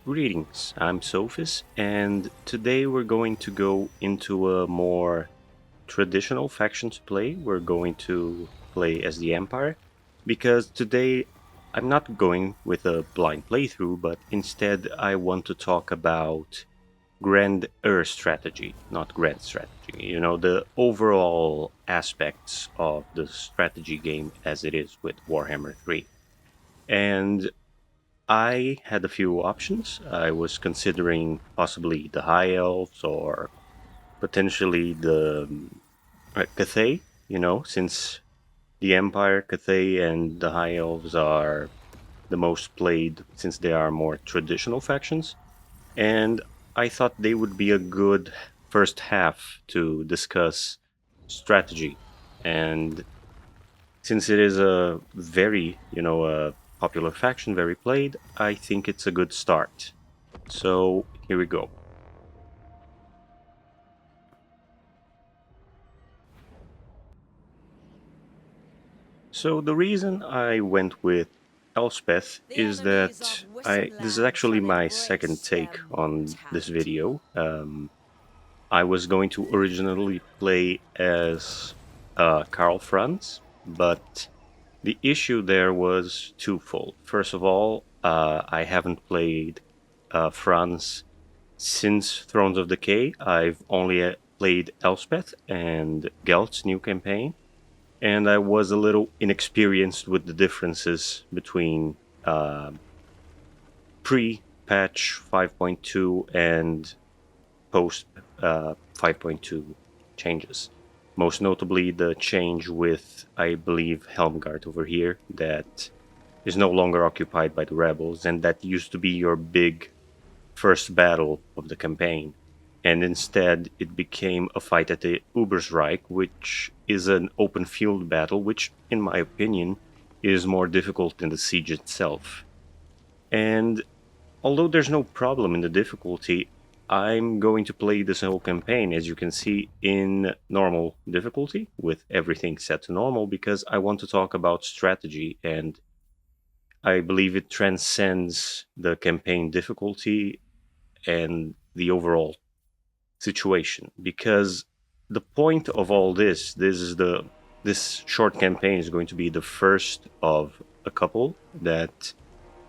Greetings, I'm Sophis, and today we're going to go into a more traditional faction to play. We're going to play as the Empire, because today I'm not going with a blind playthrough, but instead I want to talk about grandeur strategy, not grand strategy. The overall aspects of the strategy game as it is with Warhammer 3. And I had a few options. I was considering possibly the High Elves or potentially the Cathay, since the Empire, Cathay, and the High Elves are the most played since they are more traditional factions. And I thought they would be a good first half to discuss strategy. And since it is a very, a popular faction, very played, I think it's a good start. So here we go. So the reason I went with Elspeth The is enemies of that this is Wissenland actually shall my embrace second their take on this mortality. video. I was going to originally play as Karl Franz, but the issue there was twofold. First of all, I haven't played Franz since Thrones of Decay. I've only played Elspeth and Gelt's new campaign, and I was a little inexperienced with the differences between pre-patch 5.2 and post 5.2 changes. Most notably, the change with, I believe, Helmgart over here, that is no longer occupied by the rebels, and that used to be your big first battle of the campaign. And instead, it became a fight at the Ubersreich, which is an open field battle, which, in my opinion, is more difficult than the siege itself. And although there's no problem in the difficulty, I'm going to play this whole campaign, as you can see, in normal difficulty, with everything set to normal, because I want to talk about strategy, and I believe it transcends the campaign difficulty and the overall situation. Because the point of all this short campaign is going to be the first of a couple that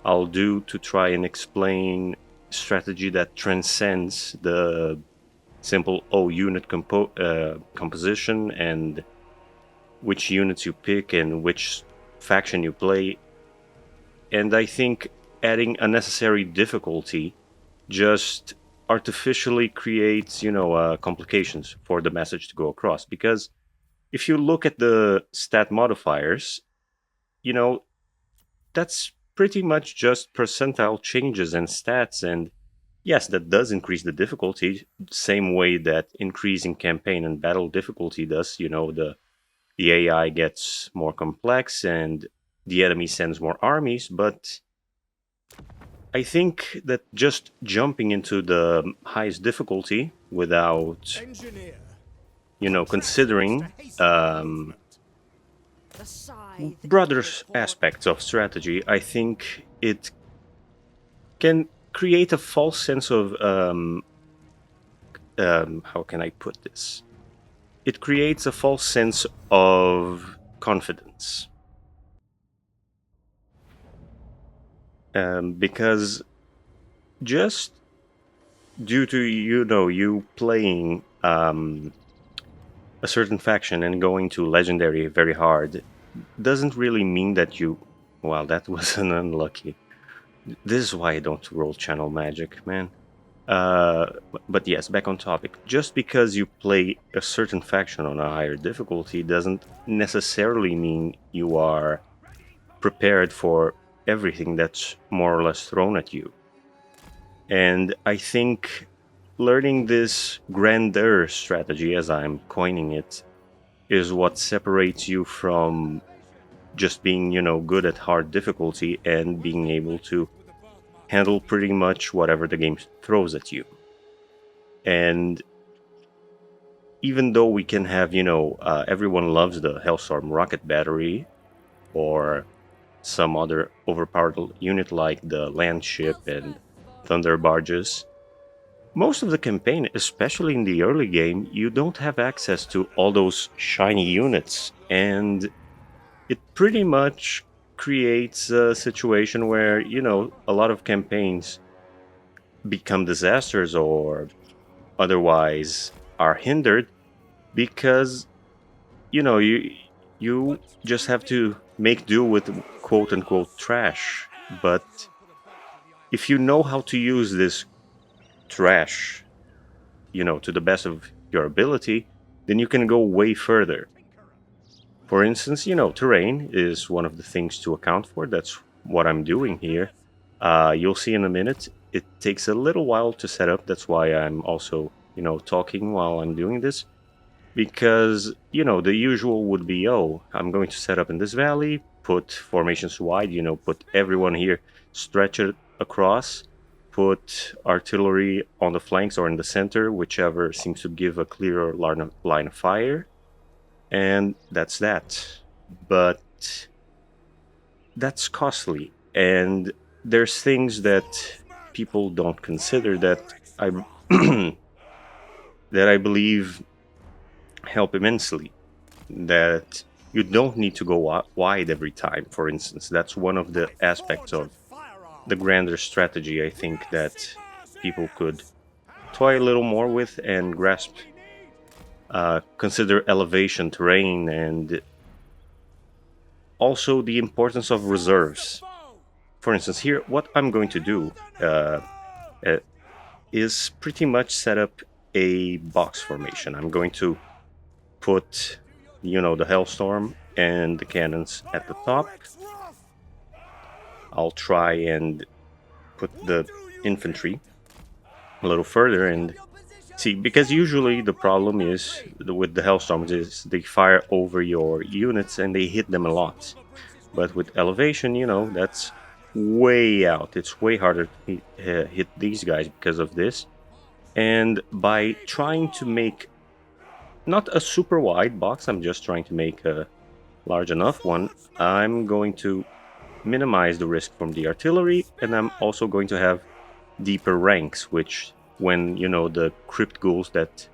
I'll do to try and explain strategy that transcends the simple unit composition and which units you pick and which faction you play. And I think adding unnecessary difficulty just artificially creates, complications for the message to go across. Because if you look at the stat modifiers, you know, that's pretty much just percentile changes and stats. And yes, that does increase the difficulty, same way that increasing campaign and battle difficulty does. The AI gets more complex and the enemy sends more armies, but I think that just jumping into the highest difficulty without, Engineer, considering The scythe broader is for aspects of strategy, I think it can create a false sense of how can I put this? It creates a false sense of confidence, because just due to you playing a certain faction and going to legendary very hard doesn't really mean that you. Wow, that was an unlucky. This is why I don't roll channel magic, man. But yes, back on topic. Just because you play a certain faction on a higher difficulty doesn't necessarily mean you are prepared for everything that's more or less thrown at you. And I think learning this grandeur strategy, as I'm coining it, is what separates you from just being, good at hard difficulty and being able to handle pretty much whatever the game throws at you. And even though we can have, everyone loves the Hellstorm rocket battery or some other overpowered unit like the land ship and thunder barges. Most of the campaign, especially in the early game, you don't have access to all those shiny units, and it pretty much creates a situation where, a lot of campaigns become disasters or otherwise are hindered because, you just have to make do with quote unquote trash. But if you know how to use this trash, to the best of your ability, then you can go way further. For instance, terrain is one of the things to account for. That's what I'm doing here. You'll see in a minute. It takes a little while to set up. That's why I'm also, talking while I'm doing this. Because, the usual would be, oh, I'm going to set up in this valley, put formations wide, put everyone here, stretch it across, put artillery on the flanks or in the center, whichever seems to give a clearer line of fire. And that's that. But that's costly. And there's things that people don't consider that I that I believe help immensely. That you don't need to go wide every time. For instance, that's one of the aspects of the grander strategy I think that people could toy a little more with and grasp. Consider elevation, terrain, and also the importance of reserves. For instance, here, what I'm going to do uh, uh, is pretty much set up a box formation. I'm going to put, the Hellstorm and the cannons at the top. I'll try and put the infantry a little further and see, because usually the problem is with the Hellstorms is they fire over your units and they hit them a lot. But with elevation, that's way out. It's way harder to hit these guys because of this. And by trying to make not a super wide box, I'm just trying to make a large enough one, I'm going to minimize the risk from the artillery, and I'm also going to have deeper ranks, which when, the crypt ghouls that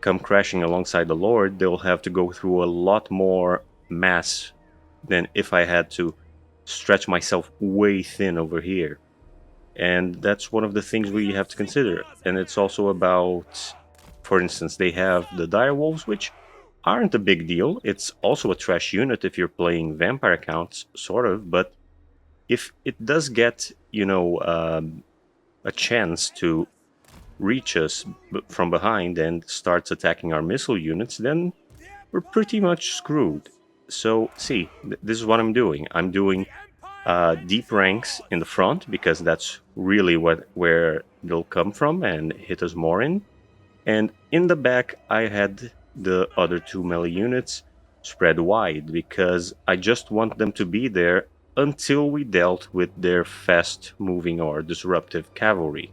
come crashing alongside the Lord, they'll have to go through a lot more mass than if I had to stretch myself way thin over here. And that's one of the things we have to consider. And it's also about, for instance, they have the direwolves, which aren't a big deal. It's also a trash unit if you're playing vampire accounts, sort of. But if it does get, a chance to reach us from behind and starts attacking our missile units, then we're pretty much screwed. So, see, this is what I'm doing. I'm doing deep ranks in the front because that's really where they'll come from and hit us more in. And in the back, I had the other two melee units spread wide because I just want them to be there until we dealt with their fast moving or disruptive cavalry,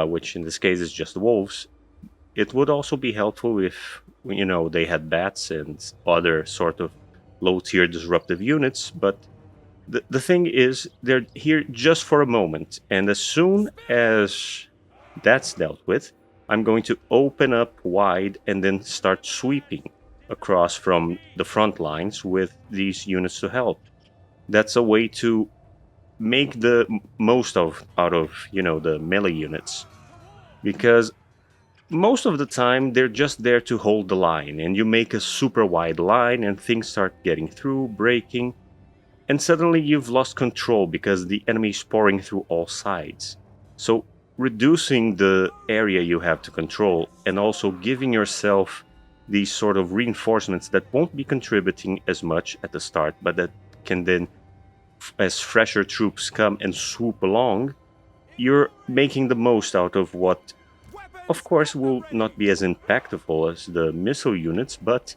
which in this case is just wolves. It would also be helpful if, they had bats and other sort of low tier disruptive units, but the thing is, they're here just for a moment, and as soon as that's dealt with, I'm going to open up wide and then start sweeping across from the front lines with these units to help. That's a way to make the most out of the melee units, because most of the time they're just there to hold the line, and you make a super wide line and things start getting through, breaking, and suddenly you've lost control because the enemy is pouring through all sides. So reducing the area you have to control and also giving yourself these sort of reinforcements that won't be contributing as much at the start, but that can then, as fresher troops come and swoop along, you're making the most out of what, of course, will not be as impactful as the missile units, but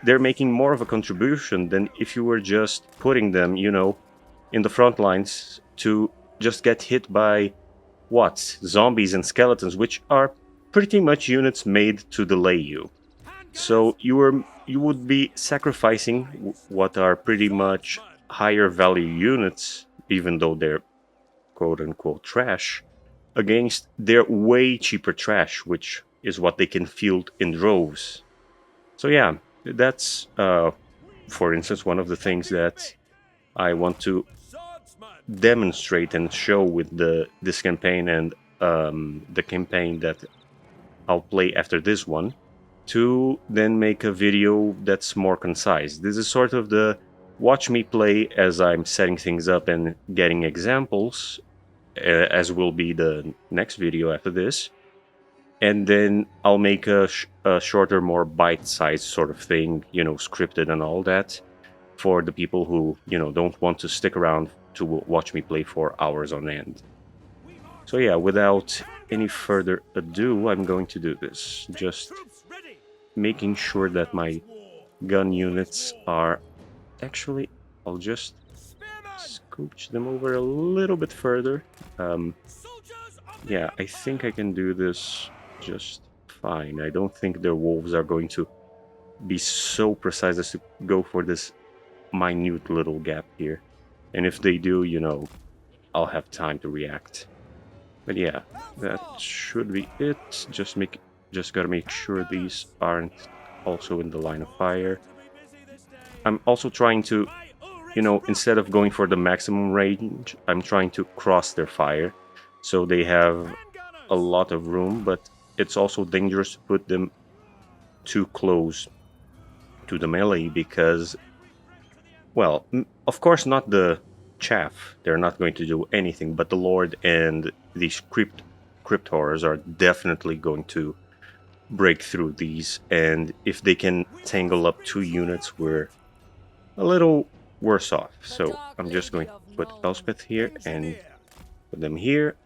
they're making more of a contribution than if you were just putting them, in the front lines to just get hit by zombies and skeletons, which are pretty much units made to delay you. So you would be sacrificing what are pretty much higher value units, even though they're quote-unquote trash against their way cheaper trash, which is what they can field in droves. So yeah, that's, for instance, one of the things that I want to demonstrate and show with this campaign and the campaign that I'll play after this one, to then make a video that's more concise. This is sort of the watch me play as I'm setting things up and getting examples, as will be the next video after this. And then I'll make a shorter, more bite-sized sort of thing, scripted and all that, for the people who, don't want to stick around to watch me play for hours on end. So yeah, without any further ado, I'm going to do this. Just making sure that my gun units are... Actually, I'll just scooch them over a little bit further. Yeah, I think I can do this just fine. I don't think their wolves are going to be so precise as to go for this minute little gap here. And if they do, I'll have time to react. But yeah, that should be it. Just gotta make sure these aren't also in the line of fire. I'm also trying to, instead of going for the maximum range, I'm trying to cross their fire, so they have a lot of room, but it's also dangerous to put them too close to the melee because, well, of course not the chaff, they're not going to do anything, but the Lord and these crypt horrors are definitely going to break through these, and if they can tangle up 2 units, we're a little worse off. So I'm just going to put Elspeth here and put them here.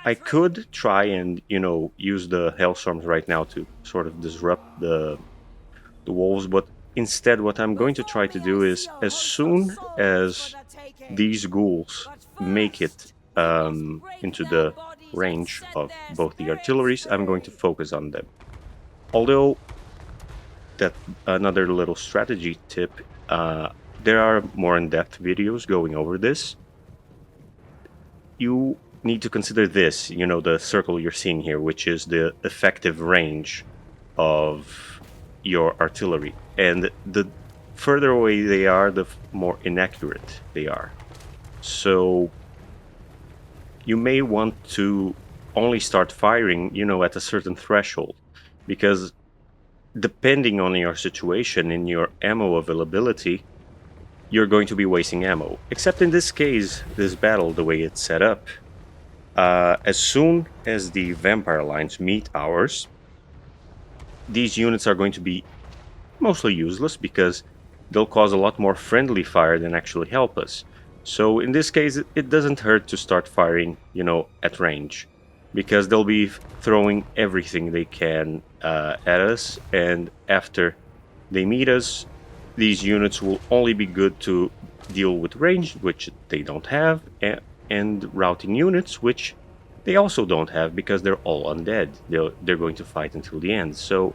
I could try and, use the Hailstorms right now to sort of disrupt the wolves, but instead what I'm going to try to do is, as soon as these ghouls make it into the range of both the artilleries, I'm going to focus on them. Although, that another little strategy tip, there are more in-depth videos going over this. You need to consider this, the circle you're seeing here, which is the effective range of your artillery. And the further away they are, the more inaccurate they are. So you may want to only start firing, at a certain threshold, because depending on your situation and your ammo availability, you're going to be wasting ammo. Except in this case, this battle, the way it's set up, as soon as the vampire lines meet ours, these units are going to be mostly useless because they'll cause a lot more friendly fire than actually help us. So in this case, it doesn't hurt to start firing, at range, because they'll be throwing everything they can at us, and after they meet us, these units will only be good to deal with range, which they don't have, and routing units, which they also don't have because they're all undead. They're going to fight until the end. So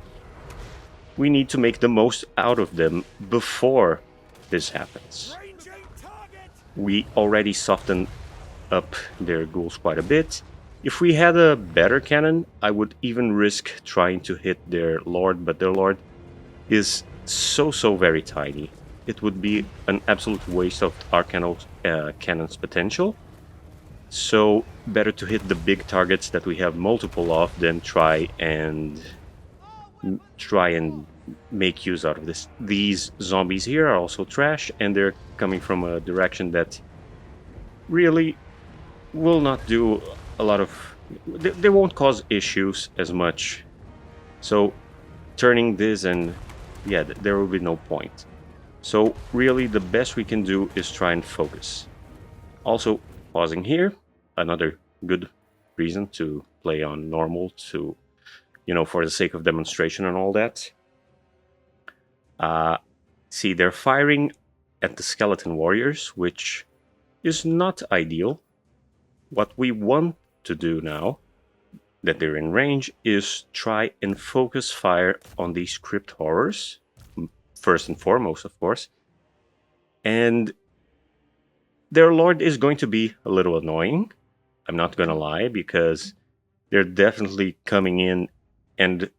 we need to make the most out of them before this happens. We already softened up their ghouls quite a bit. If we had a better cannon, I would even risk trying to hit their Lord, but their Lord is so very tiny. It would be an absolute waste of our cannon's potential. So better to hit the big targets that we have multiple of than try and make use out of this. These zombies here are also trash, and they're coming from a direction that really will not do a lot of... They won't cause issues as much. So turning this, and yeah, there will be no point. So really the best we can do is try and focus. Also, pausing here, another good reason to play on normal, to, for the sake of demonstration and all that. See, they're firing at the skeleton warriors, which is not ideal. What we want to do now that they're in range is try and focus fire on these crypt horrors, first and foremost, of course. And Their lord is going to be a little annoying. I'm not going to lie, because they're definitely coming in, and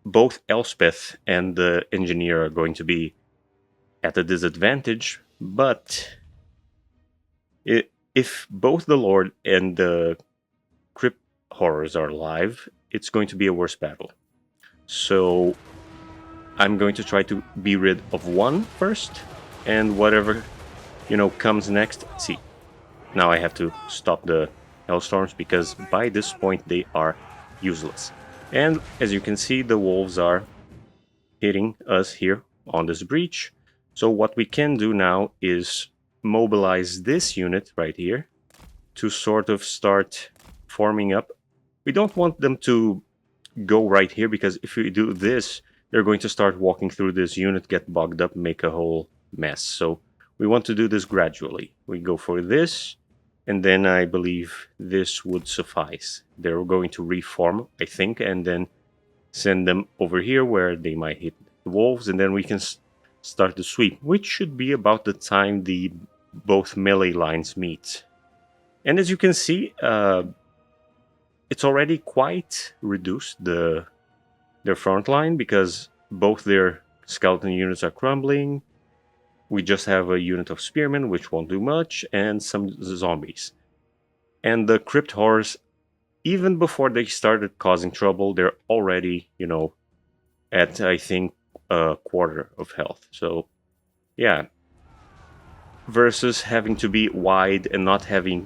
both Elspeth and the engineer are going to be at a disadvantage. But if both the lord and the crypt horrors are alive, it's going to be a worse battle. So I'm going to try to be rid of one first, and whatever comes next. See, now I have to stop the Hellstorms because by this point they are useless. And as you can see, the wolves are hitting us here on this breach. So what we can do now is mobilize this unit right here to sort of start forming up. We don't want them to go right here, because if we do this, they're going to start walking through this unit, get bogged up, make a whole mess. So we want to do this gradually. We go for this, and then I believe this would suffice. They're going to reform, I think, and then send them over here where they might hit the wolves, and then we can start the sweep, which should be about the time the both melee lines meet. And as you can see, it's already quite reduced their front line, because both their skeleton units are crumbling. We just have a unit of spearmen, which won't do much, and some zombies. And the crypt horrors, even before they started causing trouble, they're already, at, I think, a quarter of health. So, yeah. Versus having to be wide and not having,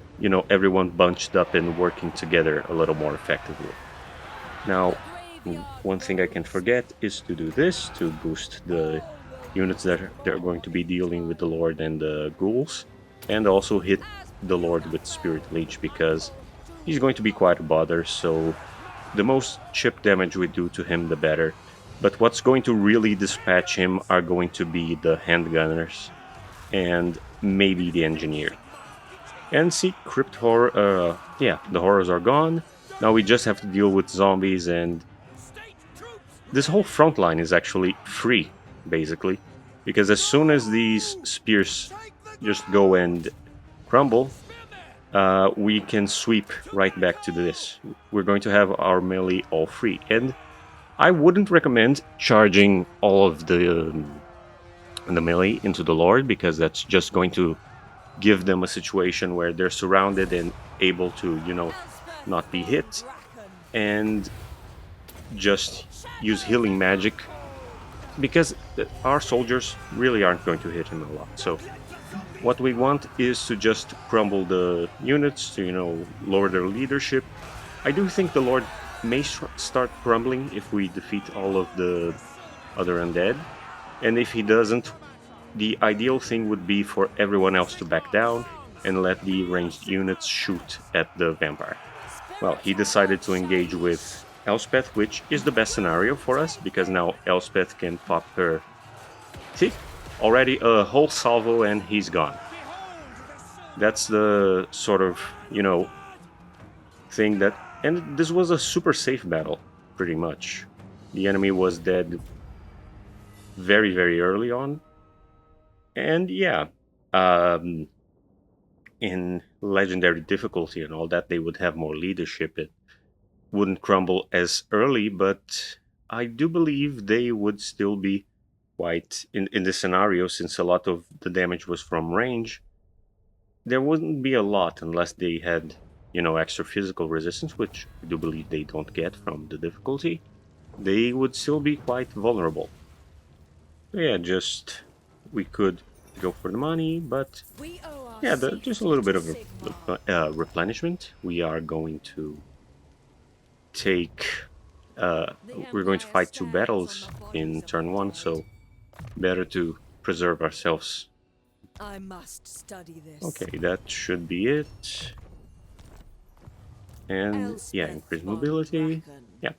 everyone bunched up and working together a little more effectively. Now, one thing I can forget is to do this to boost the units that they're going to be dealing with the Lord and the ghouls, and also hit the Lord with Spirit Leech, because he's going to be quite a bother. So the most chip damage we do to him, the better. But what's going to really dispatch him are going to be the handgunners and maybe the engineer. And see, crypt horror, yeah, the horrors are gone. Now we just have to deal with zombies, and this whole front line is actually free, basically. Because as soon as these spears just go and crumble, we can sweep right back to this. We're going to have our melee all free. And I wouldn't recommend charging all of the melee into the Lord, because that's just going to give them a situation where they're surrounded and able to, not be hit, and just use healing magic, because our soldiers really aren't going to hit him a lot. So what we want is to just crumble the units to, lower their leadership. I do think the Lord may start crumbling if we defeat all of the other undead. And if he doesn't, the ideal thing would be for everyone else to back down and let the ranged units shoot at the vampire. Well, he decided to engage with Elspeth, which is the best scenario for us, because now Elspeth can pop her. See? Already a whole salvo and he's gone. That's the sort of, thing that... And this was a super safe battle, pretty much. The enemy was dead very, very early on. And yeah, in legendary difficulty and all that, they would have more leadership. It wouldn't crumble as early, but I do believe they would still be quite in this scenario, since a lot of the damage was from range. There wouldn't be a lot unless they had, extra physical resistance, which I do believe they don't get from the difficulty. They would still be quite vulnerable. Yeah, just we could go for the money, but yeah, just a little bit of replenishment. We are going to take. We're going to fight 2 battles in turn 1, so better to preserve ourselves. I must study this. Okay, that should be it. And yeah, increase mobility. Yeah,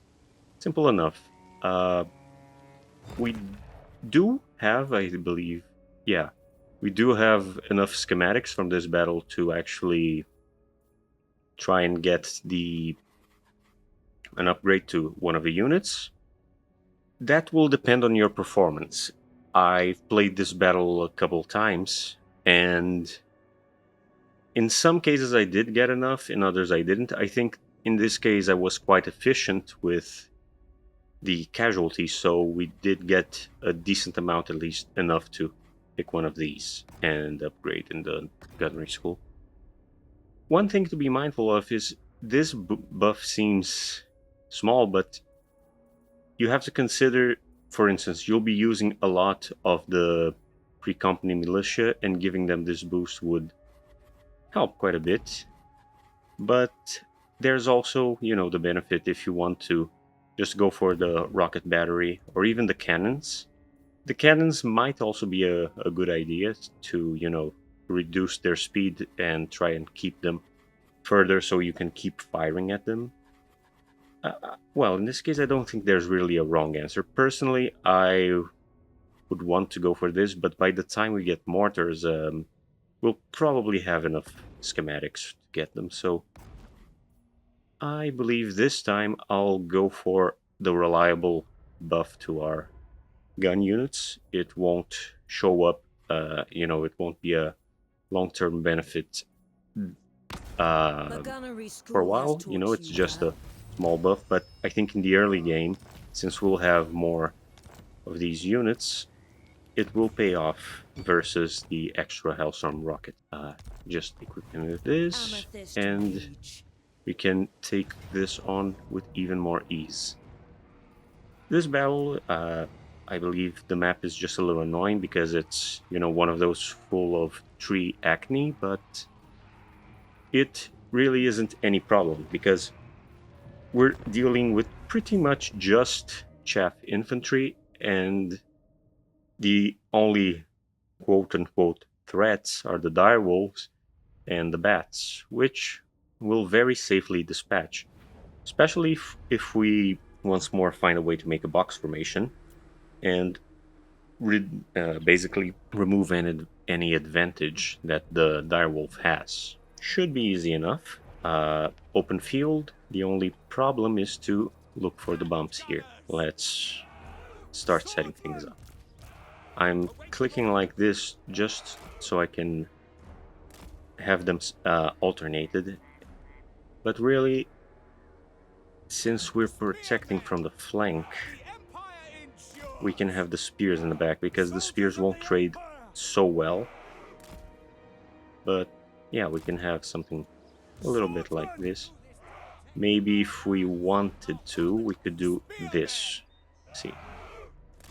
simple enough. We do have, I believe, yeah, we do have enough schematics from this battle to actually try and get an upgrade to one of the units. That will depend on your performance. I've played this battle a couple times, and In some cases I did get enough, in others I didn't. I think in this case I was quite efficient with the casualties, so we did get a decent amount, at least enough to pick one of these and upgrade in the gunnery school. One thing to be mindful of is this buff seems small, but you have to consider, for instance, you'll be using a lot of the pre-company militia, and giving them this boost would help quite a bit. But there's also, the benefit if you want to just go for the rocket battery or even the cannons. The cannons might also be a good idea to, reduce their speed and try and keep them further so you can keep firing at them. Well, in this case, I don't think there's really a wrong answer. Personally, I would want to go for this, but by the time we get mortars, we'll probably have enough schematics to get them. So I believe this time I'll go for the reliable buff to our gun units. It won't show up, it won't be a long-term benefit The gunnery for a school has while. taught It's you just a well. small buff, but I think in the early game, since we'll have more of these units, it will pay off versus the extra Hellstorm rocket. Just equip him with this, Amethyst and rage. we can take this on with even more ease. This battle, I believe the map is just a little annoying because it's, one of those full of tree acne, but it really isn't any problem because we're dealing with pretty much just chaff infantry, and the only quote-unquote threats are the direwolves and the bats, which will very safely dispatch, especially if we once more find a way to make a box formation and basically remove any advantage that the direwolf has. Should be easy enough. Open field. The only problem is to look for the bumps here. Let's start setting things up. I'm clicking like this just so I can have them alternated. But really, since we're protecting from the flank, we can have the spears in the back because the spears won't trade so well. But yeah, we can have something a little bit like this. Maybe if we wanted to, we could do this. See,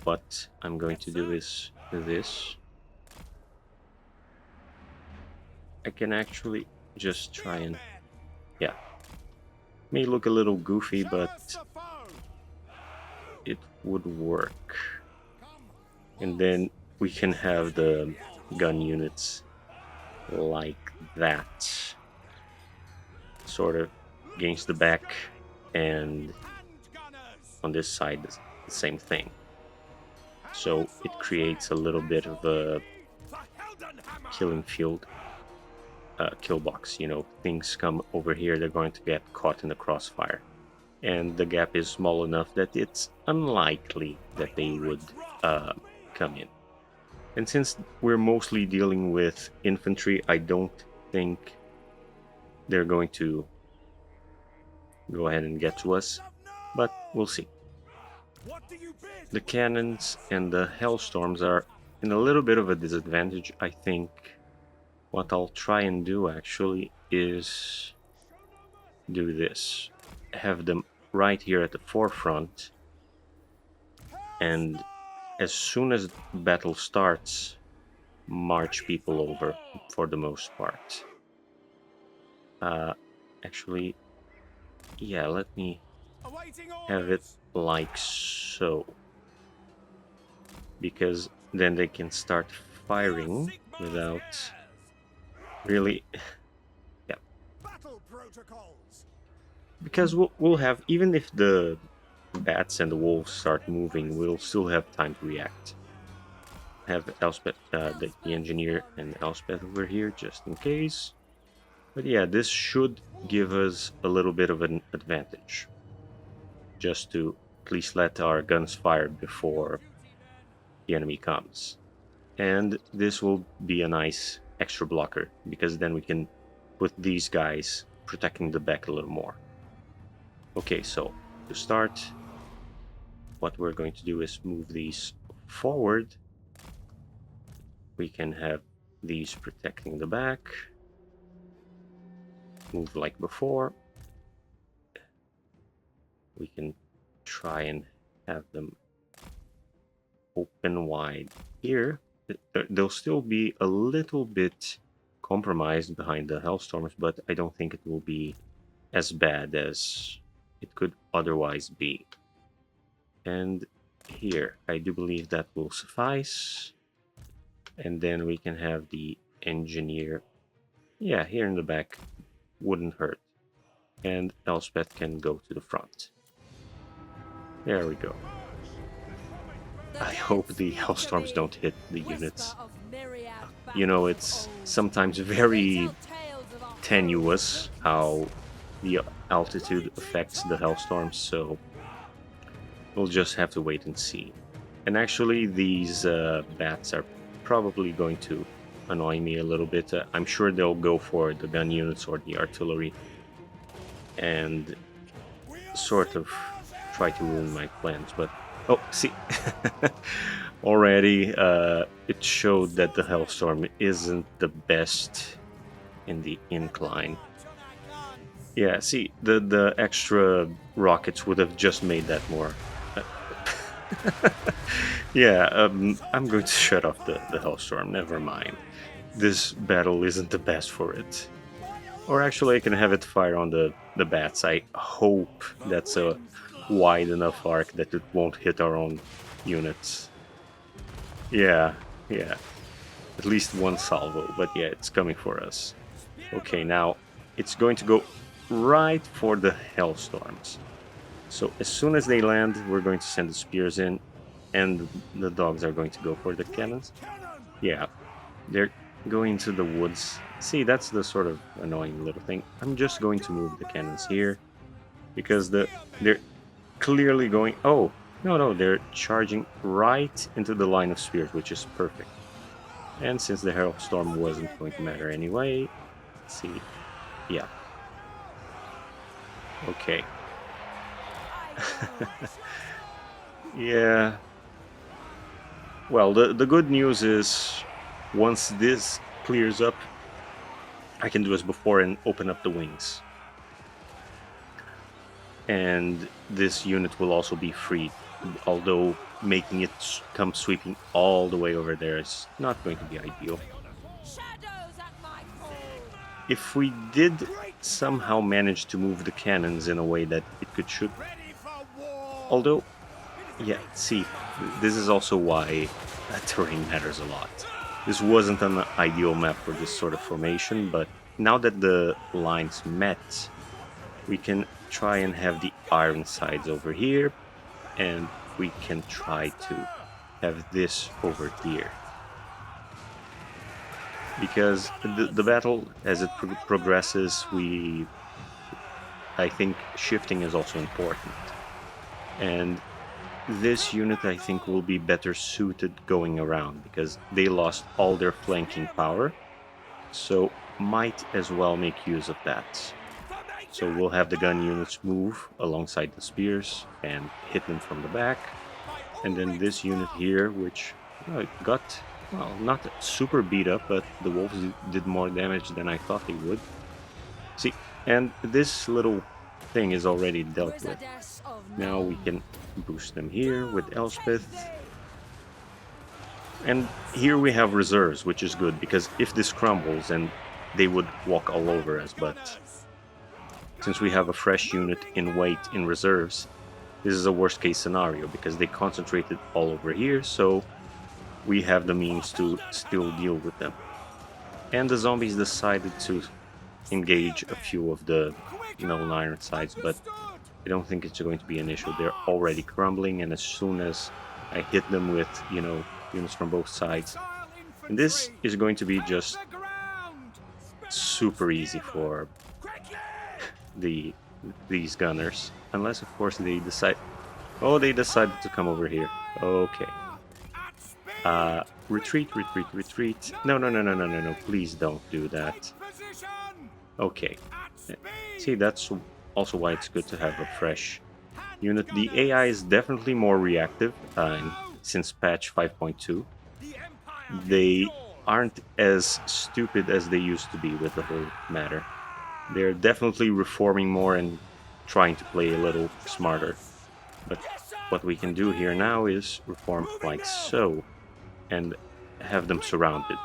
what I'm going to do is this. I can actually just try and, yeah, may look a little goofy, but it would work. And then we can have the gun units like that, sort of against the back, and on this side the same thing. So it creates a little bit of a killing field, kill box. Things come over here, they're going to get caught in the crossfire, and the gap is small enough that it's unlikely that they would come in. And since we're mostly dealing with infantry, I don't think they're going to go ahead and get to us, but we'll see. The cannons and the Hellstorms are in a little bit of a disadvantage. I think what I'll try and do actually is do this. Have them right here at the forefront, and as soon as battle starts, march people over for the most part. Actually, yeah, let me have it like so, because then they can start firing without really, yeah, because we'll have, even if the bats and the wolves start moving, we'll still have time to react. Have Elspeth, the engineer, and Elspeth over here just in case. But yeah, this should give us a little bit of an advantage, just to at least let our guns fire before the enemy comes. And this will be a nice extra blocker, because then we can with these guys protecting the back a little more. Okay, so to start, what we're going to do is move these forward. We can have these protecting the back. Move like before. We can try and have them open wide here. They'll still be a little bit compromised behind the Hellstorms, but I don't think it will be as bad as it could otherwise be. And here, I do believe that will suffice. And then we can have the engineer. Yeah, here in the back wouldn't hurt. And Elspeth can go to the front. There we go. I hope the Hellstorms don't hit the units. You know, it's sometimes very tenuous how the altitude affects the Hellstorms, so we'll just have to wait and see. And actually, these bats are probably going to annoy me a little bit. I'm sure they'll go for the gun units or the artillery and sort of try to ruin my plans, but oh, see, already it showed that the Hellstorm isn't the best in the incline. Yeah, see, the extra rockets would have just made that more. Yeah, I'm going to shut off the Hellstorm, never mind. This battle isn't the best for it. Or actually, I can have it fire on the bats. I hope that's a wide enough arc that it won't hit our own units. Yeah. At least one salvo, but yeah, it's coming for us. Okay, now it's going to go right for the Hellstorms. So as soon as they land, we're going to send the spears in, and the dogs are going to go for the cannons. Yeah, they're going to the woods. See, that's the sort of annoying little thing. I'm just going to move the cannons here because they're clearly going. Oh no, they're charging right into the line of spears, which is perfect. And since the Hellstorm wasn't going to matter anyway, let's see. Yeah. Okay. Yeah. Well, the good news is once this clears up, I can do as before and open up the wings. And this unit will also be free, although making it come sweeping all the way over there is not going to be ideal. If we did somehow manage to move the cannons in a way that it could shoot, although, yeah, see, this is also why terrain matters a lot. This wasn't an ideal map for this sort of formation, but now that the lines met, we can try and have the iron sides over here, and we can try to have this over here. Because the battle, as it progresses, I think shifting is also important. And this unit, I think, will be better suited going around, because they lost all their flanking power, so might as well make use of that. So we'll have the gun units move alongside the spears and hit them from the back. And then this unit here, which got, well, not super beat up, but the wolves did more damage than I thought they would. See, and this little thing is already dealt with. Now we can boost them here with Elspeth. And here we have reserves, which is good, because if this crumbles, and they would walk all over us, but since we have a fresh unit in weight in reserves, this is a worst case scenario, because they concentrated all over here, so we have the means to still deal with them. And the zombies decided to engage a few of the Nuln iron sides, but I don't think it's going to be an issue. They're already crumbling, and as soon as I hit them with, units from both sides, and this is going to be just super easy for these gunners, unless of course they decide. Oh, they decided to come over here. Okay. Retreat. No. Please don't do that. Okay. See, that's also why it's good to have a fresh unit. The AI is definitely more reactive since patch 5.2. They aren't as stupid as they used to be with the whole matter. They're definitely reforming more and trying to play a little smarter. But what we can do here now is reform like so and have them surrounded.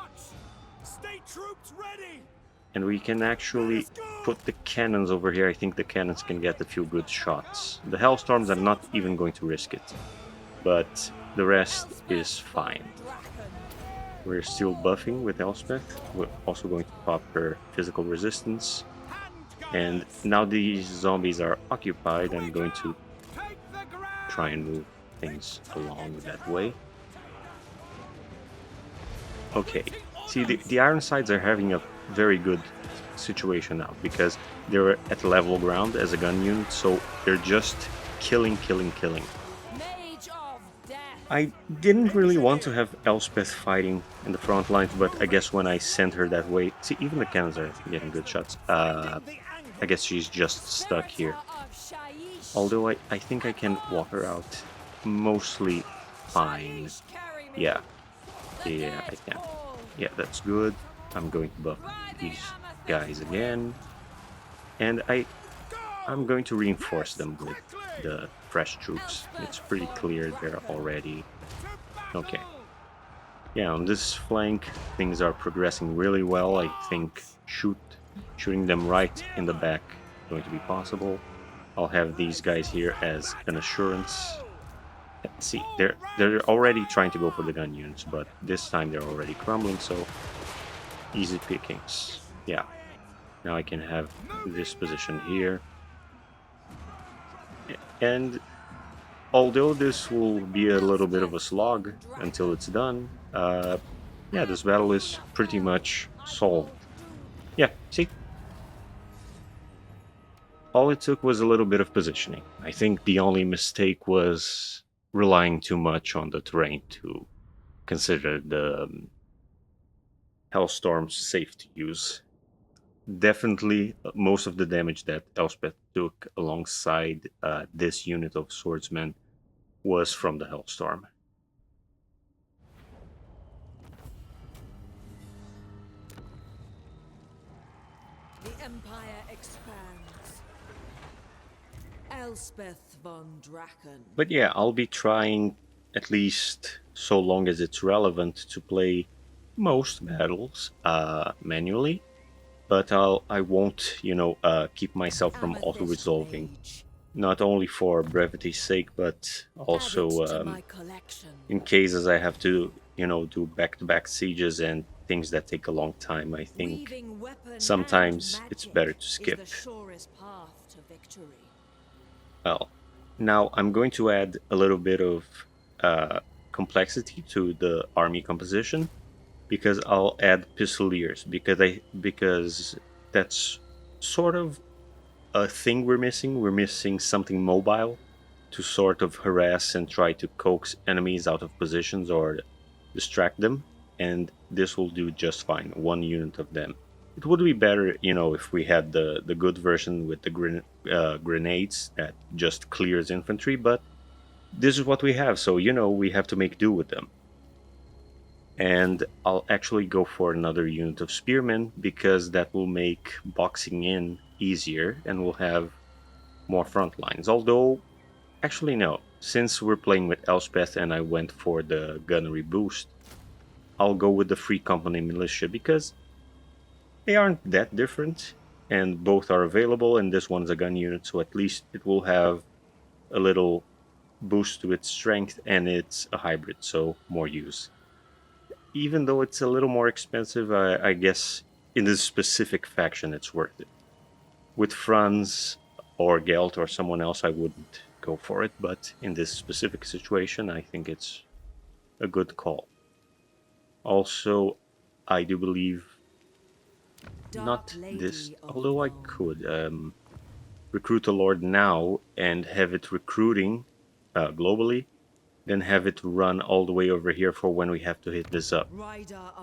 And we can actually put the cannons over here. I think the cannons can get a few good shots. The Hellstorms, I'm not even going to risk it. But the rest is fine. We're still buffing with Elspeth. We're also going to pop her physical resistance. And now these zombies are occupied, I'm going to try and move things along that way. Okay, see, the Ironsides are having a very good situation now because they're at level ground as a gun unit, so they're just killing. I didn't really want to have Elspeth fighting in the front lines, but I guess when I sent her that way, see, even the cannons are getting good shots. I guess she's just stuck here. Although I think I can walk her out mostly fine. Yeah, I can. Yeah, that's good. I'm going to buff these guys again. And I'm going to reinforce them with the fresh troops. It's pretty clear they're already... Okay. Yeah, on this flank, things are progressing really well. I think shooting them right in the back is going to be possible. I'll have these guys here as an assurance. See, they're already trying to go for the gun units, but this time they're already crumbling, so easy pickings. Yeah. Now I can have this position here. And although this will be a little bit of a slog until it's done, yeah, this battle is pretty much solved. Yeah, see? All it took was a little bit of positioning. I think the only mistake was relying too much on the terrain to consider the Hellstorms safe to use. Definitely, most of the damage that Elspeth took alongside this unit of swordsmen was from the Hellstorm. The Empire expands. Elspeth von Draken. But yeah, I'll be trying, at least so long as it's relevant, to play most battles manually. But I won't, keep myself from auto-resolving. Not only for brevity's sake, but also in cases I have to, do back-to-back sieges and things that take a long time. I think sometimes it's better to skip. Well, now I'm going to add a little bit of complexity to the army composition because I'll add pistoliers because that's sort of a thing we're missing. We're missing something mobile to sort of harass and try to coax enemies out of positions or distract them, and this will do just fine. One unit of them. It would be better, if we had the good version with the grenades that just clears infantry, but this is what we have, so we have to make do with them. And I'll actually go for another unit of spearmen because that will make boxing in easier and we'll have more front lines. Although, actually no, since we're playing with Elspeth and I went for the gunnery boost, I'll go with the Free Company Militia because they aren't that different and both are available, and this one's a gun unit, so at least it will have a little boost to its strength, and it's a hybrid, so more use. Even though it's a little more expensive, I guess in this specific faction it's worth it. With Franz or Gelt or someone else, I wouldn't go for it, but in this specific situation, I think it's a good call. Also, I do believe not this, although I could recruit a lord now and have it recruiting globally, then have it run all the way over here for when we have to hit this up.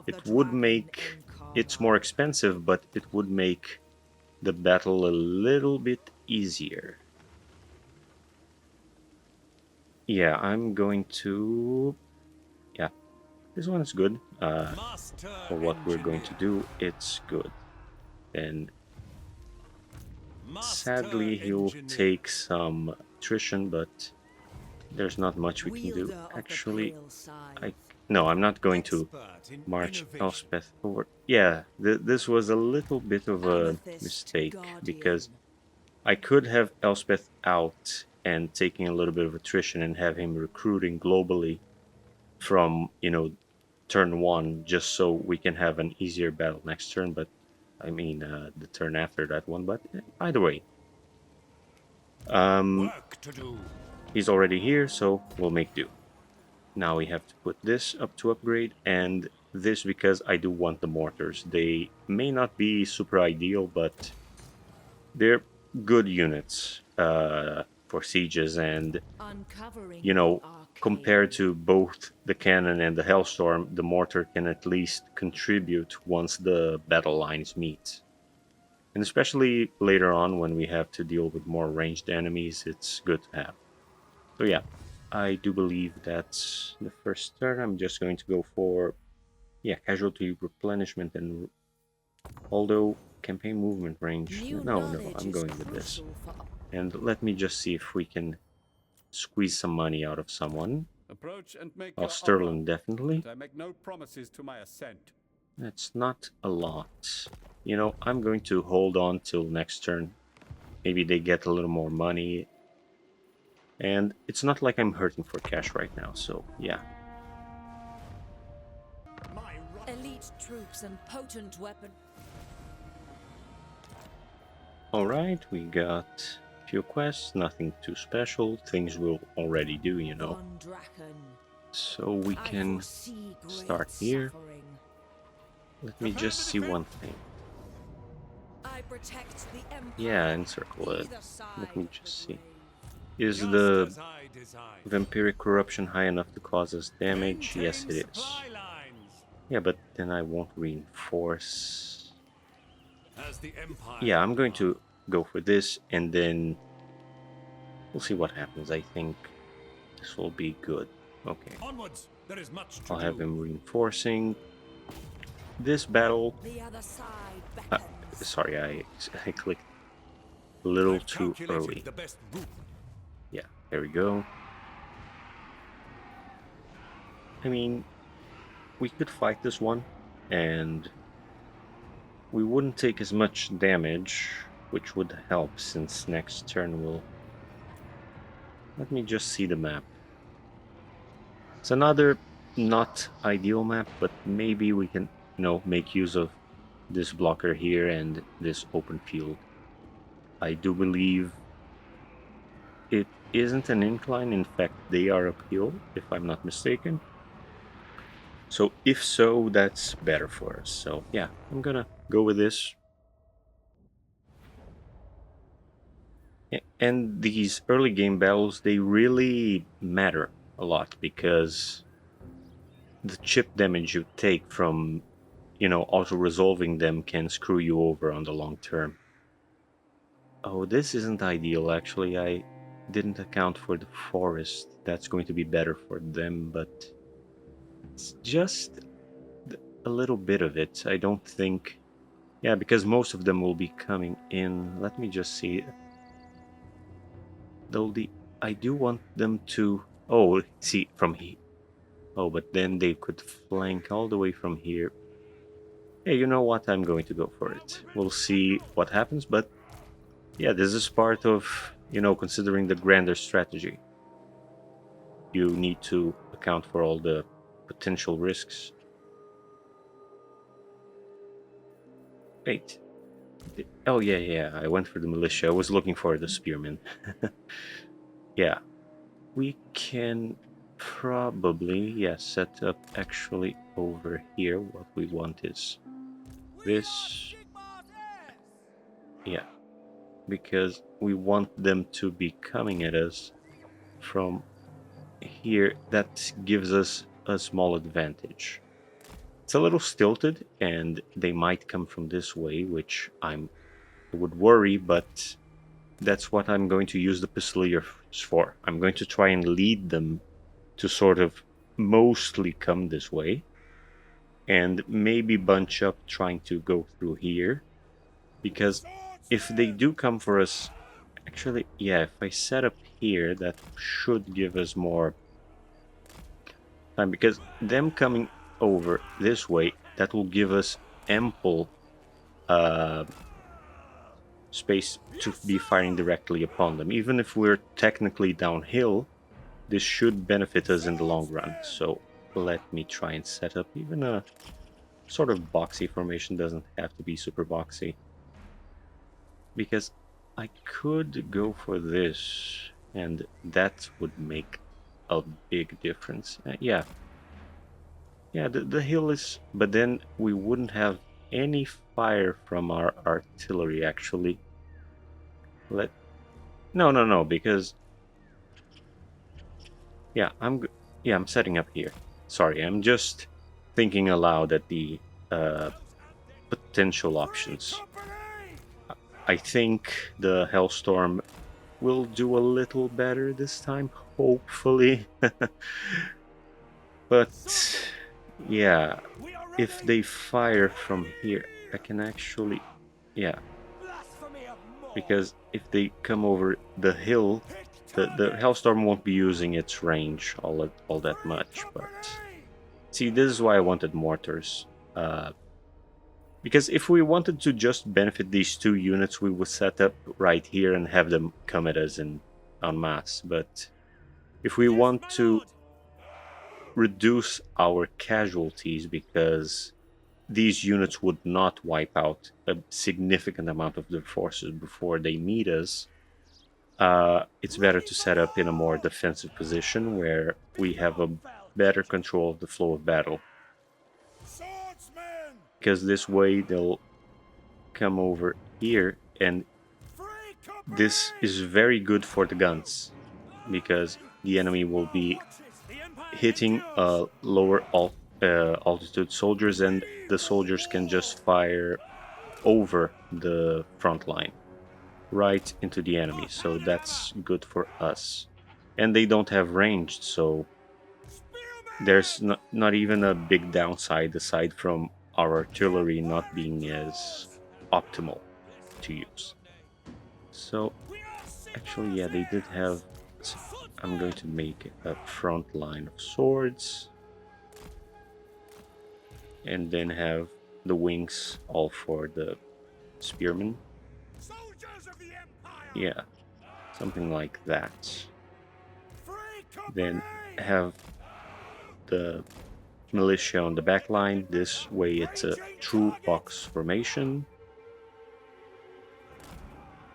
It would make... It's more expensive, but it would make the battle a little bit easier. Yeah, I'm going to... Yeah, this one is good. Master For what we're going to engineer. do, it's good. Then, Master sadly, he'll engineer. take some attrition, but there's not much we can do. Wielder of the Actually, pale scythe. no, I'm not going to Expert in march innovation. Elspeth over. Yeah, this was a little bit of a Amethyst mistake because Guardian. I could have Elspeth out and taking a little bit of attrition and have him recruiting globally from, turn one, just so we can have an easier battle next turn. But I mean, the turn after that one. But either way, um, Work to do. he's already here, so we'll make do. Now we have to put this up to upgrade, and this because I do want the mortars. They may not be super ideal, but they're good units for sieges, and Uncovering you the know, compared arcane. to both the cannon and the Hellstorm, the mortar can at least contribute once the battle lines meet. And especially later on when we have to deal with more ranged enemies, it's good to have. So yeah, I do believe that's the first turn. I'm just going to go for, yeah, casualty replenishment, and although campaign movement range, New no, knowledge I'm is going with this. crucial for And let me just see if we can squeeze some money out of someone. Approach and make Well, your offer, Sterling definitely. but I make no promises to my assent. That's not a lot. I'm going to hold on till next turn. Maybe they get a little more money. And it's not like I'm hurting for cash right now, so yeah. elite troops and potent weapon. Alright, we got a few quests, nothing too special. Things we'll already do, Von Draken. So we I can foresee great start here. suffering. Let me just see one thing. I protect the empire. Yeah, encircle it. Either side Let me of the just see. grave. Is Just the as I design. vampiric corruption high enough to cause us damage? Maintain Yes, it is. supply lines. Yeah, but then I won't reinforce. As the empire. Yeah, I'm going to go for this, and then we'll see what happens. I think this will be good. Okay, Onwards. There is much to I'll do. have him reinforcing. This battle... The other side Uh, beckons. sorry, I clicked a little I've too calculated early. the best route. Yeah, there we go. I mean, we could fight this one, and we wouldn't take as much damage, which would help since next turn will... Let me just see the map. It's another not ideal map, but maybe we can, make use of this blocker here and this open field. I do believe it isn't an incline. In fact, they are uphill, if I'm not mistaken. So if so, that's better for us. So yeah, I'm gonna go with this. And these early game battles, they really matter a lot because the chip damage you take from, auto-resolving them can screw you over on the long term. Oh, this isn't ideal, actually. I didn't account for the forest. That's going to be better for them, but it's just a little bit of it. I don't think... Yeah, because most of them will be coming in. Let me just see. Though I do want them to... Oh, see, from here. Oh, but then they could flank all the way from here. Yeah, you know what? I'm going to go for it. We'll see what happens, but yeah, this is part of, considering the grander strategy. You need to account for all the potential risks. Wait. Oh, yeah, I went for the militia. I was looking for the spearmen. Yeah. We can probably, yeah, set up actually over here. What we want is this. Yeah, because we want them to be coming at us from here. That gives us a small advantage. It's a little stilted, and they might come from this way, which I'm would worry, but that's what I'm going to use the Pistoliers for. I'm going to try and lead them to sort of mostly come this way, and maybe bunch up trying to go through here, because if they do come for us, actually, yeah, if I set up here, that should give us more time, because them coming over this way, that will give us ample space to be firing directly upon them. Even if we're technically downhill, this should benefit us in the long run. So let me try and set up even a sort of boxy formation. Doesn't have to be super boxy, because I could go for this, and that would make a big difference. Yeah, the hill is, but then we wouldn't have any fire from our artillery, actually. No, because yeah, I'm setting up here. Sorry, I'm just thinking aloud at the potential options. I think the Hellstorm will do a little better this time, hopefully. But yeah, if they fire from here, I can actually, yeah, because if they come over the hill, the Hellstorm won't be using its range all that much. But see, this is why I wanted mortars. Because if we wanted to just benefit these two units, we would set up right here and have them come at us en masse. But if we want to reduce our casualties, because these units would not wipe out a significant amount of their forces before they meet us, it's better to set up in a more defensive position where we have a better control of the flow of battle. Because this way they'll come over here, and this is very good for the guns, because the enemy will be hitting lower altitude soldiers, and the soldiers can just fire over the front line right into the enemy, so that's good for us. And they don't have ranged, so there's not even a big downside aside from our artillery not being as optimal to use. So actually, yeah, they did have, I'm going to make a front line of swords and then have the wings all for the spearmen. Yeah, something like that. Then have the militia on the back line. This way it's a true box formation.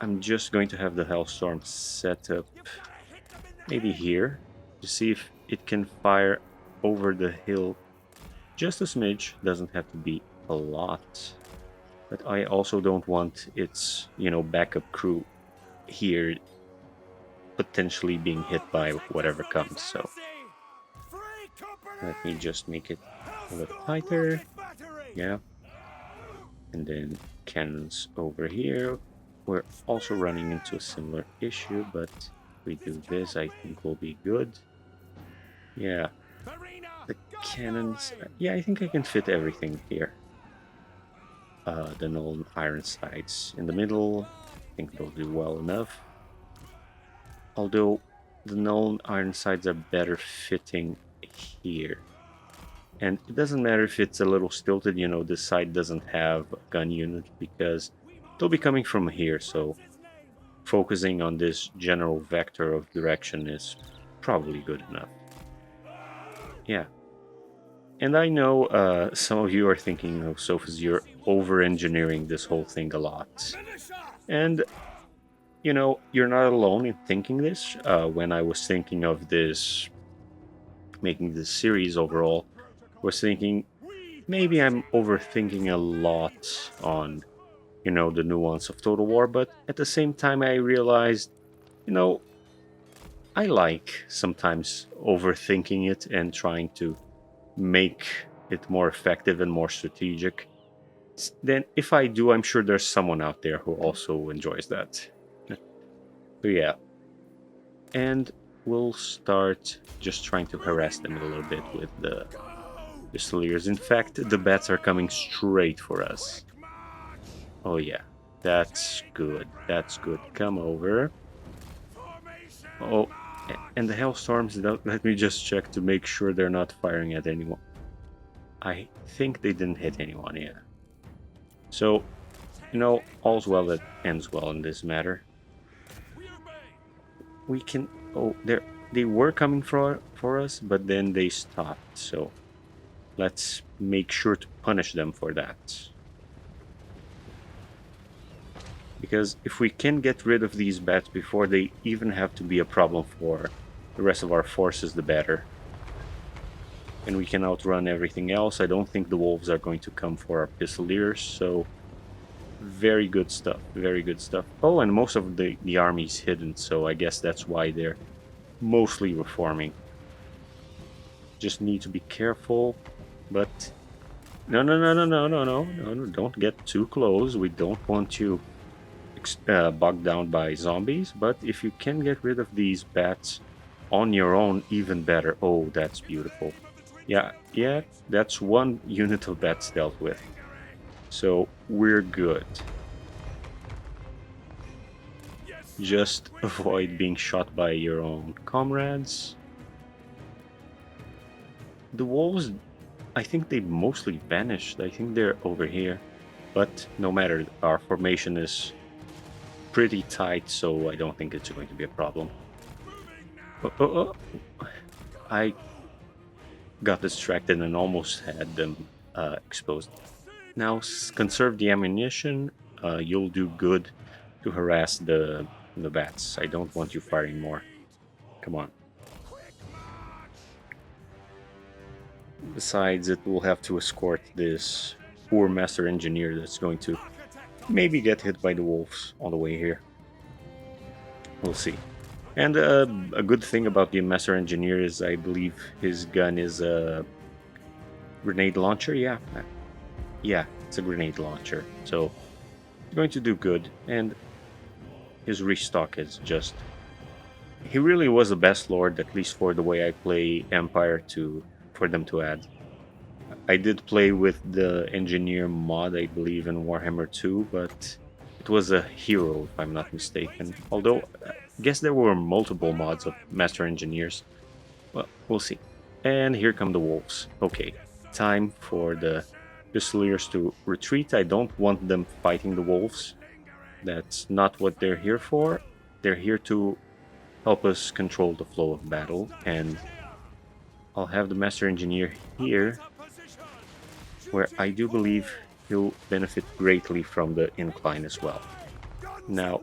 I'm just going to have the Hellstorm set up maybe here to see if it can fire over the hill just a smidge. Doesn't have to be a lot, but I also don't want its, backup crew here potentially being hit by whatever comes. So let me just make it a little tighter. Yeah, and then cannons over here. We're also running into a similar issue, but if we do this, I think we'll be good. Yeah, the cannons, yeah, I think I can fit everything here. The Nuln iron sights in the middle, I think they'll do well enough. Although the Nuln iron sights are better fitting here. And it doesn't matter if it's a little stilted, this side doesn't have a gun unit, because they'll be coming from here, so focusing on this general vector of direction is probably good enough. Yeah. And I know some of you are thinking, Sophus, you're over-engineering this whole thing a lot. And, you're not alone in thinking this. When I was thinking of this, making this series overall, was thinking maybe I'm overthinking a lot on, the nuance of Total War, but at the same time I realized, I like sometimes overthinking it and trying to make it more effective and more strategic. then if I do, I'm sure there's someone out there who also enjoys that. So yeah, and we'll start just trying to harass them a little bit with the Fusiliers. In fact, the bats are coming straight for us. Oh yeah, that's good. That's good. Come over. Oh, and the hailstorms. Let me just check to make sure they're not firing at anyone. I think they didn't hit anyone. Yeah. So, all's well that ends well in this matter. We can. Oh, they were coming for us, but then they stopped. So, let's make sure to punish them for that. Because if we can get rid of these bats before they even have to be a problem for the rest of our forces, the better. And we can outrun everything else. I don't think the wolves are going to come for our Pistoliers, so very good stuff, very good stuff. Oh, and most of the army's hidden, so I guess that's why they're mostly reforming. Just need to be careful, but no, don't get too close. We don't want you bogged down by zombies, but if you can get rid of these bats on your own, even better. Oh, that's beautiful. Yeah, that's one unit of bats dealt with. So we're good. Just avoid being shot by your own comrades. The wolves, I think they mostly vanished. I think they're over here. But no matter, our formation is pretty tight, so I don't think it's going to be a problem. I got distracted and almost had them exposed. Now conserve the ammunition. You'll do good to harass the bats. I don't want you firing more. Come on. Besides, it will have to escort this poor master engineer that's going to maybe get hit by the wolves on the way here. We'll see. And a good thing about the master engineer is I believe his gun is a grenade launcher. Yeah, it's a grenade launcher. So going to do good. And his restock is just... He really was the best lord, at least for the way I play Empire, for them to add. I did play with the engineer mod, I believe, in Warhammer 2, but it was a hero, if I'm not mistaken. Although, I guess there were multiple mods of Master Engineers. Well, we'll see. And here come the wolves. Okay, time for the Fusiliers to retreat. I don't want them fighting the wolves. That's not what they're here for. They're here to help us control the flow of battle, and I'll have the Master Engineer here, where I do believe he'll benefit greatly from the incline as well. Now,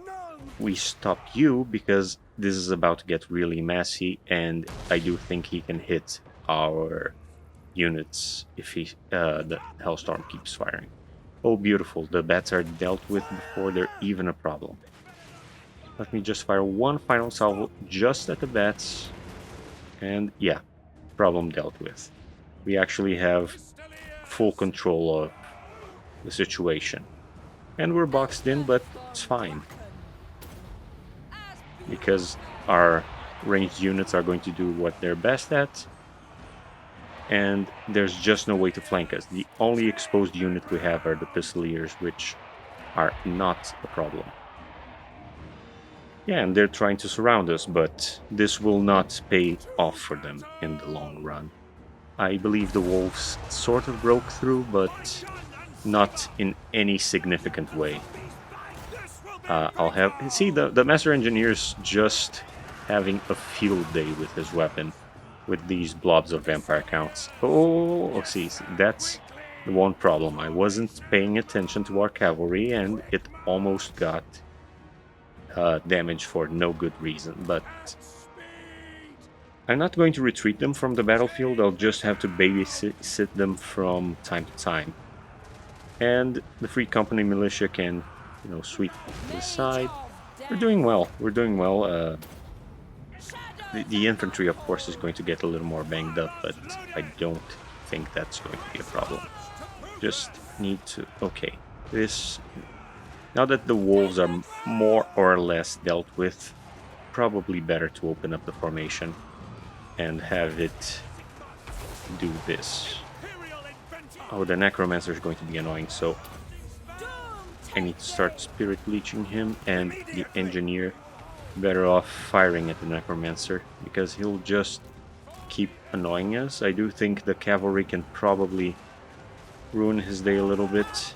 we stopped you because this is about to get really messy, and I do think he can hit our units if the Hellstorm keeps firing. Oh, beautiful. The bats are dealt with before they're even a problem. Let me just fire one final salvo just at the bats. And yeah, problem dealt with. We actually have full control of the situation. And we're boxed in, but it's fine. Because our ranged units are going to do what they're best at. And there's just no way to flank us. The only exposed unit we have are the Pistoliers, which are not a problem. Yeah, and they're trying to surround us, but this will not pay off for them in the long run. I believe the wolves sort of broke through, but not in any significant way. I'll have... See, the Master Engineer's just having a field day with his weapon, with these blobs of vampire counts. Oh, see, that's the one problem. I wasn't paying attention to our cavalry, and it almost got damage for no good reason, but I'm not going to retreat them from the battlefield. I'll just have to babysit them from time to time. And the Free Company militia can, sweep to the side. We're doing well. We're doing well. The infantry, of course, is going to get a little more banged up, but I don't think that's going to be a problem. Just need to... Okay. This... Now that the wolves are more or less dealt with, probably better to open up the formation and have it do this. Oh, the necromancer is going to be annoying, so I need to start spirit leeching him, and the engineer better off firing at the necromancer because he'll just keep annoying us. I do think the cavalry can probably ruin his day a little bit.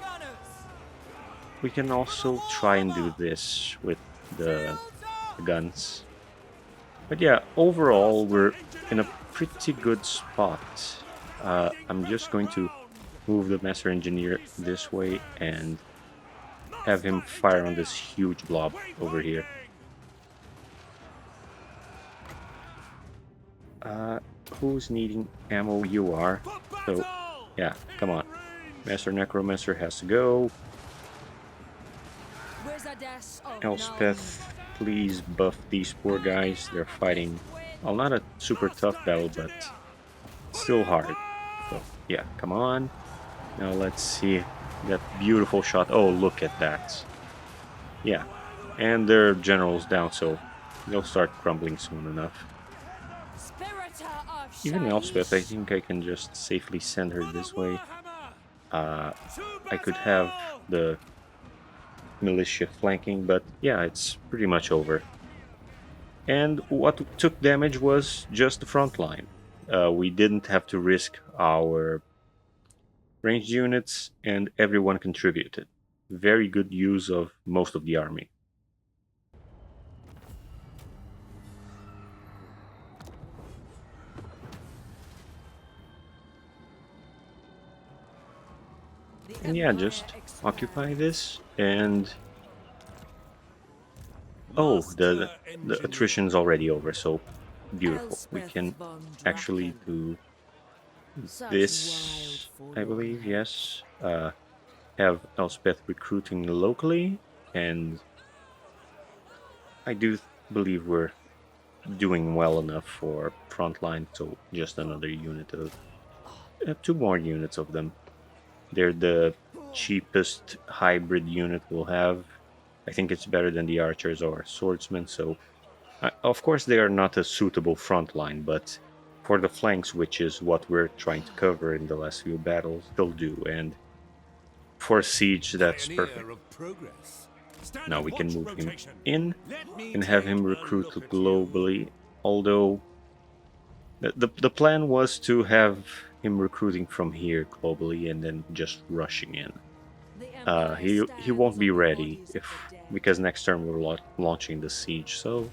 We can also try and do this with the guns. But yeah, overall we're in a pretty good spot. I'm just going to move the master engineer this way and have him fire on this huge blob over here. Who's needing ammo? You are. So, yeah, come on. Master Necromancer has to go. Elspeth, please buff these poor guys. They're fighting, well, not a super tough battle, but still hard. So, yeah, come on. Now let's see that beautiful shot. Oh, look at that. Yeah, and their general's down, so they'll start crumbling soon enough. Even Elspeth, I think I can just safely send her this way. I could have the militia flanking, but yeah, it's pretty much over. And what took damage was just the front line. We didn't have to risk our ranged units, and everyone contributed. Very good use of most of the army. And yeah, just occupy this, and oh, the attrition's already over, so beautiful. We can actually do this, I believe, yes. Have Elspeth recruiting locally, and I do believe we're doing well enough for frontline, so just another unit of... two more units of them. They're the cheapest hybrid unit we'll have. I think it's better than the archers or swordsmen, so... of course they are not a suitable frontline, but for the flanks, which is what we're trying to cover in the last few battles, they'll do, and for siege, that's perfect. Now we can move him in and have him recruit globally, although the plan was to have him recruiting from here globally and then just rushing in. He won't be ready because next turn we're launching the siege, so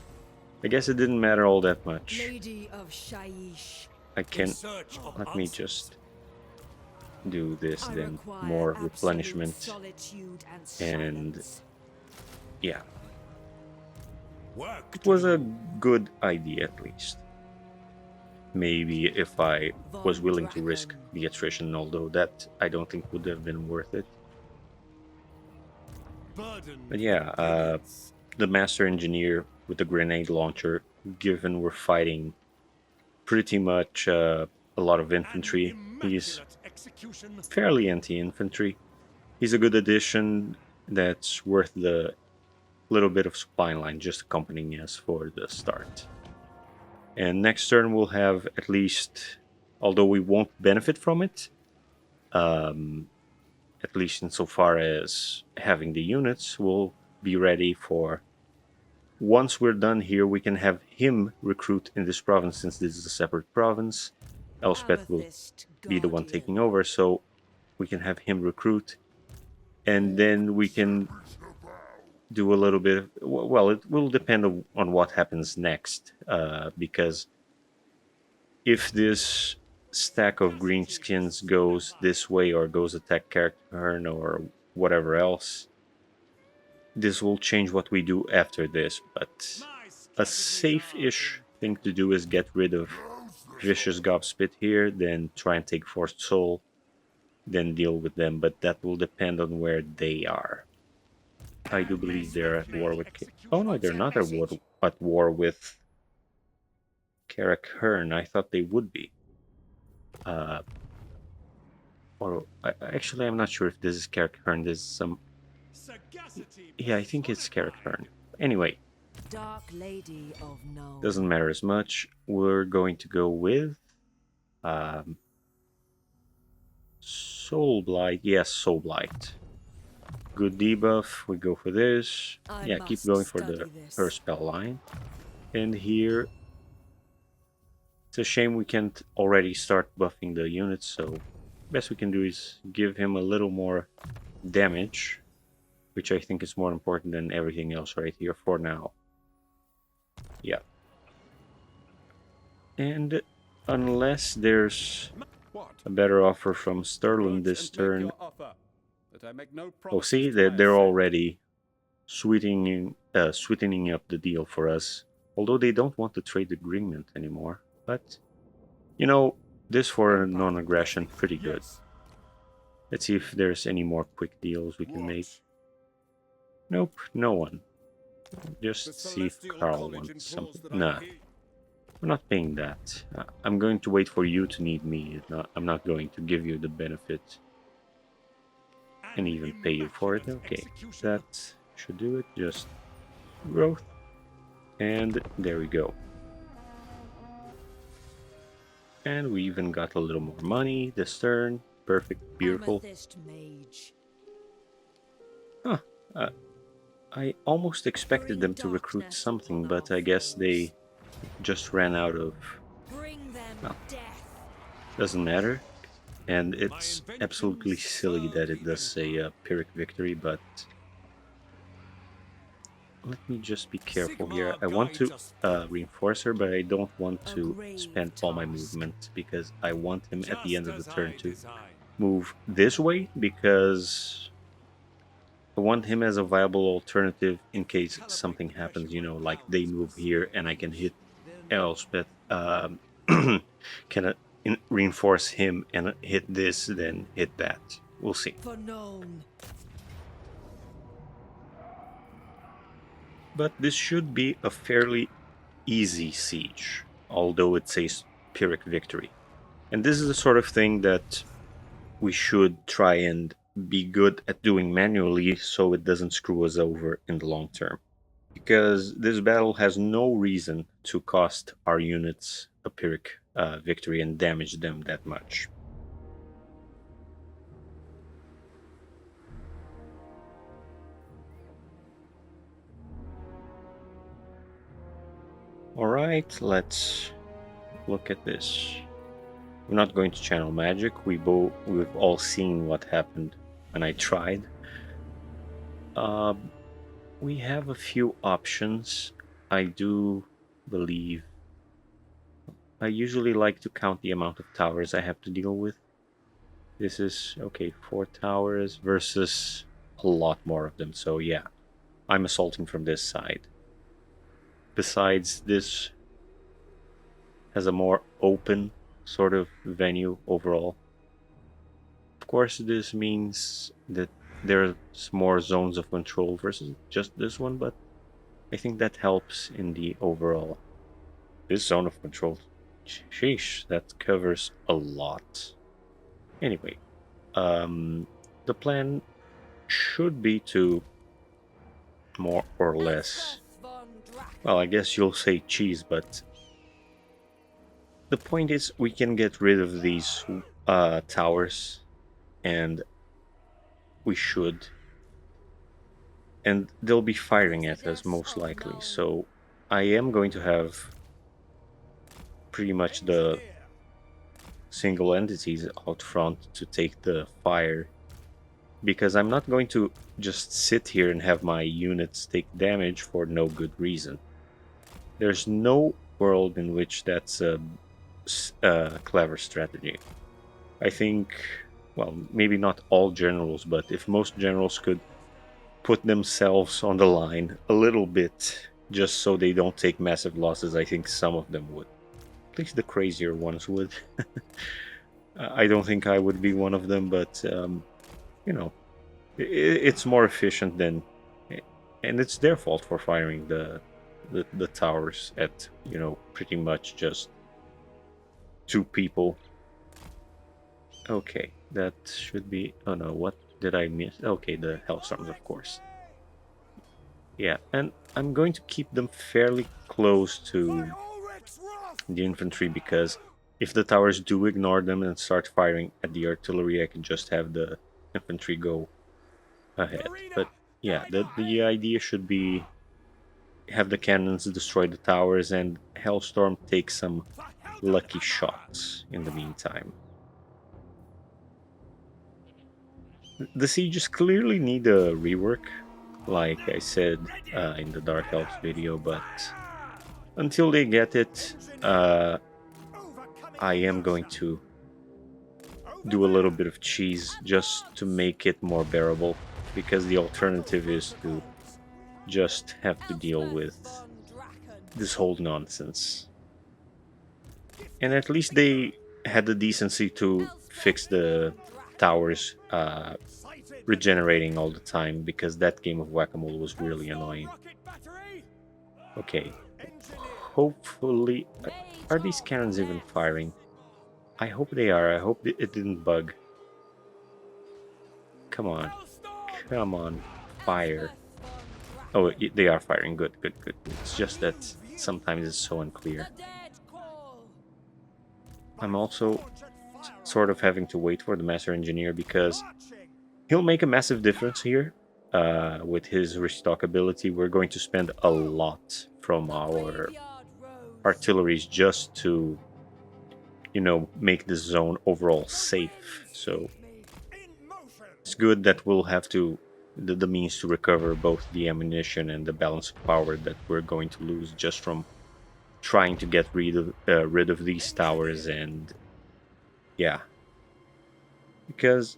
I guess it didn't matter all that much. I can... Let me just do this then. More replenishment. And yeah. It was a good idea at least. Maybe if I was willing to risk the attrition, although that I don't think would have been worth it. But yeah, the master engineer with the grenade launcher, given we're fighting pretty much a lot of infantry, he's fairly anti-infantry. He's a good addition that's worth the little bit of supply line just accompanying us for the start. And next turn we'll have at least, although we won't benefit from it, at least insofar as having the units, we'll be ready for... Once we're done here, we can have him recruit in this province, since this is a separate province. Elspeth will be the one taking over, so we can have him recruit, and then we can do a little bit of... Well, it will depend on what happens next, because if this stack of greenskins goes this way or goes attack Carrickfern or whatever else, this will change what we do after this, but a safe-ish thing to do is get rid of Vicious Gobspit here, then try and take Forced Soul, then deal with them, but that will depend on where they are. I do believe they're at war with... Oh no, they're not at war with Carrickfern. I thought they would be. Or actually, I'm not sure if this is character turn. This is some. Sagacity Yeah, I think it's character personified. turn. Anyway, Dark Lady of Nuln. doesn't matter as much. We're going to go with um, Soul Blight. Yes, Soul Blight. Good debuff. We go for this. I Yeah, keep must going for study the her this. spell line. And here, it's a shame we can't already start buffing the units. So, best we can do is give him a little more damage, which I think is more important than everything else right here for now. Yeah. And unless there's What? a better offer from Sterling Approach this and make turn. your offer. But I make no Oh, promises see, to my they're assent. already sweetening up the deal for us. Although they don't want to trade agreement anymore. But, you know, this for a Empire non-aggression, blessing. pretty good. Yes. Let's see if there's any more quick deals we can make. What? Nope, no one. The Just see if celestial Carl college wants implores something. that I Nah, heed. I'm not paying that. I'm going to wait for you to need me. I'm not going to give you the benefit and An even pay you for it. immaculate Okay, execution. that should do it. Just growth. And there we go. And we even got a little more money this turn. Perfect, beautiful. Amethyst Mage. Huh. Uh, I almost expected Bring them to recruit darkness something, upon but our I guess foes. they just ran out of... Bring them Well, death. doesn't matter. And My it's absolutely inventions silly serve that it the does say empire. Pyrrhic victory, but let me just be careful here. Sigmar I want guides to us forth. reinforce her, but I don't want A to grave spend all my task. movement because I want him at the Just end of the as turn I to design. move this way because I want him as a viable alternative in case Calibrate something the pressure happens, you by know, like they pounds move per here square and I can inch. hit Then Elspeth, can reinforce him and hit this, then hit that. We'll see. For known. But this should be a fairly easy siege, although it says Pyrrhic victory. And this is the sort of thing that we should try and be good at doing manually so it doesn't screw us over in the long term. Because this battle has no reason to cost our units a Pyrrhic victory and damage them that much. Alright, let's look at this. I'm not going to channel magic. We've all seen what happened when I tried. Uh, we have a few options. I do believe I usually like to count the amount of towers I have to deal with. This is okay, 4 towers versus a lot more of them. So yeah, I'm assaulting from this side. Besides, this has a more open sort of venue overall. Of course, this means that there's more zones of control versus just this one, but I think that helps in the overall. This zone of control, sheesh, that covers a lot. Anyway, the plan should be to more or less. Elspeth von Well, Draken. I guess you'll say cheese, but the point is we can get rid of these towers, and we should. And they'll be firing at us Exodus most of likely. Nuln. So I am going to have pretty much the engineer. single entities out front to take the fire because I'm not going to just sit here and have my units take damage for no good reason. There's no world in which that's a clever strategy. I think, well, maybe not all generals, but if most generals could put themselves on the line a little bit just so they don't take massive losses, I think some of them would. At least the crazier ones would. I don't think I would be one of them, but you know, it's more efficient than, and it's their fault for firing the towers at pretty much just 2 people. Okay, That should be... Oh no, what did I miss? Okay, the Hellstorms, of course. Yeah, and I'm going to keep them fairly close to the infantry because if the towers do ignore them and start firing at the artillery, I can just have the infantry go ahead. But yeah, the idea should be have the cannons destroy the towers and Hellstorm take some lucky shots in the meantime. The sieges clearly need a rework, like I said in the Dark Elves video, but until they get it, I am going to do a little bit of cheese just to make it more bearable, because the alternative is to just have to deal with this whole nonsense. And at least they had the decency to fix the towers regenerating all the time, because that game of whack-a-mole was really annoying. Okay, hopefully... Are these cannons even firing? I hope they are. I hope it didn't bug. Come on. Come on. Fire. Oh, they are firing. Good, good, good. It's just that sometimes it's so unclear. I'm also sort of having to wait for the Master Engineer because he'll make a massive difference here. With his restock ability, we're going to spend a lot from our artilleries just to, you know, make this zone overall safe. So it's good that we'll have to the means to recover both the ammunition and the balance of power that we're going to lose just from trying to get rid of these towers. And yeah, because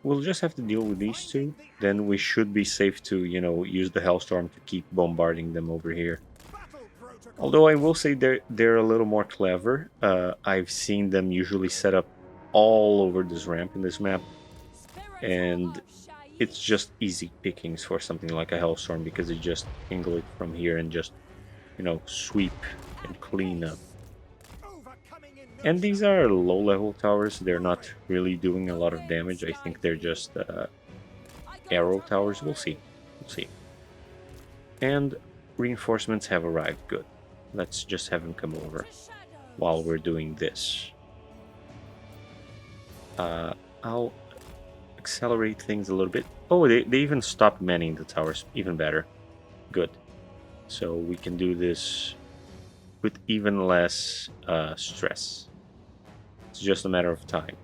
we'll just have to deal with these two, then we should be safe to, you know, use the Hellstorm to keep bombarding them over here. Although I will say they're a little more clever. I've seen them usually set up all over this ramp in this map, and it's just easy pickings for something like a Hellstorm because you just angle it from here and just, you know, sweep and clean up. And these are low-level towers. They're not really doing a lot of damage. I think they're just arrow towers. We'll see. We'll see. And reinforcements have arrived. Good. Let's just have them come over while we're doing this. I'll accelerate things a little bit. Oh, they even stopped manning the towers. Even better. Good. So we can do this with even less stress. It's just a matter of time.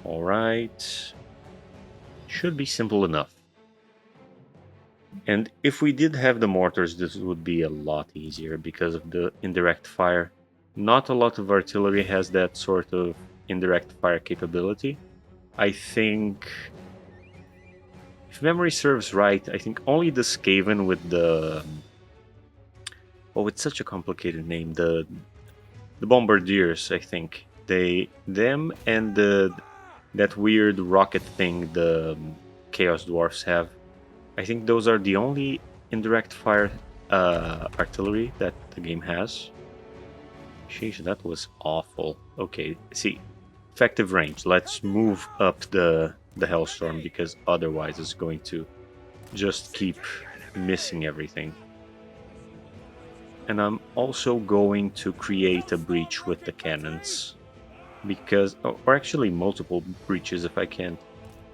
All right. Should be simple enough. And if we did have the mortars, this would be a lot easier because of the indirect fire. Not a lot of artillery has that sort of indirect fire capability. I think, if memory serves right, I think only the Skaven with the... Oh, it's such a complicated name. The Bombardiers, I think. Them and that weird rocket thing the Chaos Dwarfs have. I think those are the only indirect fire artillery that the game has. Sheesh, that was awful. Okay, see, effective range. Let's move up the Hellstorm because otherwise it's going to just keep missing everything. And I'm also going to create a breach with the cannons because, or actually multiple breaches if I can.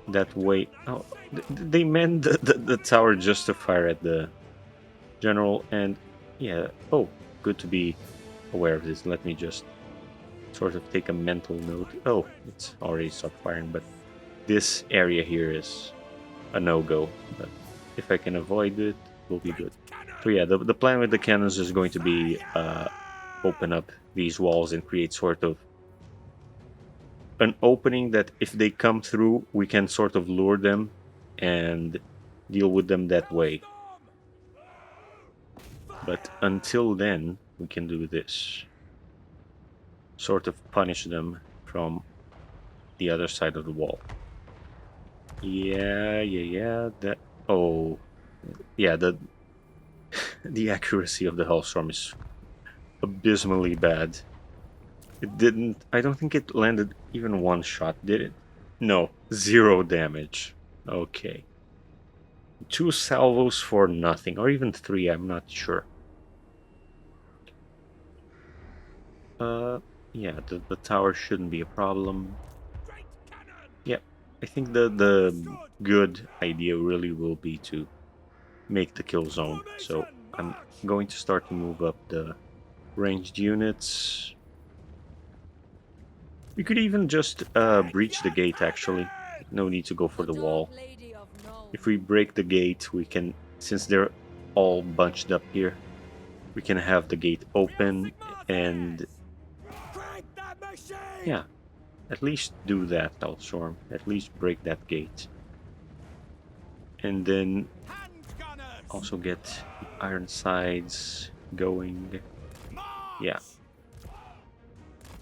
That way, oh, they manned the tower just to fire at the general. And yeah, oh, good to be aware of this. Let me just sort of take a mental note. Oh, it's already stopped firing, but this area here is a no-go. But if I can avoid it, we'll be good. So yeah, the plan with the cannons is going to be open up these walls and create sort of an opening that if they come through, we can sort of lure them and deal with them that way. But until then, we can do this. Sort of punish them from the other side of the wall. Yeah. That... Oh, yeah, the accuracy of the Hellstorm is abysmally bad. It didn't. I don't think it landed even one shot, did it? No, 0 damage. Okay. 2 salvos for nothing, or even 3, I'm not sure. Yeah, the tower shouldn't be a problem. Great cannon! Yeah, I think the good idea really will be to make the kill zone. So I'm going to start to move up the ranged units. We could even just breach the gate, actually. No need to go for the wall. Dark Lady of Nuln. If we break the gate, we can, since they're all bunched up here, we can have the gate open and, Crank that machine! yeah, at least do that, Elstorm. At least break that gate. And then Hand gunners! also get the iron sides going. Yeah.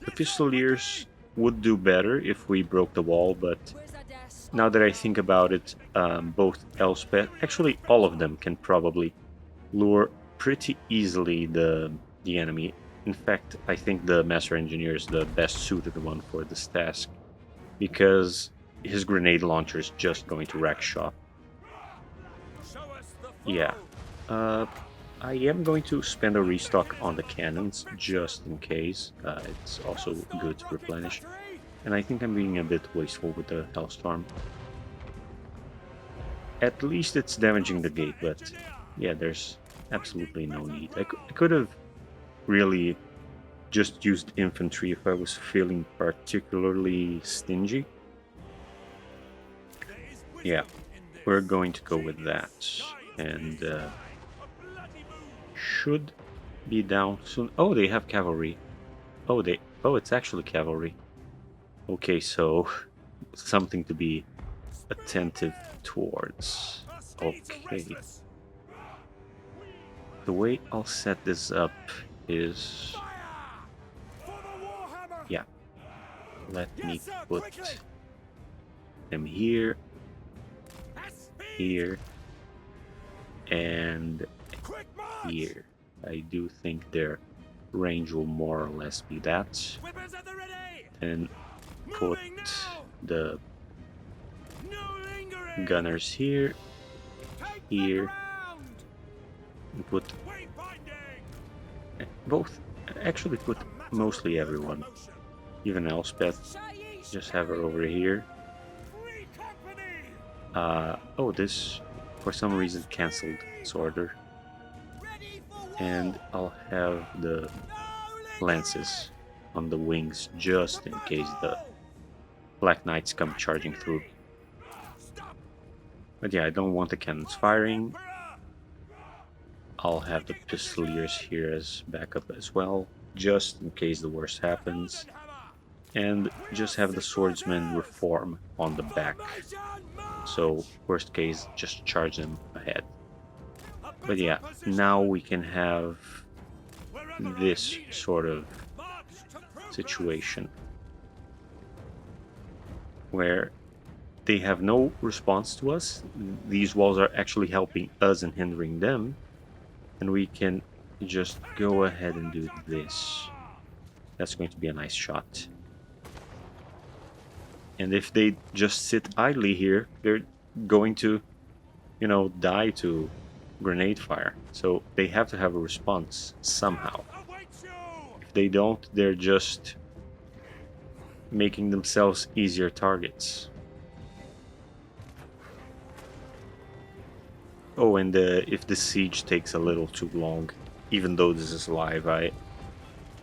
The Pistoliers would do better if we broke the wall, but now that I think about it, both Elspeth, actually all of them, can probably lure pretty easily the enemy. In fact, I think the Master Engineer is the best suited one for this task, because his grenade launcher is just going to wreck shop. Show us the foe! Yeah. I am going to spend a restock on the cannons, just in case. It's also good to replenish. And I think I'm being a bit wasteful with the Hellstorm. At least it's damaging the gate, but yeah, there's absolutely no need. I could have really just used infantry if I was feeling particularly stingy. There is wisdom Yeah, in this. we're going to go with that. And A bloody move! should be down soon. Oh, they have cavalry. Oh, it's actually cavalry. Okay, so something to be attentive towards. Our steeds are Okay. restless. The way I'll set this up is, Fire! For the Warhammer! yeah, let me Yes, sir, put quickly! them here, At speed! here, and Quick march! here. I do think their range will more or less be that. Whippers at the ready! And put Moving now! the No lingering! gunners here, Take here, the ground! and put Wayfinding! both, actually put A matter mostly of everyone. promotion. Even Elspeth, just have her over here. Free company! Oh, this for some reason cancelled its order. Ready for war! And I'll have the No lances on the wings just in case the Black Knights come charging through. Stop! But yeah, I don't want the cannons firing. Emperor! I'll have the Pistoliers here as backup as well, just in case the worst happens. And just have the swordsmen reform on the back. So, worst case, just charge them ahead. But yeah, now we can have this sort of situation where they have no response to us. These walls are actually helping us and hindering them. And we can just go ahead and do this. That's going to be a nice shot. And if they just sit idly here, they're going to, you know, die to grenade fire. So they have to have a response somehow. If they don't, they're just making themselves easier targets. Oh, and if the siege takes a little too long, even though this is live, I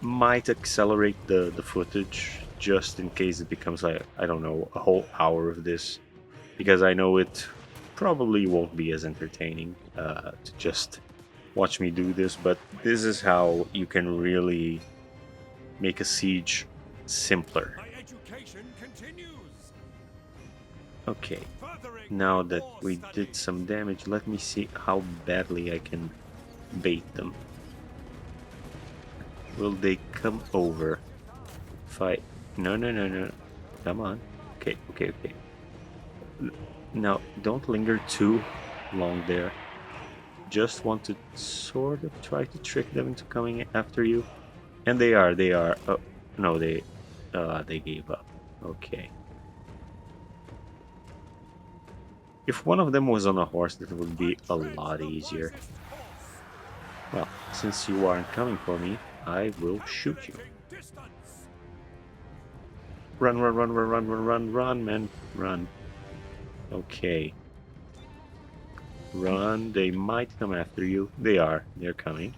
might accelerate the footage just in case it becomes like, I don't know, a whole hour of this, because I know it probably won't be as entertaining to just watch me do this, but this is how you can really make a siege simpler. My education continues. Okay, Furthering now my that war we studies. did some damage, let me see how badly I can bait them. Will they come over? Fight. No, no, no, no. Come on. Okay, okay, okay. Now, don't linger too long there. Just want to sort of try to trick them into coming after you. And they are. Oh, No, they gave up. Okay. If one of them was on a horse, that would be a lot easier. Well, since you aren't coming for me, I will shoot you. Run, run, run, run, run, run, run, run, man, run. Okay. Run, they might come after you. They are, they're coming.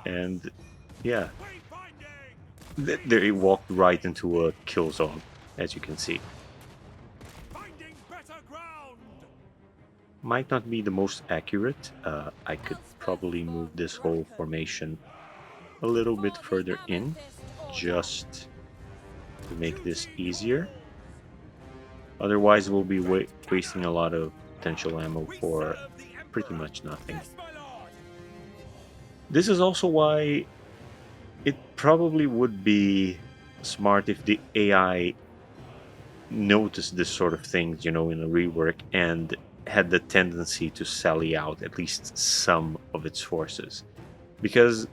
And yeah, they walked right into a kill zone, as you can see. Might not be the most accurate. I could probably move this whole formation a little bit further in, just to make this easier. Otherwise, we'll be wasting a lot of potential ammo for pretty much nothing. This is also why it probably would be smart if the AI noticed this sort of things, in a rework and had the tendency to sally out at least some of its forces. Because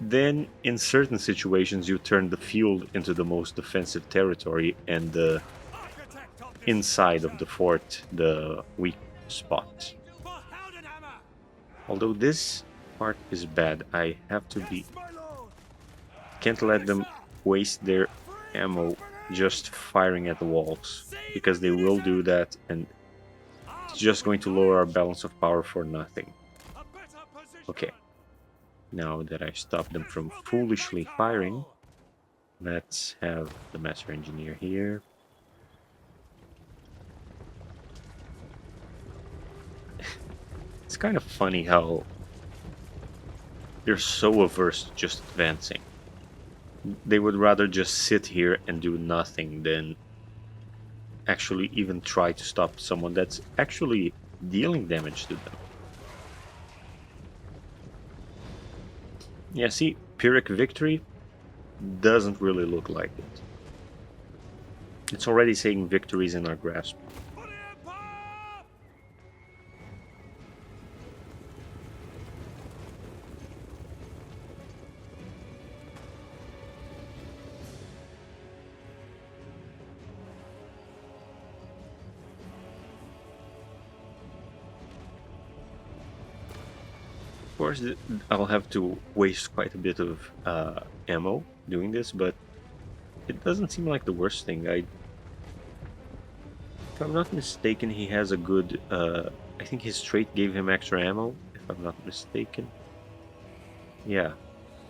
then in certain situations you turn the field into the most defensive territory and the inside of the fort the weak spot. Although this part is bad, I have to be... Can't let them waste their ammo just firing at the walls, because they will do that, and it's just going to lower our balance of power for nothing. Okay, now that I stopped them from foolishly firing, let's have the Master Engineer here. It's kind of funny how they're so averse to just advancing. They would rather just sit here and do nothing than actually even try to stop someone that's actually dealing damage to them. Yeah, see, Pyrrhic victory doesn't really look like it. It's already saying victories in our grasp. Of course, I'll have to waste quite a bit of ammo doing this, but it doesn't seem like the worst thing. If I'm not mistaken, he has a good... I think his trait gave him extra ammo, if I'm not mistaken. Yeah,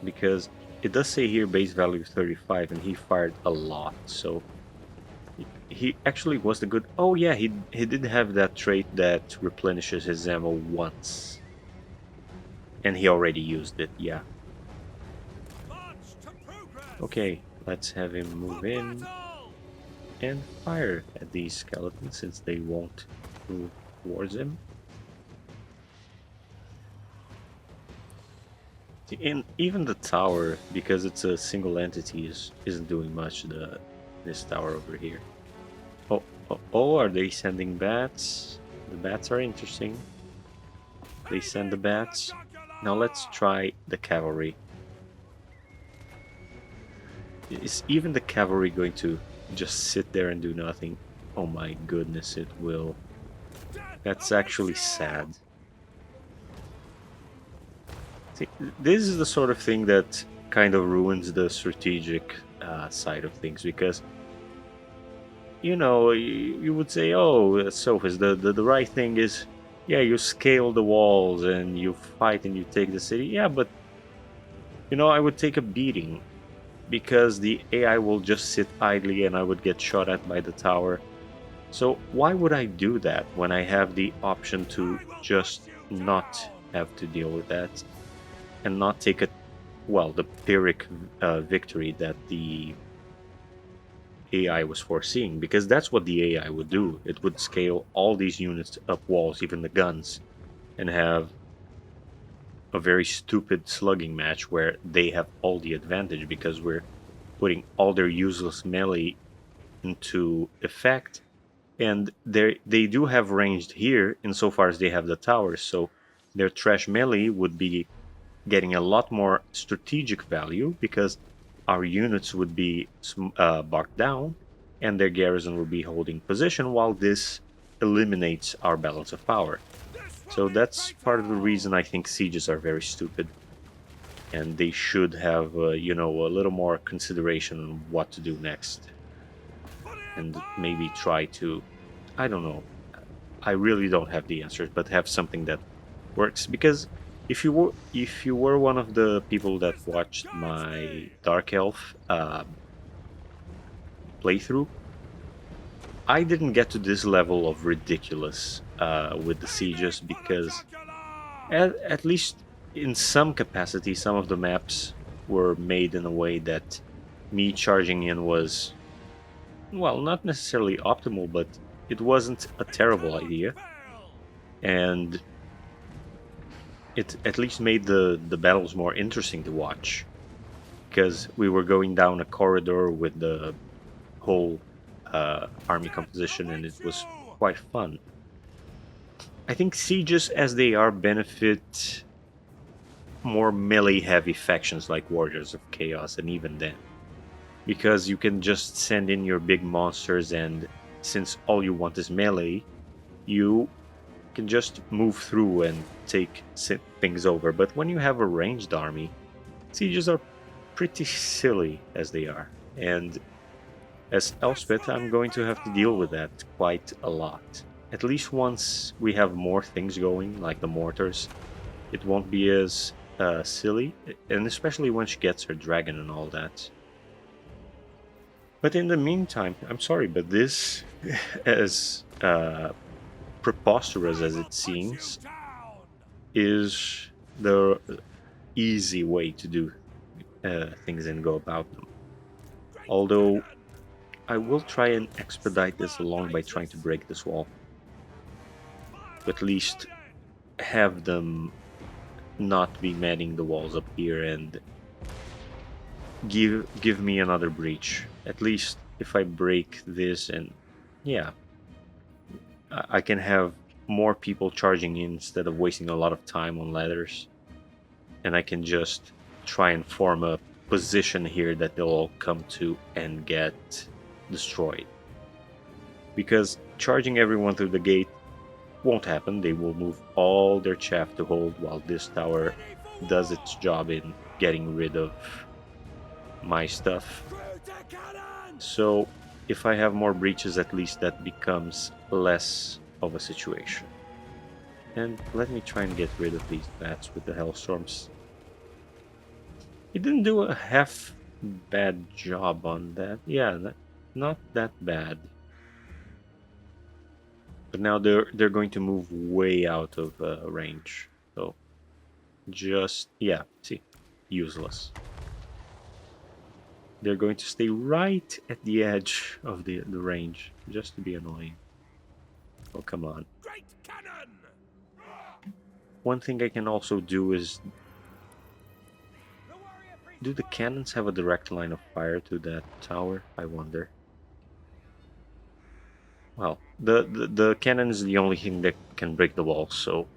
because it does say here base value 35, and he fired a lot, so... He actually was the good... Oh yeah, he did have that trait that replenishes his ammo once. And he already used it, yeah. Okay, let's have him move in and fire at these skeletons since they won't move towards him. And even the tower, because it's a single entity, isn't doing much. This tower over here. Oh, are they sending bats? The bats are interesting. They send the bats. Now let's try the cavalry. Is even the cavalry going to just sit there and do nothing? Oh my goodness, it will. That's actually sad. See, this is the sort of thing that kind of ruins the strategic side of things, because you would say, oh, Sophis, the right thing is, yeah, you scale the walls and you fight and you take the city. Yeah, but I would take a beating, because the AI will just sit idly and I would get shot at by the tower. So why would I do that when I have the option to just not have to deal with that and not take the Pyrrhic victory that the AI was foreseeing? Because that's what the AI would do. It would scale all these units up walls, even the guns, and have a very stupid slugging match where they have all the advantage because we're putting all their useless melee into effect, and they do have ranged here insofar as they have the towers, so their trash melee would be getting a lot more strategic value because our units would be barked down and their garrison would be holding position, while this eliminates our balance of power. So that's part of the reason I think sieges are very stupid, and they should have, a little more consideration on what to do next, and maybe try to, I don't know. I really don't have the answers, but have something that works. Because if you were one of the people that watched my Dark Elf playthrough, I didn't get to this level of ridiculous with the sieges because at least in some capacity, some of the maps were made in a way that me charging in was, well, not necessarily optimal, but it wasn't a terrible idea, and it at least made the battles more interesting to watch because we were going down a corridor with the whole army composition, and it was quite fun. I think sieges as they are benefit more melee heavy factions like Warriors of Chaos, and even then, because you can just send in your big monsters, and since all you want is melee, you can just move through and take things over. But when you have a ranged army, sieges are pretty silly as they are, and as Elspeth, I'm going to have to deal with that quite a lot. At least once we have more things going, like the mortars, it won't be as silly, and especially when she gets her dragon and all that. But in the meantime, I'm sorry, but this, as preposterous as it seems, is the easy way to do things and go about them. Although I will try and expedite this along by trying to break this wall, to at least have them not be manning the walls up here and give me another breach. At least if I break this, and yeah, I can have more people charging in instead of wasting a lot of time on ladders, and I can just try and form a position here that they'll all come to and get destroyed. Because charging everyone through the gate won't happen. They will move all their chaff to hold while this tower does its job in getting rid of my stuff. So if I have more breaches, at least that becomes less of a situation. And let me try and get rid of these bats with the Hellstorms. It didn't do a half bad job on that. Yeah, not that bad. But now they're going to move way out of range. So just, yeah, see, useless. They're going to stay right at the edge of the range just to be annoying. Oh, come on. Great cannon! One thing I can also do is, do the cannons have a direct line of fire to that tower? I wonder. Well, the cannon is the only thing that can break the wall, so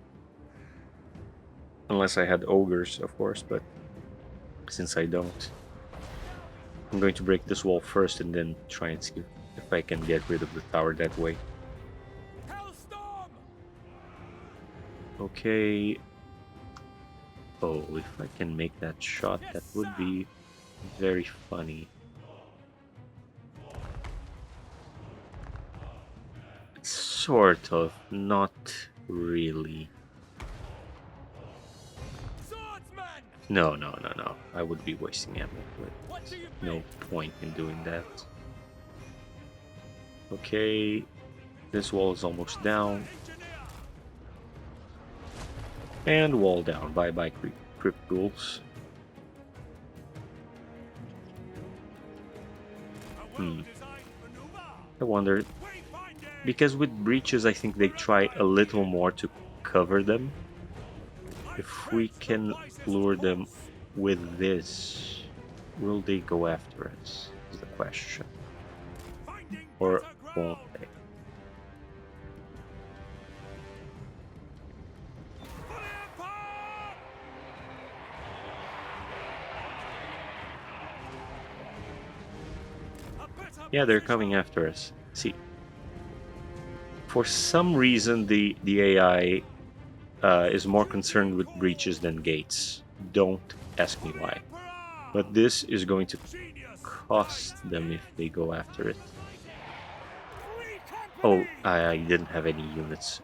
unless I had ogres, of course, but since I don't, I'm going to break this wall first and then try and see if I can get rid of the tower that way. Hellstorm! Okay. Oh, if I can make that shot, that would be very funny. Sort of, not really. Swordsman! No. I would be wasting ammo, but What do you no think? point in doing that. Okay, this wall is almost down. And wall down. Bye bye, crypt ghouls. I wonder, because with breaches I think they try a little more to cover them. If we can lure them with this, will they go after us, is the question. Or won't they? Yeah, they're coming after us. See, for some reason the AI is more concerned with breaches than gates. Don't ask me why. But this is going to cost them if they go after it. Oh, I didn't have any units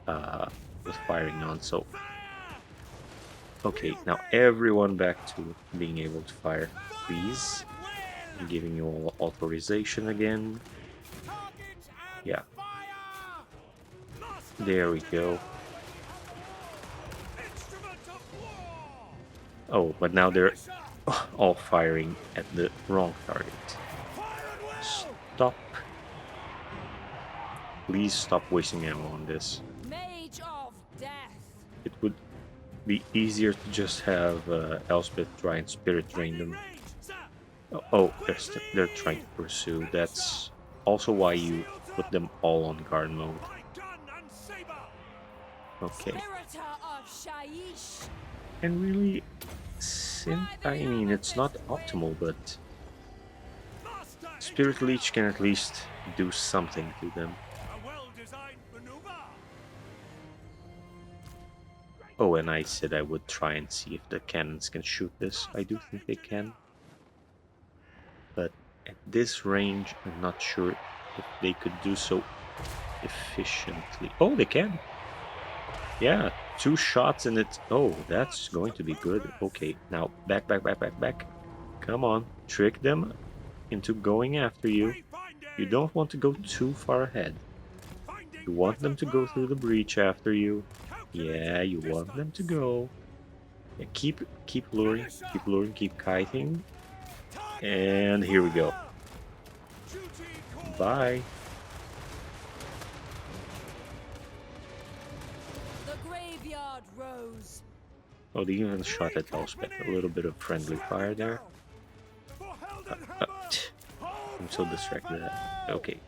with firing on, so... Okay, now everyone back to being able to fire. Please. I'm giving you all authorization again. Yeah. There we go. Oh, but now they're all firing at the wrong target. Stop. Please stop wasting ammo on this. Mage of death. It would be easier to just have Elspeth try and spirit drain them. Oh, they're trying to pursue. That's also why you put them all on guard mode. Okay. And really, I mean, it's not optimal, but Spirit Leech can at least do something to them. Oh, and I said I would try and see if the cannons can shoot this. I do think they can. But at this range, I'm not sure if they could do so efficiently. Oh, they can. Yeah, 2 shots and it's... Oh, that's going to be good. Okay, now back. Come on, trick them into going after you. You don't want to go too far ahead. You want them to go through the breach after you. Yeah, you want them to go. Yeah, keep luring, keep kiting. And here we go. Bye. The graveyard rose. Oh, they even shot at Elspeth. A little bit of friendly fire there. I'm so distracted. Okay,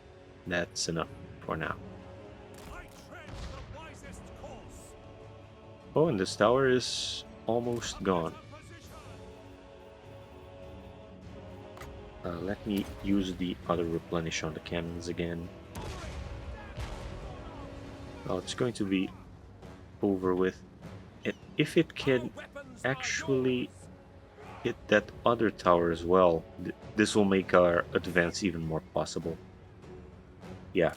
that's enough for now. Oh, and this tower is almost gone. Let me use the other replenish on the cannons again. Well, it's going to be over with. If it can actually hit that other tower as well, this will make our advance even more possible. Yeah,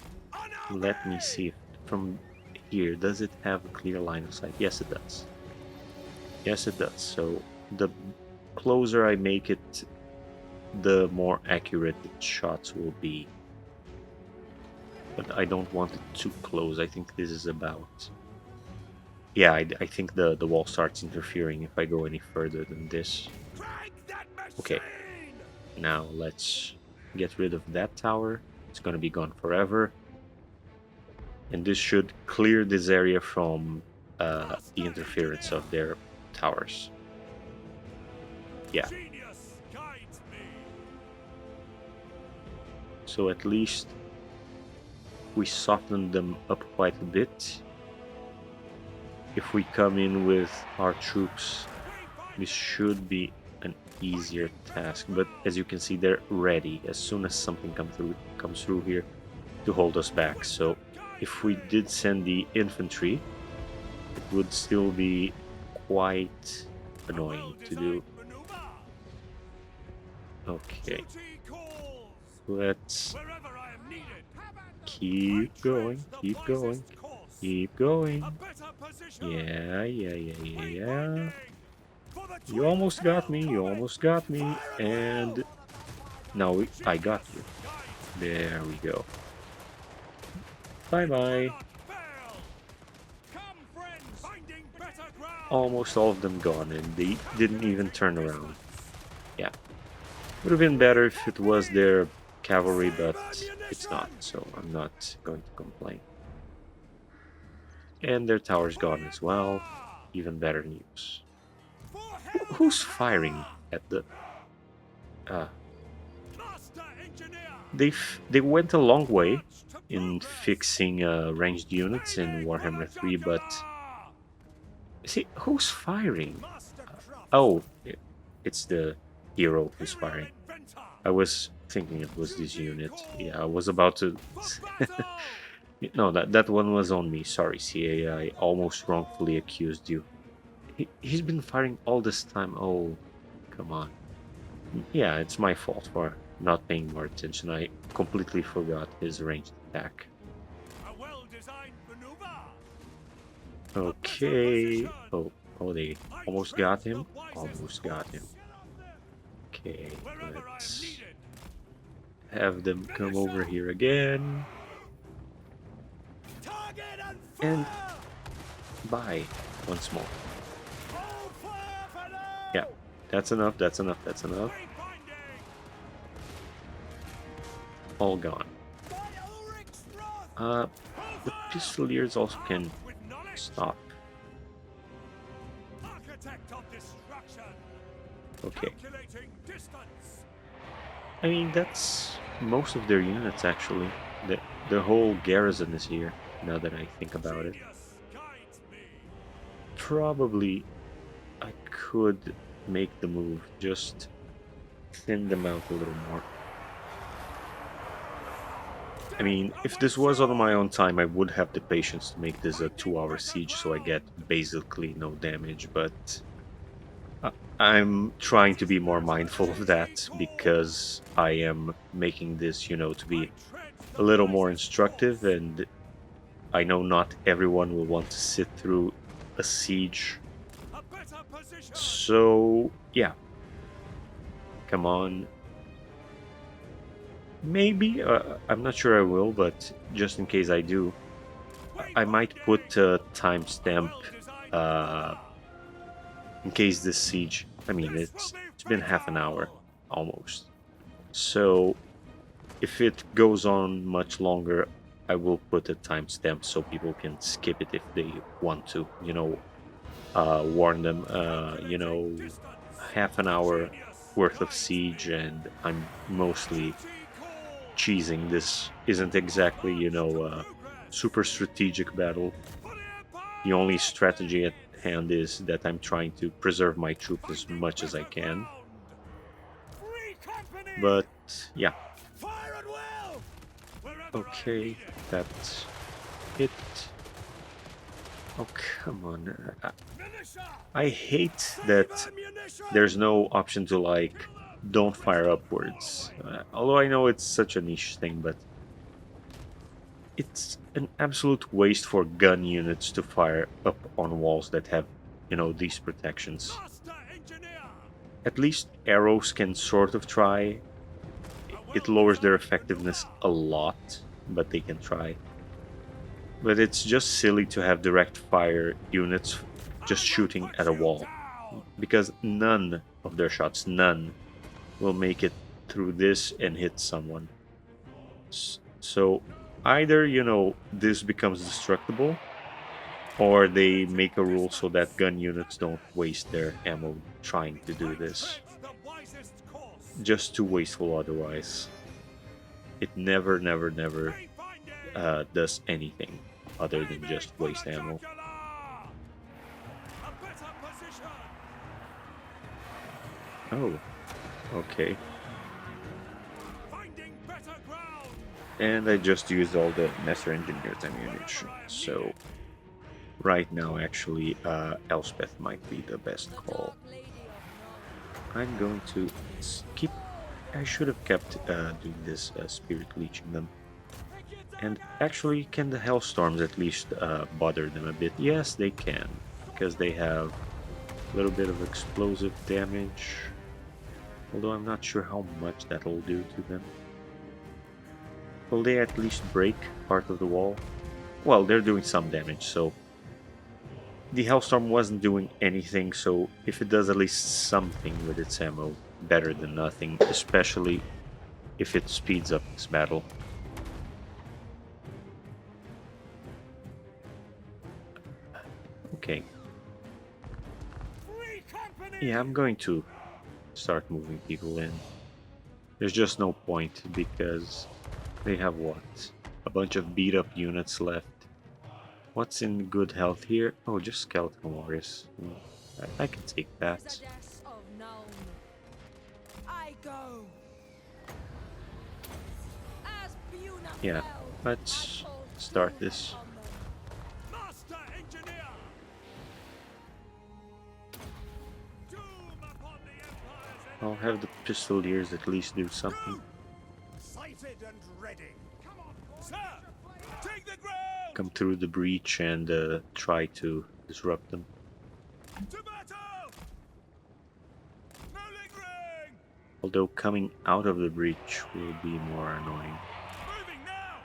let me see if from here, does it have a clear line of sight? Yes, it does. Yes, it does. So the closer I make it, the more accurate the shots will be. But I don't want it too close. I think this is about... Yeah, I think the wall starts interfering if I go any further than this. Okay, now let's get rid of that tower. It's gonna be gone forever. And this should clear this area from the interference of their towers. Yeah. So at least we softened them up quite a bit. If we come in with our troops, this should be an easier task. But as you can see, they're ready as soon as something comes through here to hold us back. So if we did send the infantry, it would still be quite annoying to do. Okay, let's keep going. Yeah. You almost got me, and now I got you. There we go. Bye-bye. Almost all of them gone, and they didn't even turn around. Yeah. Would have been better if it was their cavalry, but it's not, so I'm not going to complain. And their tower's gone as well. Even better news. Who's firing at the... They went a long way in fixing ranged units in Warhammer 3, but... See, who's firing? Oh, it's the hero who's firing. I was thinking it was this unit. Yeah, I was about to. For battle! No, that one was on me. Sorry, CA. I almost wrongfully accused you. He's been firing all this time. Oh, come on. Yeah, it's my fault for not paying more attention. I completely forgot his ranged attack. A well-designed maneuver! A better Okay. position! Oh, they I almost tread got the him. wisest Almost got him. course. Okay, Wherever I am let's needed. have them come Finish over up! here again. Target and And fire! bye once more. Hold fire for now! Yeah, that's enough. That's enough. That's enough. Wayfinding! All gone. By Ulrich's wrath! Uh, Hold the fire! Pistoliers also can Armed with knowledge! stop. Architect of destruction! Okay. Calculating distance! I mean, that's most of their units actually. The whole garrison is here, now that I think about it. Genius guides me! Probably I could make the move, just thin them out a little more. I mean, if this was on my own time, I would have the patience to make this a 2-hour siege so I get basically no damage, but I'm trying to be more mindful of that because I am making this, to be a little more instructive, and I know not everyone will want to sit through a siege. A better position! So, yeah. Come on. Maybe, I'm not sure I will, but just in case I do, I might put a timestamp in case this siege, I mean, it's been half an hour almost. So if it goes on much longer, I will put a timestamp so people can skip it if they want to, warn them, half an hour worth of siege, and I'm mostly cheesing. This isn't exactly, a super strategic battle. The only strategy at hand is that I'm trying to preserve my troops as much as I can. But yeah, okay, that's it. Oh, come on. I hate that there's no option to, like, don't fire upwards. Although I know it's such a niche thing, but it's an absolute waste for gun units to fire up on walls that have, these protections. At least arrows can sort of try. It lowers their effectiveness a lot, but they can try. But it's just silly to have direct fire units just shooting at a wall, because none of their shots, none, will make it through this and hit someone. So either, this becomes destructible, or they make a rule so that gun units don't waste their ammo trying to do this. Just too wasteful otherwise. It never, never, never does anything other than just waste ammo. Oh, okay. And I just used all the Master Engineer's ammunition, so right now actually Elspeth might be the best call. I'm going to keep... I should have kept doing this spirit leeching them. And actually, can the Hellstorms at least bother them a bit? Yes, they can, because they have a little bit of explosive damage. Although I'm not sure how much that'll do to them. Will they at least break part of the wall? Well, they're doing some damage, so... The Hellstorm wasn't doing anything, so if it does at least something with its ammo, better than nothing, especially if it speeds up this battle. Okay. Yeah, I'm going to start moving people in. There's just no point, because they have what? A bunch of beat up units left. What's in good health here? Oh, just skeleton warriors. I can take that. I go. Yeah, let's start this. Master engineer! Doom upon the Empire's I'll enemy! have the Pistoliers at least do something. Sighted and ready. Come on, sir! Take the ground! Come through the breach and try to disrupt them. To battle! No lingering! Although coming out of the breach will be more annoying. Moving now!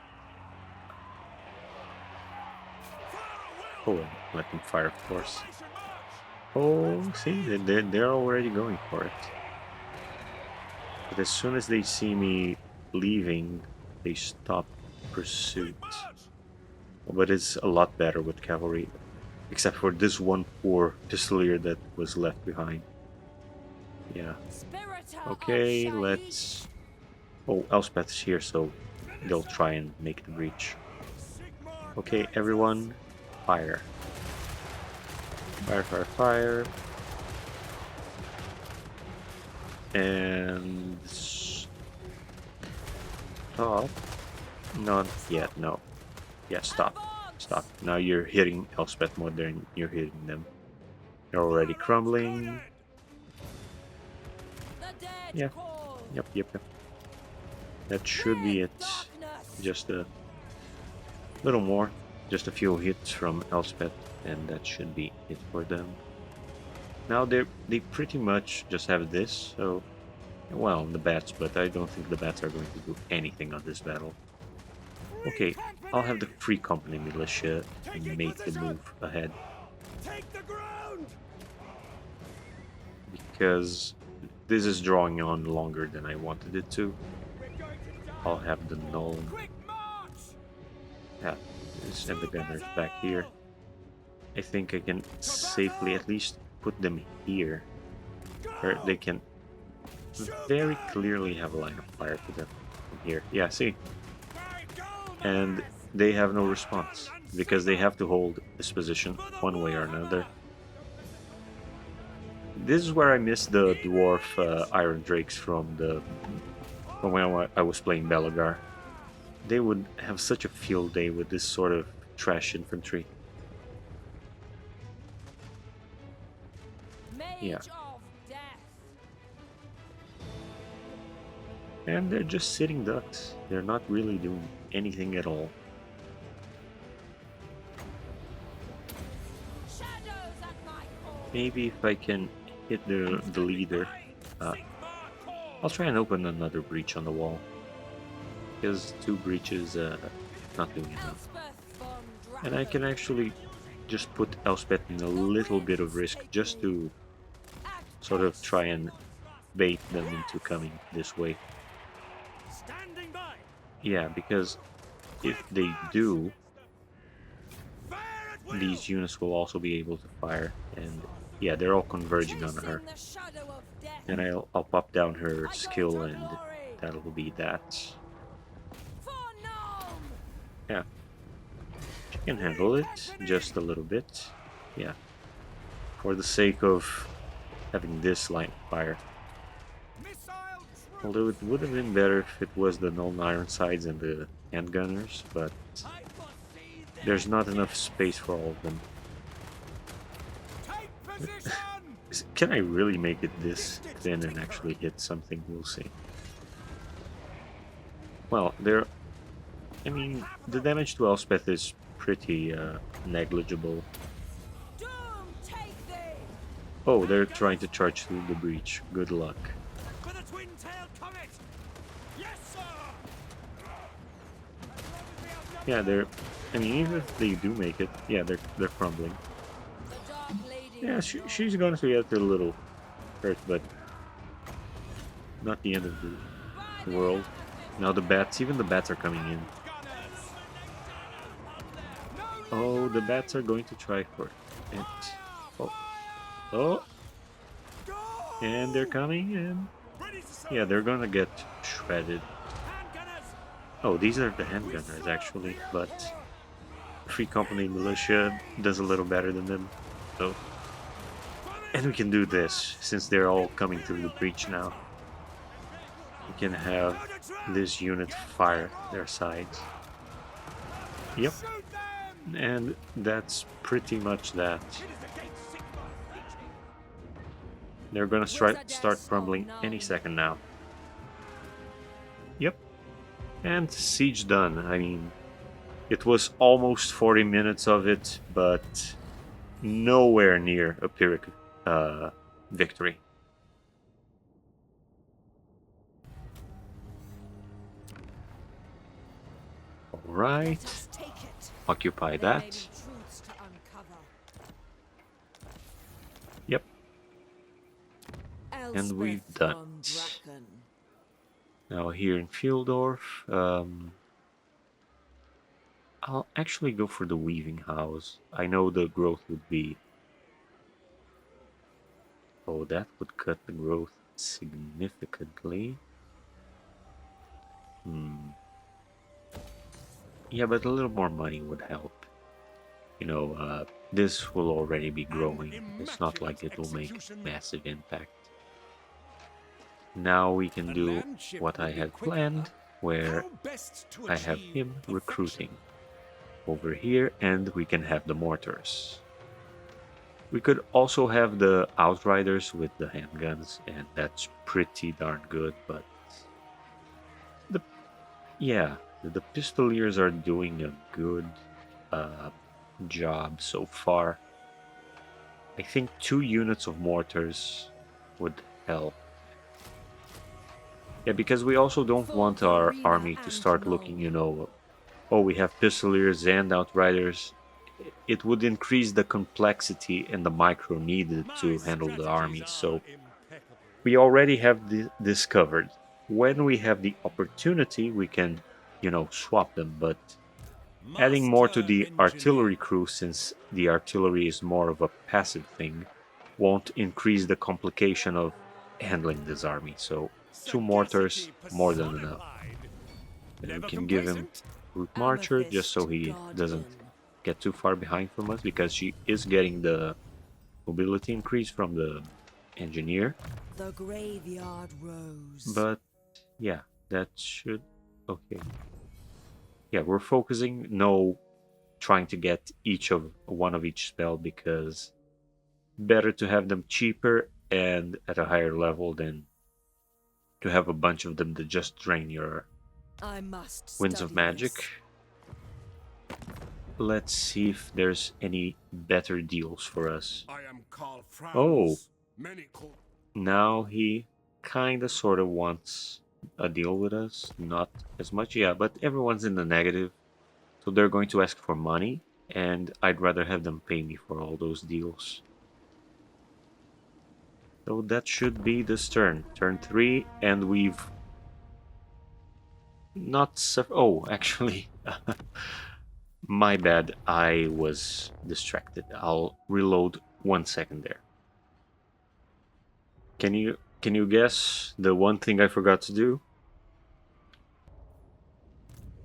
Fire at Oh, will! and let them fire, of course. Formation march! Oh, see, they're already going for it. But as soon as they see me leaving, they stop pursuit. Quick march! But it's a lot better with cavalry, except for this one poor pistolier that was left behind. Yeah. Okay, let's... Oh, Elspeth's here, so they'll try and make the breach. Sigmar Okay, guides everyone, fire. Fire, fire, fire. And... Stop. Not yet, no. Yeah, stop. Stop. Now you're hitting Elspeth more than you're hitting them. They're already us. crumbling. Yeah. Yep, yep, yep. That should be it. Just a little more. Just a few hits from Elspeth, and that should be it for them. Now they pretty much just have this, so... Well, the bats, but I don't think the bats are going to do anything on this battle. Okay, I'll have the Free Company militia make the move ahead. Take the ground! Because this is drawing on longer than I wanted it to. We're going to die! I'll have the Nuln, Quick march! yeah, and the gunners back here. I think I can safely at least put them here, where they can very clearly have a line of fire to them from here. Yeah, see? And they have no response, because they have to hold this position one way or another. This is where I miss the dwarf Iron Drakes from when I was playing Belagar. They would have such a field day with this sort of trash infantry. Yeah. And they're just sitting ducks. They're not really doing anything at all. Maybe if I can hit the leader, I'll try and open another breach on the wall. Because 2 breaches, not doing enough. And I can actually just put Elspeth in a little bit of risk just to sort of try and bait them into coming this way. Standing by! Yeah, because if they do, Fire at will! these units will also be able to fire, and yeah, they're all converging on her. And I'll pop down her skill, and that'll be that. Yeah, she can handle it just a little bit. Yeah, for the sake of having this line of fire. Missile troops! Although it would have been better if it was the Nuln Ironsides and the handgunners, but I foresee them. there's not enough space for all of them. Take position! Can I really make it this thin and actually hit something? We'll see. Well, I mean, the damage to Elspeth is pretty negligible. Doom, take thee! Oh, they're trying to charge through the breach. Good luck. For the twin-tailed comet! Yes, sir! Yeah, I mean, even if they do make it, yeah, they're crumbling. The Dark Lady. Yeah, she's going to get a little hurt, but not the end of the world. Now the bats, even the bats are coming in. Oh, the bats are going to try for it. Oh, oh, and they're coming in. Ready to serve! Yeah, they're gonna get shredded. Handgunners! Oh, these are the handgunners actually, but Free Company militia does a little better than them. So, and we can do this since they're all coming through the breach now. we can have this unit fire their sides. Yep, Shoot them! and that's pretty much that. It is against Sigma teaching. They're gonna start crumbling any second now. Yep, and siege done. I mean, it was almost 40 minutes of it, but nowhere near a Pyrrhic victory. Alright, Let us take it. occupy There may that. be truths to uncover. Yep, and we've Elspeth done von it. Draken. Now here in Fieldorf, I'll actually go for the weaving house. I know the growth would be... Oh, that would cut the growth significantly. Yeah, but a little more money would help. You know, this will already be growing. It's not like it will make massive impact. Now we can do what I had planned, where How best to I have achieve him perfection? recruiting over here, and we can have the mortars. We could also have the outriders with the handguns, and that's pretty darn good, but the pistoliers are doing a good job so far. I think 2 units of mortars would help. Yeah, because we also don't want our army to start looking, you know, oh, we have pistoliers and outriders. It would increase the complexity and the micro needed to handle the army. So we already have this covered. When we have the opportunity, we can, you know, swap them. But adding more to the artillery crew, since the artillery is more of a passive thing, won't increase the complication of handling this army. So 2 mortars, more than enough. And we can give him Root Marcher just so he doesn't get too far behind from us, because she is getting the mobility increase from the engineer. The graveyard rose. But yeah, that should... Okay. Yeah, we're focusing, no trying to get one of each spell, because better to have them cheaper and at a higher level than to have a bunch of them that just drain your I must Winds of study Magic. this. Let's see if there's any better deals for us. I am Karl Franz. Oh. Many call... Now he kinda sorta wants a deal with us. Not as much, yeah, but everyone's in the negative. So they're going to ask for money, and I'd rather have them pay me for all those deals. So that should be this turn. Turn 3, and we've not... Oh, actually... My bad, I was distracted. I'll reload 1 second there. Can you guess the one thing I forgot to do?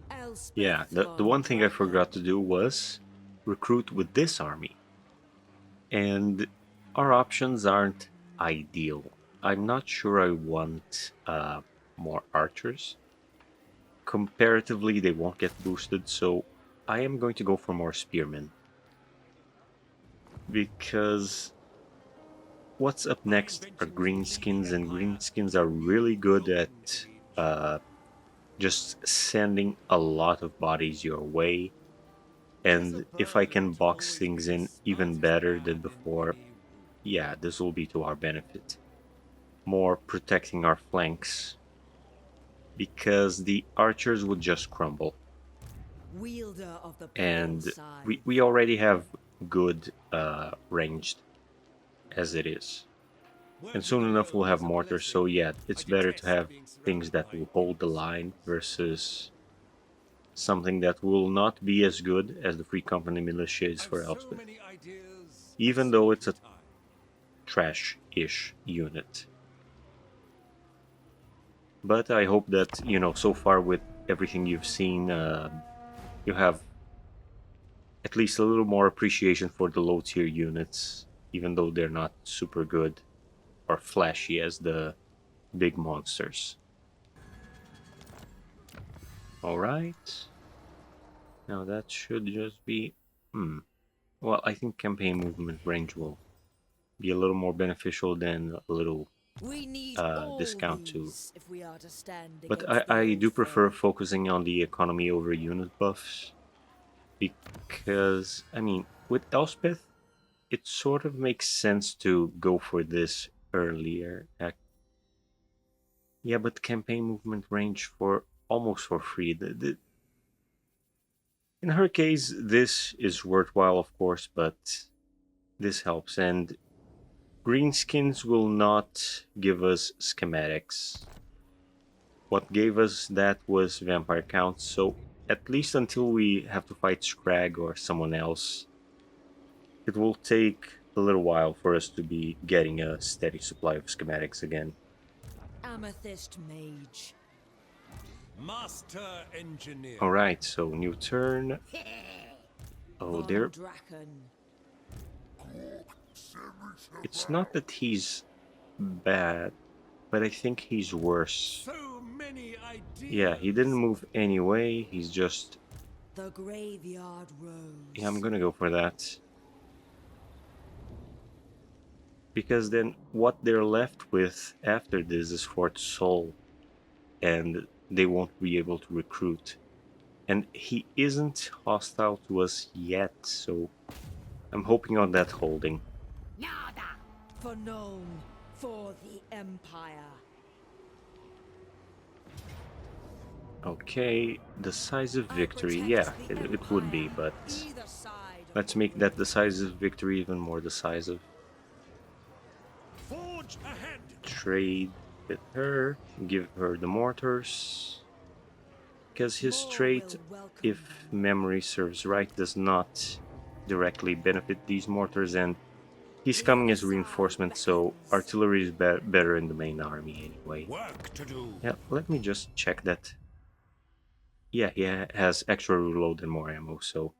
Elspeth Yeah, the von one thing I Draken. forgot to do was recruit with this army. And our options aren't ideal. I'm not sure I want more archers. Comparatively, they won't get boosted, so I am going to go for more spearmen. Because what's up next are greenskins, and greenskins are really good at just sending a lot of bodies your way. And if I can box things in even better than before, yeah, this will be to our benefit. More protecting our flanks, because the archers would just crumble. Wielder of the And pale side. we already have good ranged as it is. And soon enough we'll have mortars, so yeah, it's better to have things that will hold the line versus something that will not be as good as the Free Company militia is for Elspeth. Even though it's a trash-ish unit. But I hope that, you know, so far with everything you've seen, you have at least a little more appreciation for the low-tier units, even though they're not super good or flashy as the big monsters. Alright. Now that should just be... Well, I think campaign movement range will be a little more beneficial than a little We need all discount too. these if we are to stand But against the I old do prefer foe. focusing on the economy over unit buffs. Because, I mean, with Elspeth, it sort of makes sense to go for this earlier. Yeah, but campaign movement range for almost for free. In her case, this is worthwhile, of course, but this helps. And greenskins will not give us schematics. What gave us that was vampire counts, so at least until we have to fight Scrag or someone else, it will take a little while for us to be getting a steady supply of schematics again. Amethyst Mage. Master engineer. Alright, so new turn. Oh, Von Draken. it's not that he's bad, but I think he's worse. So many ideas. Yeah, he didn't move anyway, he's just... The Graveyard Rose. Yeah, I'm gonna go for that. Because then what they're left with after this is Fort Soul, and they won't be able to recruit. And he isn't hostile to us yet, so I'm hoping on that holding. Nada. For Nuln. For the Empire. Okay, decisive victory. Yeah, it would be, but Either side of let's the make that decisive victory even more decisive. Forge ahead. Trade with her, give her the mortars. Because his More trait, will welcome if them. memory serves right, does not directly benefit these mortars, and he's coming as reinforcement, so artillery is better in the main army anyway. Work to do. Yeah, let me just check that. Yeah, he has extra reload and more ammo, so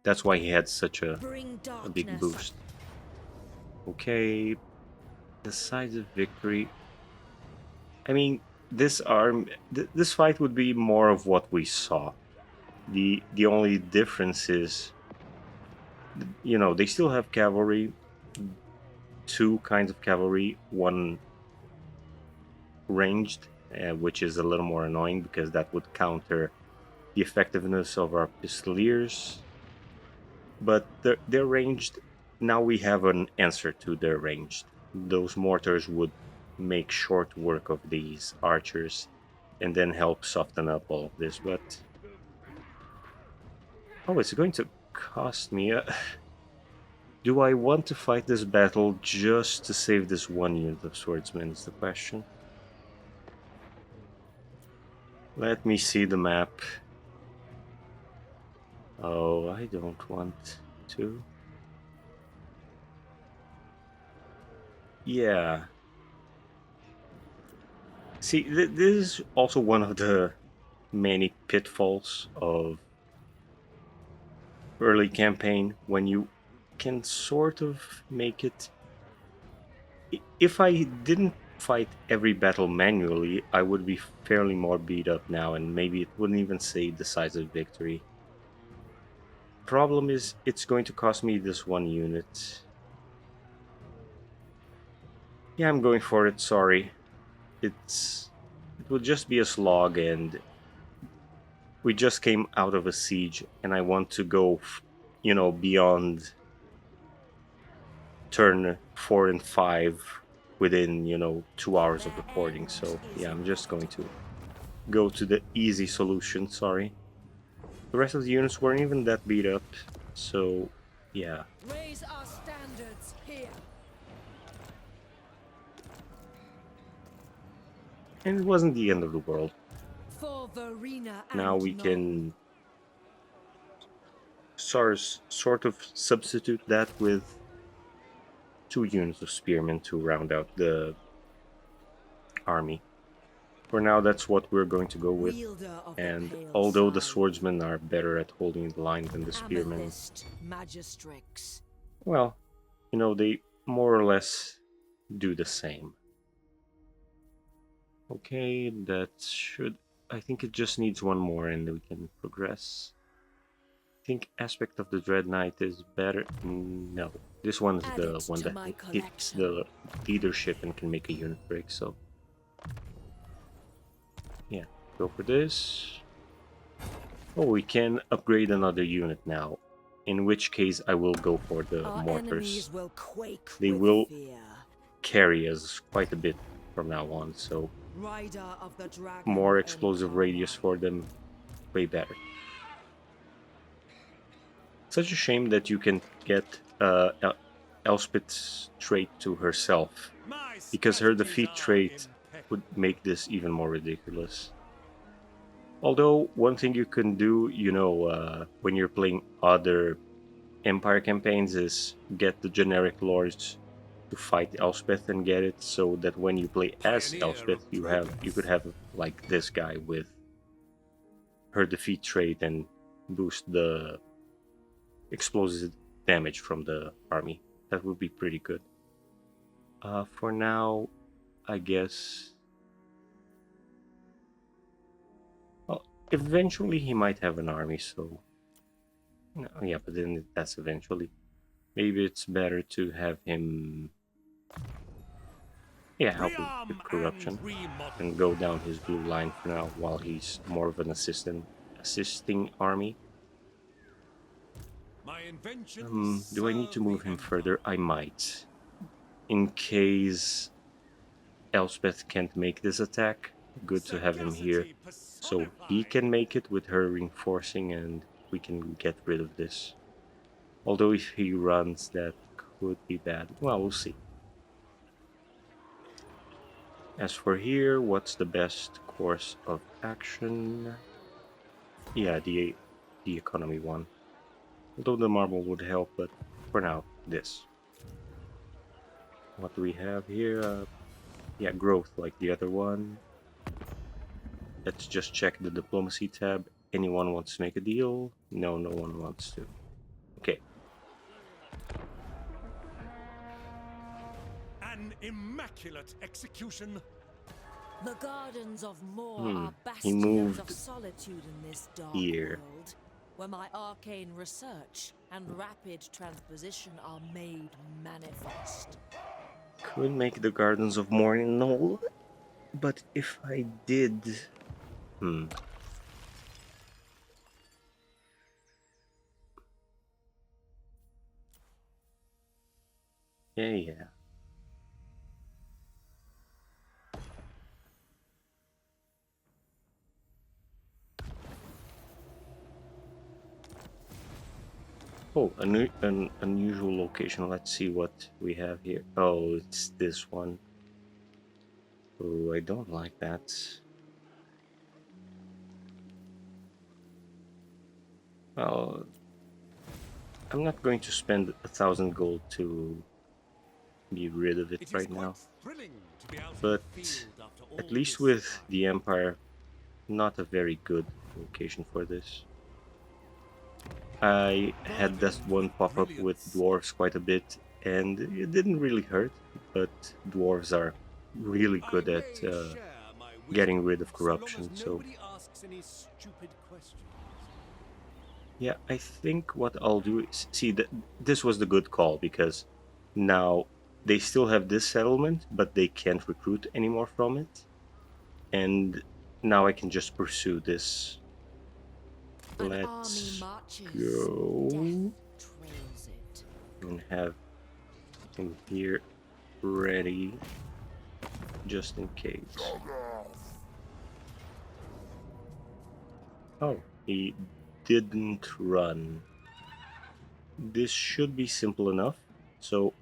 that's why he had such a Bring big darkness. boost. Okay, decisive victory. I mean, this fight would be more of what we saw. The only difference is, you know, they still have cavalry, two kinds of cavalry, one ranged, which is a little more annoying because that would counter the effectiveness of our pistoliers. But they're ranged. Now we have an answer to their ranged. Those mortars would make short work of these archers and then help soften up all of this. But oh, it's going to cost me. Do I want to fight this battle just to save this one unit of swordsmen is the question. Let me see the map. Oh, I don't want to. Yeah. See, this is also one of the many pitfalls of early campaign when you can sort of make it. If I didn't fight every battle manually, I would be fairly more beat up now, and maybe it wouldn't even say decisive victory. Problem is, it's going to cost me this one unit. Yeah, I'm going for it, sorry. It will just be a slog, and we just came out of a siege, and I want to go, you know, beyond turn 4 and 5 within, you know, 2 hours of recording. So yeah, I'm just going to go to the easy solution, sorry. The rest of the units weren't even that beat up, so yeah. Raise our standards here. And it wasn't the end of the world. For Verena and Now we Nuln. can sort of substitute that with 2 units of spearmen to round out the army. For now, that's what we're going to go with. Wielder of And the pale although the side. swordsmen are better at holding the line than the spearmen, Amethyst Magistrix. well, you know, they more or less do the same. Okay, that should I think it just needs one more and we can progress. I think aspect of the Dread Knight is better. No, this one's Add the it one to that my hits collection. the leadership and can make a unit break. So yeah, go for this. Oh, we can upgrade another unit now. In which case, I will go for the Our mortars. enemies will quake They with will fear. carry us quite a bit from now on. So Rider of the Dragon more explosive radius Incarnate. for them, way better. Such a shame that you can get Elspeth's trait to herself, My because her strategies defeat are trait would make this even more ridiculous. Although, one thing you can do, when you're playing other Empire campaigns is get the generic lords to fight Elspeth and get it, so that when you play as Pioneer Elspeth, of you could progress. have like this guy with her defeat trait and boost the explosive damage from the army. That would be pretty good. For now, I guess. Well, eventually he might have an army, so no, yeah. But then that's eventually. Maybe it's better to have him, yeah, help with Rearm and corruption remodel. and go down his blue line for now, while he's more of an assisting army. My inventions Do I need to serve the move him Empire. further? I might, in case Elspeth can't make this attack. Good to have him here, Sagacity so he personified. can make it with her reinforcing, and we can get rid of this. Although if he runs, that could be bad. Well, we'll see. As for here, what's the best course of action? Yeah, the economy one. Although the marble would help, but for now, this. What do we have here? Yeah, growth like the other one. Let's just check the diplomacy tab. Anyone wants to make a deal? No, no one wants to. Okay. An immaculate execution. The gardens of Moor Hmm. are He bastions of moved solitude in this dark here. world, where my arcane research and rapid transposition are made manifest. Could make the Gardens of Morning Knoll, but if I did, hmm. Yeah, yeah. Oh, an unusual location. Let's see what we have here. Oh, it's this one. Oh, I don't like that. Well, I'm not going to spend 1,000 gold to be rid of it It is right quite now. thrilling to be out in But the field after at all least this with time. the Empire, not a very good location for this. I had that Burdened one with pop up with brilliance. dwarves quite a bit, and it didn't really hurt, but dwarves are really I good at may share my getting wisdom, rid of so long as corruption, so nobody asks any stupid questions. yeah, I think what I'll do is see that this was the good call, because now they still have this settlement, but they can't recruit anymore from it, and now I can just pursue this. An army Let's marches, death go trails it. and have him here ready just in case. Oh, he didn't run. This should be simple enough, so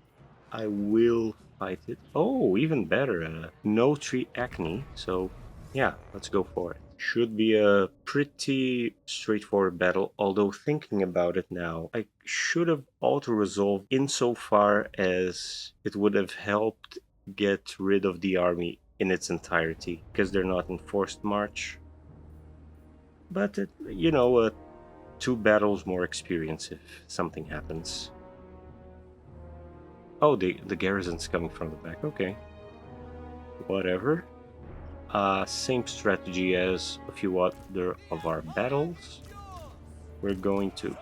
I will fight it. Oh, even better, no tree acne, so yeah, let's go for it. Should be a pretty straightforward battle, although thinking about it now, I should have auto-resolved insofar as it would have helped get rid of the army in its entirety, because they're not in forced march. But, two battles more experience if something happens. Oh, the garrison's coming from the back. Okay. Whatever. Same strategy as a few other of our battles. We're going to...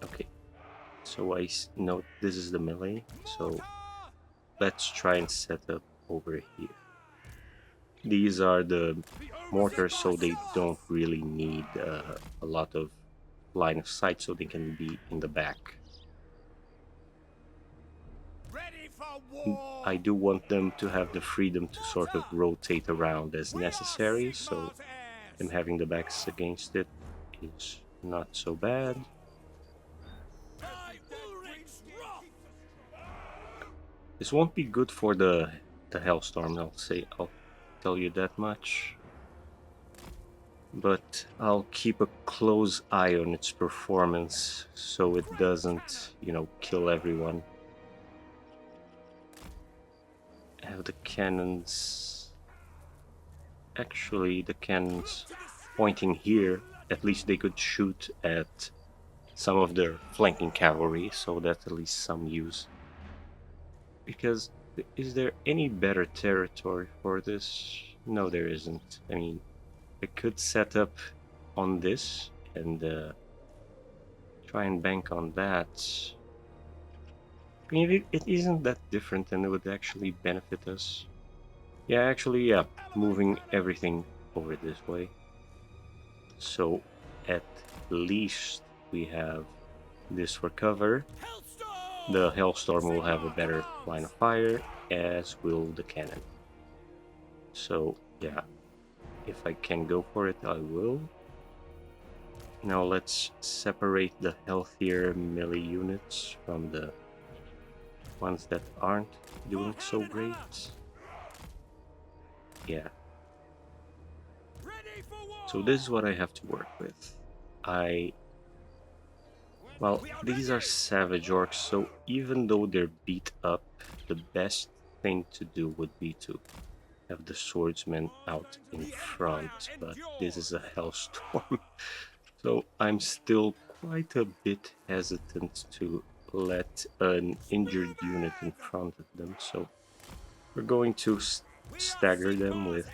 Okay, so note this is the melee, so let's try and set up over here. These are the mortars, so they don't really need a lot of line of sight, so they can be in the back. Ready for war. I do want them to have the freedom to sort of rotate around as necessary, so them having the backs against it is not so bad. This won't be good for the Hellstorm, I'll tell you that much. But I'll keep a close eye on its performance so it doesn't, you know, kill everyone. Have the cannons... Actually, the cannons pointing here, at least they could shoot at some of their flanking cavalry, so that's at least some use. Because, is there any better territory for this? No, there isn't. I mean, I could set up on this and try and bank on that. I mean, it isn't that different and it would actually benefit us. Yeah, actually, yeah, moving everything over this way. So, at least we have this for cover. The Hellstorm will have a better line of fire, as will the cannon. So, yeah, if I can go for it, I will. Now let's separate the healthier melee units from the ones that aren't doing so great. Yeah. So this is what I have to work with. Well, these are savage orcs, so even though they're beat up, the best thing to do would be to have the swordsmen out in front, but this is a hellstorm. So I'm still quite a bit hesitant to let an injured unit in front of them, so we're going to stagger them with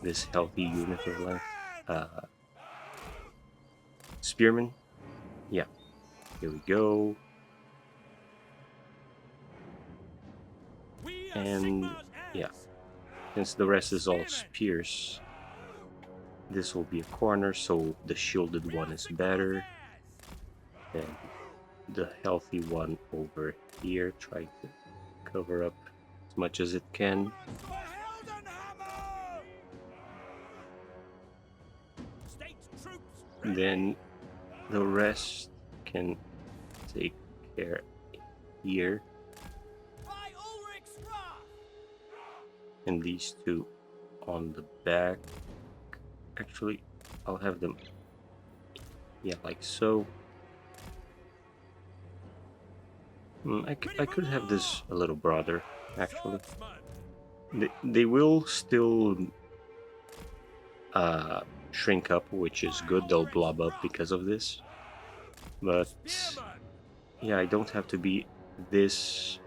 this healthy unit of length. Spearmen? Yeah, here we go. And yeah, since the rest is all spears, this will be a corner, so the shielded one is better than the healthy one over here. Try to cover up as much as it can. Then the rest can take care here. And these two on the back. Actually, I'll have them, yeah, like so. I could have this a little broader, actually. They will still shrink up, which is good. They'll blob up because of this. But yeah, I don't have to be this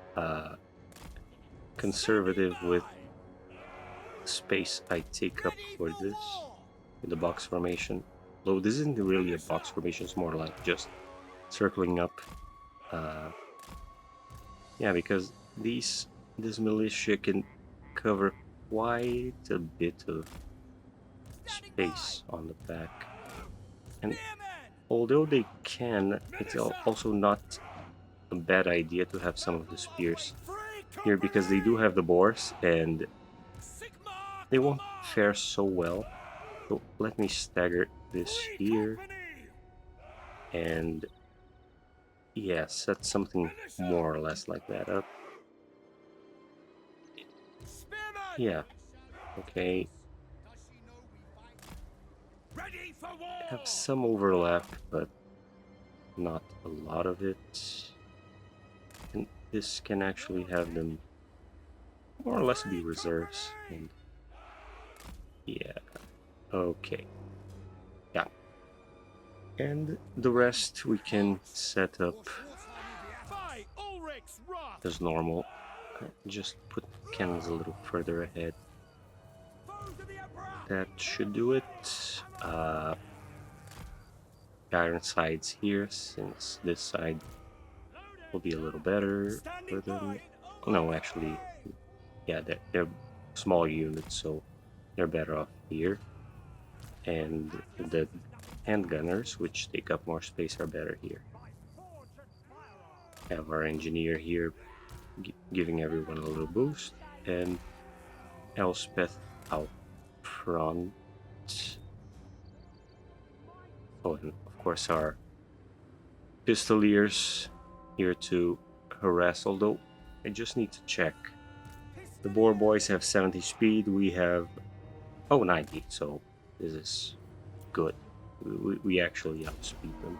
conservative with space I take up for this in the box formation. Though this isn't really a box formation, it's more like just circling up. Yeah, because this militia can cover quite a bit of space on the back. And although they can, it's also not a bad idea to have some of the spears here, because they do have the boars and they won't fare so well. So let me stagger this here and yeah, set something more or less like that up. Yeah, okay. Have some overlap, but not a lot of it. And this can actually have them more or less be reserves. And yeah, okay. Yeah. And the rest we can set up as normal. Just put cannons a little further ahead. That should do it. Iron sides here, since this side will be a little better for them. No, actually, yeah, they're small units, so they're better off here. And the handgunners, which take up more space, are better here. Have our engineer here giving everyone a little boost, and Elspeth out front. Oh, and of course our pistoliers here to harass, although I just need to check. The boar boys have 70 speed, we have 90, so this is good. We actually outspeed them.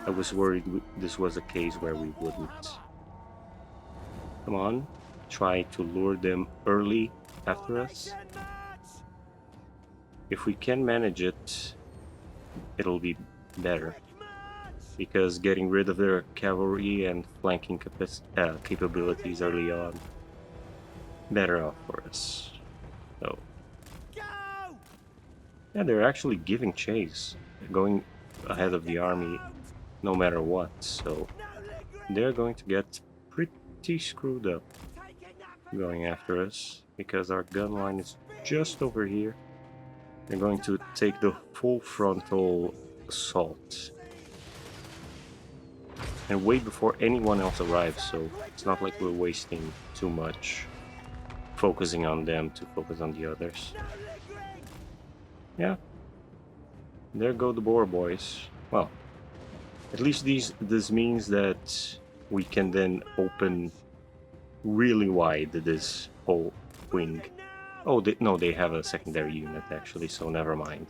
I was worried this was a case where we wouldn't. Come on, try to lure them early after us. If we can manage it, it'll be better, because getting rid of their cavalry and flanking capabilities early on, better off for us. So yeah, they're actually giving chase, going ahead of the army no matter what, so they're going to get pretty screwed up going after us, because our gun line is just over here. They're going to take the full frontal assault and wait before anyone else arrives, so it's not like we're wasting too much focusing on them to focus on the others. Yeah, there go the boar boys. Well, at least this means that we can then open really wide this whole wing. Oh, no, they have a secondary unit actually, so never mind.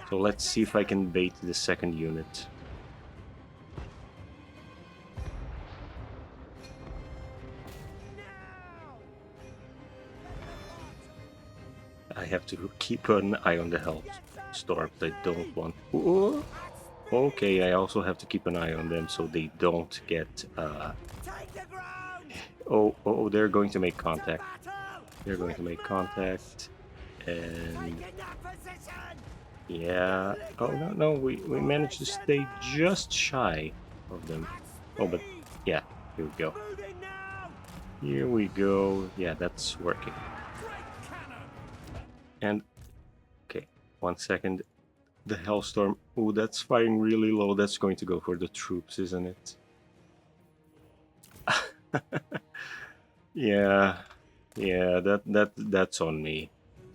So let's see if I can bait the second unit. I have to keep an eye on the health storms. I don't want... Ooh. Okay, I also have to keep an eye on them so they don't get... Oh, they're going to make contact. They're going to make contact. And... yeah... Oh, no, we managed to stay just shy of them. Oh, but... yeah, here we go. Here we go. Yeah, that's working. And... okay, 1 second. The Hellstorm. Oh, that's firing really low. That's going to go for the troops, isn't it? Yeah, that's on me.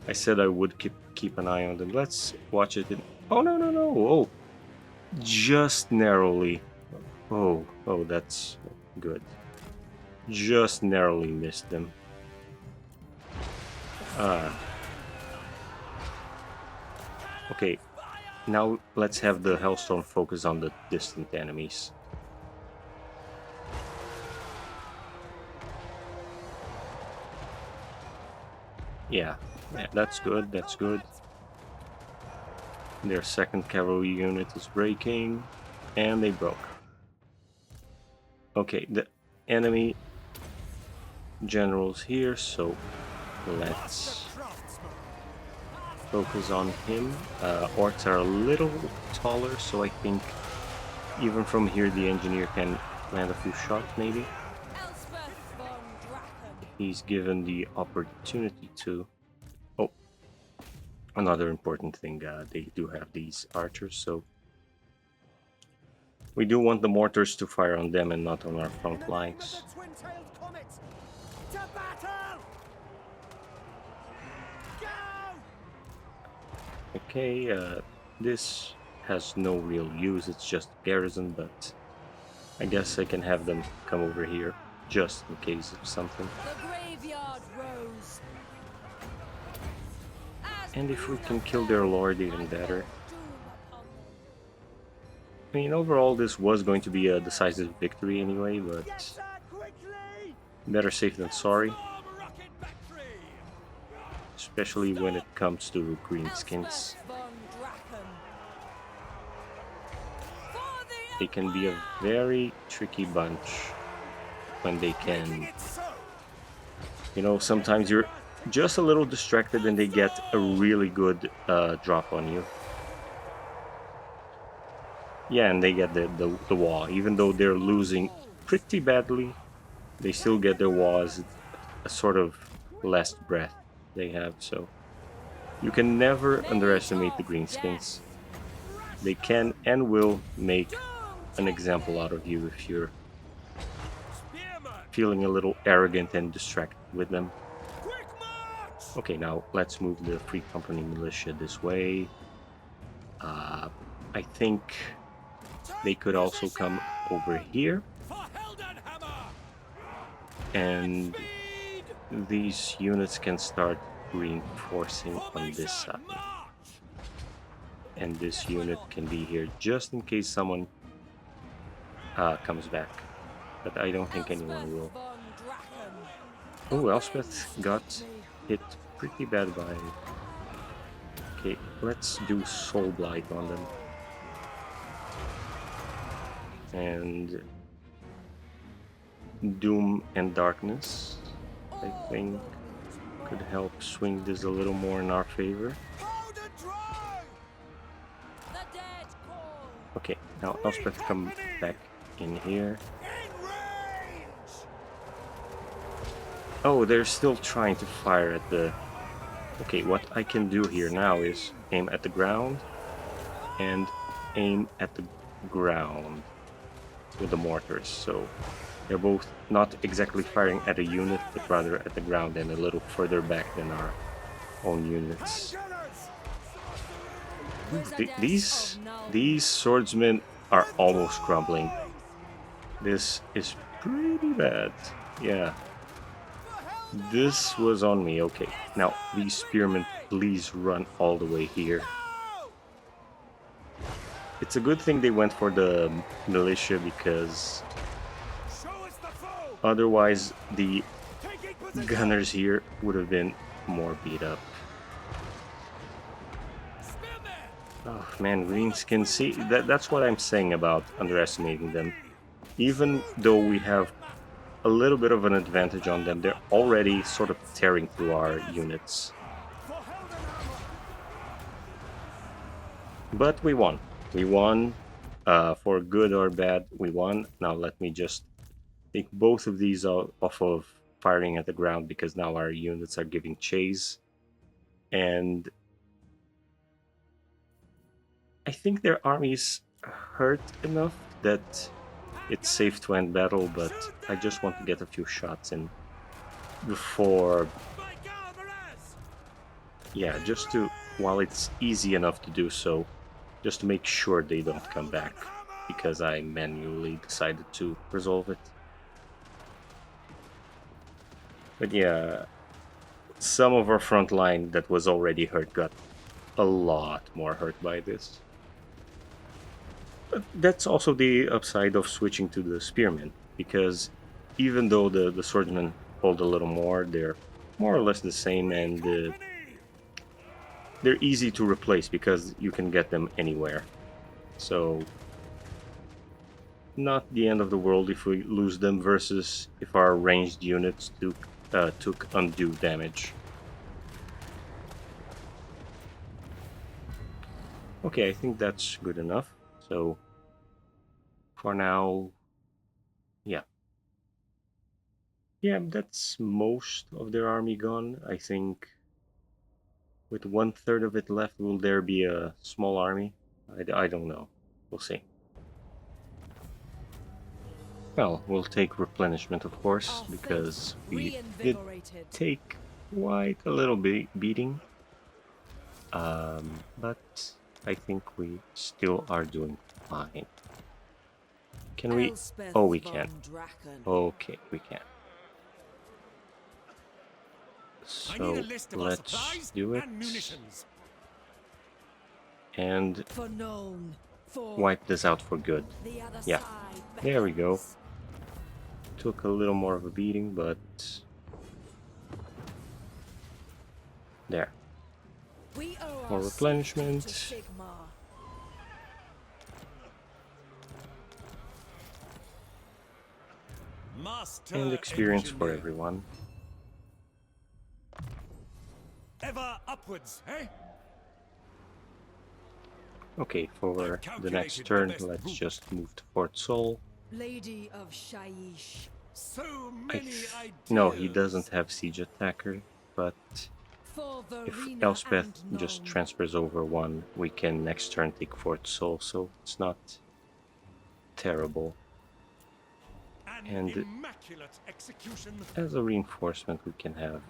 I said I would keep an eye on them. Let's watch it. Oh no! Oh, just narrowly. Oh, that's good. Just narrowly missed them. Okay, now let's have the Hellstorm focus on the distant enemies. Yeah, that's good, that's good. Their second cavalry unit is breaking, and they broke. Okay, the enemy general's here, so let's focus on him. Orcs are a little taller, so I think even from here the engineer can land a few shots, maybe. He's given the opportunity to. Oh, another important thing, they do have these archers, so we do want the mortars to fire on them and not on our front lines. Okay, this has no real use, it's just garrison, but I guess I can have them come over here just in case of something. And if we can kill their lord, even better. I mean, overall this was going to be a decisive victory anyway, but better safe than sorry. Especially when it comes to greenskins. They can be a very tricky bunch when they can... You know, sometimes you're just a little distracted and they get a really good drop on you. Yeah, and they get the wall. Even though they're losing pretty badly, they still get their wall as a sort of last breath they have. So you can never underestimate the greenskins. They can and will make an example out of you if you're feeling a little arrogant and distracted with them. Quick march! Okay, now let's move the Free Company militia this way. I think they could also come over here, For Heldenhammer! and Speed! these units can start reinforcing on this Formation, side. march! And this unit can be here just in case someone comes back. But I don't think anyone will. Von Drachen. Oh, Elspeth got hit pretty bad by... Okay, let's do Soul Blight on them. And Doom and Darkness, I think, could help swing this a little more in our favor. Hold and drive! The dead call. Okay, now Elspeth come back in here. In range! Oh, they're still trying to fire at the... Okay, what I can do here now is aim at the ground and aim at the ground with the mortars. So they're both not exactly firing at a unit, but rather at the ground and a little further back than our own units. Gunners! These swordsmen are almost crumbling. This is pretty bad. Yeah. This was on me. Okay. Now, these spearmen, please run all the way here. It's a good thing they went for the militia because Show us the foe! otherwise the Taking position! gunners here would have been more beat up. Spearmen! Oh man, greenskin. See, that's what I'm saying about underestimating them. Even though we have a little bit of an advantage on them, they're already sort of tearing through our units. For Heldenhammer! But we won. We won. For good or bad, we won. Now let me just take both of these off of firing at the ground because now our units are giving chase. And I think their armies hurt enough that it's safe to end battle, but I just want to get a few shots in before, By Galvaras! yeah, just to, while it's easy enough to do so, just to make sure they don't come back, because I manually decided to resolve it. But yeah, some of our front line that was already hurt got a lot more hurt by this. But that's also the upside of switching to the spearmen, because even though the swordsmen hold a little more, they're more or less the same, and they're easy to replace because you can get them anywhere. So not the end of the world if we lose them versus if our ranged units took undue damage. Okay, I think that's good enough. So for now, yeah. Yeah, that's most of their army gone. I think with 1/3 of it left, will there be a small army? I don't know. We'll see. Well, we'll take replenishment, of course, Our because faith we did reinvigorated. take quite a little beating. But I think we still are doing fine. Can we? Elspeth Oh, we von can. Drachen. Okay, we can. I need a So list of our let's supplies do it and munitions. and For Nuln. For wipe this out for good. the other Yeah, side. there we go. beckons. Took a little more of a beating, but there. We owe More our replenishment. safety to Sigmar. Master And experience for engineer. everyone. Ever upwards, eh? Okay, for the next turn, let's just move to Fort Sol. Lady of Shaiish. So I many ideas. No, he doesn't have Siege Attacker, but For if Verena Elspeth and just Nuln. transfers over one, we can next turn take Fort Sol, so it's not terrible. An And immaculate execution. as a reinforcement, we can have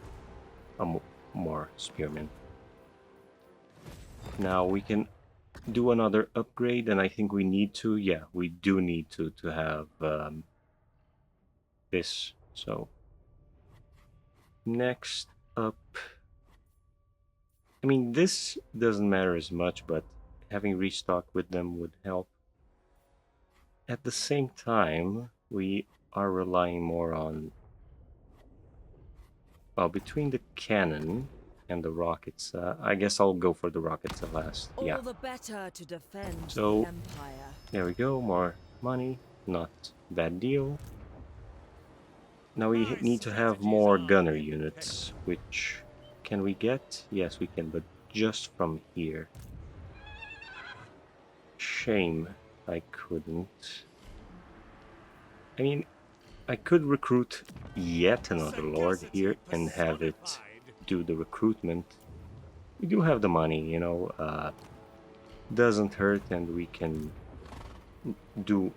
a more spearmen. Now we can do another upgrade, and I think we need to. Yeah, we do need to have this. So next up, I mean, this doesn't matter as much, but having restock with them would help. At the same time, we are relying more on, well, between the cannon and the rockets. I guess I'll go for the rockets at last. All Yeah. the better to defend So the Empire. there we go. More money. Not bad deal. Now we My need to have strategies more are gunner impeccable. units, which can we get? Yes, we can, but just from here. Shame I couldn't. I mean, I could recruit yet another lord here and have it personified. do the recruitment. We do have the money, you know, doesn't hurt, and we can do,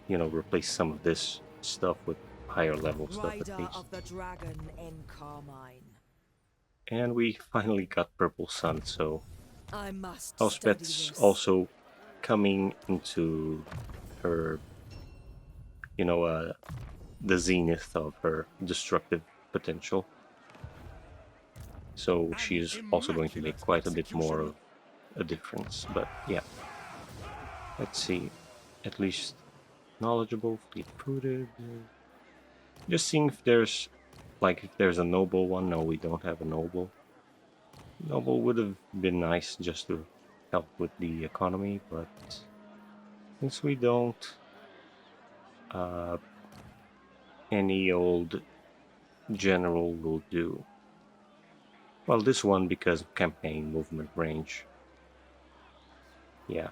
you know, replace some of this stuff with higher level stuff at Rider least. of the Dragon in Carmine. And we finally got Purple Sun, so I must study Elspeth's this. also coming into her, you know, the zenith of her destructive potential. So she's also going to make quite a bit more of a difference. But yeah, let's see. At least knowledgeable, fleet-footed. Just seeing if there's, like, if there's a noble one. No, we don't have a noble. Noble would have been nice just to help with the economy, but since we don't, any old general will do. Well, this one because of campaign movement range. Yeah.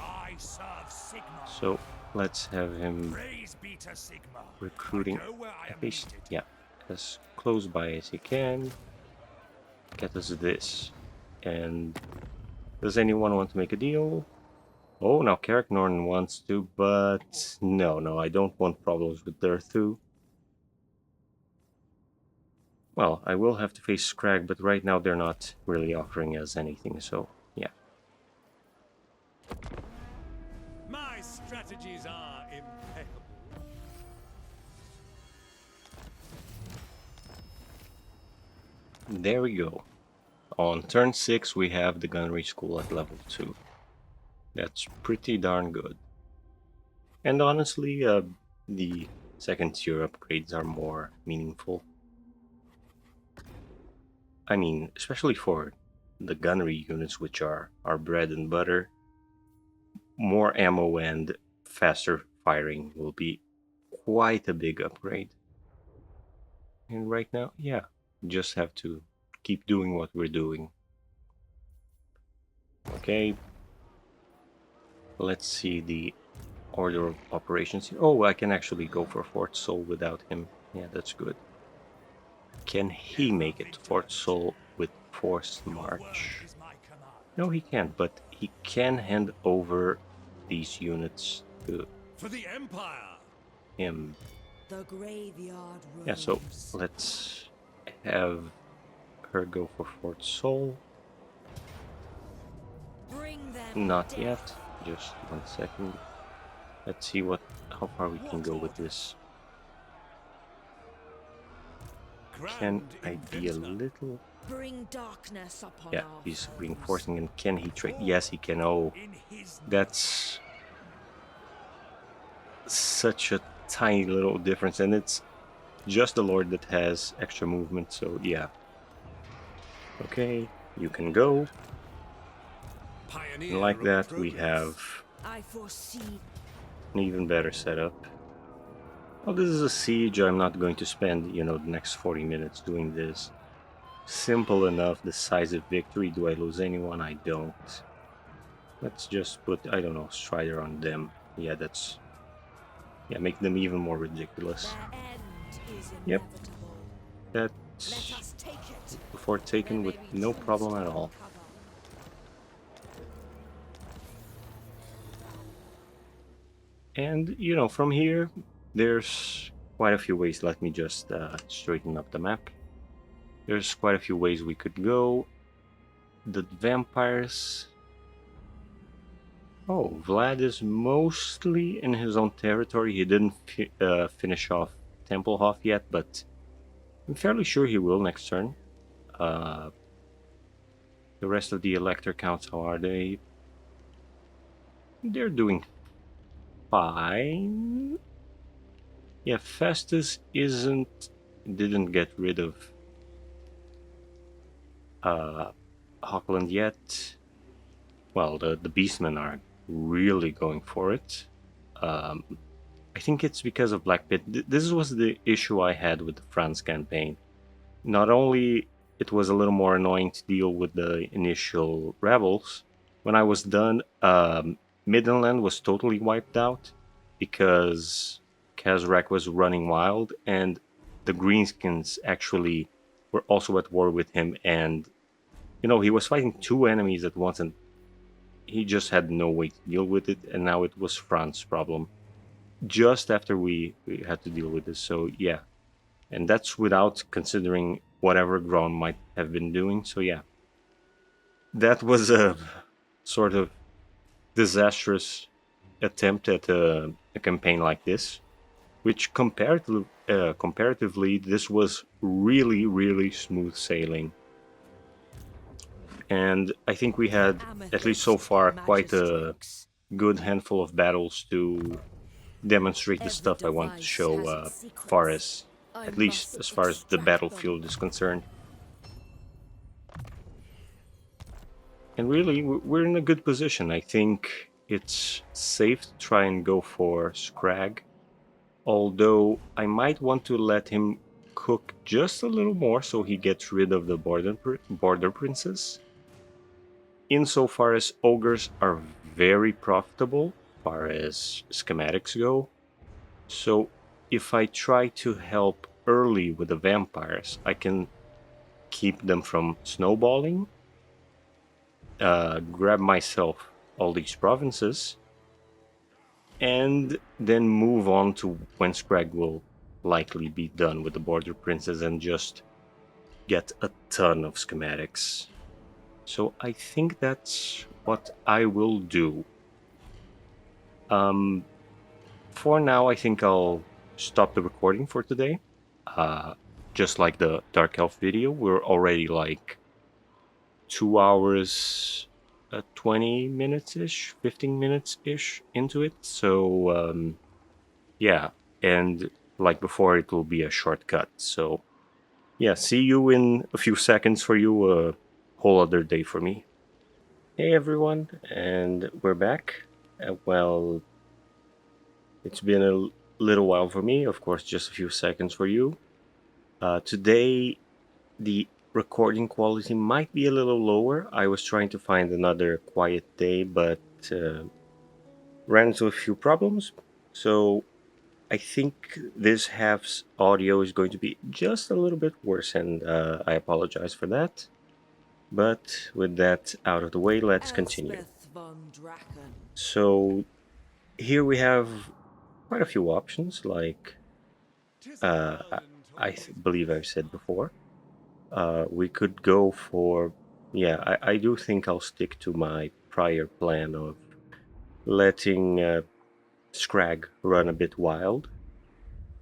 I serve Sigma. So let's have him Praise be to Sigma. recruiting I go where I am at least, needed. yeah, as close by as he can. Get us this. And does anyone want to make a deal? Oh, now Carrick Norton wants to, but no, I don't want problems with Durthu. Well, I will have to face Scrag, but right now they're not really offering us anything, so yeah. My strategies are impeccable. There we go. On turn 6, we have the Gunnery School at level 2. That's pretty darn good. And honestly, the second tier upgrades are more meaningful. I mean, especially for the gunnery units, which are our bread and butter. More ammo and faster firing will be quite a big upgrade. And right now, yeah, just have to keep doing what we're doing. Okay, let's see the order of operations here. Oh, I can actually go for Fort Sol without him. Yeah, that's good. Can he make it to Fort Sol with forced march? Is my command. No, he can't, but he can hand over these units to For the Empire. him. The graveyard rose. Yeah, so let's have her go for Fort Sol. Bring them Not death. yet. Just 1 second. Let's see how far we can go with this. Can Grand I be a Inventor. little? Bring darkness upon Yeah, our he's foes. reinforcing, and can he trade? Yes, he can. Oh, In his that's such a tiny little difference, and it's just the Lord that has extra movement, so yeah. Okay, you can go. pioneer And like of that, we progress. have I foresee. an even better setup. Well, this is a siege. I'm not going to spend, you know, the next 40 minutes doing this. simple enough, decisive victory. Do I lose anyone? I don't. Let's just put, I don't know, Strider on them. Yeah, that's... Yeah, make them even more ridiculous. Their end is Yep, inevitable. Let that's us take it. before There taken with may be no trees problem to at all. uncover. And, you know, from here, there's quite a few ways. Let me just straighten up the map. There's quite a few ways we could go. The vampires... Oh, Vlad is mostly in his own territory. He didn't finish off Templehof yet, but I'm fairly sure he will next turn. Uh, the rest of the Elector counts, how are they? They're doing fine. Yeah, Festus didn't get rid of Hockland yet. Well, the Beastmen are really going for it. I think it's because of Black Pit. This was the issue I had with the France campaign. Not only it was a little more annoying to deal with the initial rebels, when I was done, Middenland was totally wiped out because Kazrak was running wild, and the Greenskins actually were also at war with him. And you know, he was fighting two enemies at once, and he just had no way to deal with it. And now it was France's problem just after we had to deal with this. So yeah, and that's without considering whatever Gron might have been doing. So yeah, that was a sort of disastrous attempt at a campaign like this, which comparatively, this was really, really smooth sailing. And I think we had, at least so Amethyst far, quite a magistrix. good handful of battles to demonstrate the Every stuff I want to device show, has its far secrets. as, I at least must as far as the extract them. battlefield is concerned. And really, we're in a good position. I think it's safe to try and go for Scrag, although I might want to let him cook just a little more so he gets rid of the border princes. Insofar as ogres are very profitable, as far as schematics go. So if I try to help early with the vampires, I can keep them from snowballing, grab myself all these provinces, and then move on to when Scrag will likely be done with the border princes and just get a ton of schematics. So I think that's what I will do. For now, I think I'll stop the recording for today. Uh, just like the Dark Elf video, we're already like 2 hours, 20 minutes ish, 15 minutes ish into it. So, yeah. And like before, it will be a shortcut. So, yeah, see you in a few seconds for you, a whole other day for me. Hey everyone, and we're back. Well, it's been a little while for me, of course, just a few seconds for you. Today, the recording quality might be a little lower. I was trying to find another quiet day, but ran into a few problems. So I think this half's audio is going to be just a little bit worse, and I apologize for that. But with that out of the way, let's continue. Elspeth von Draken. So here we have quite a few options, like 'Tis a I, burden to believe I've said before. We could go for, yeah, I do think I'll stick to my prior plan of letting Scrag run a bit wild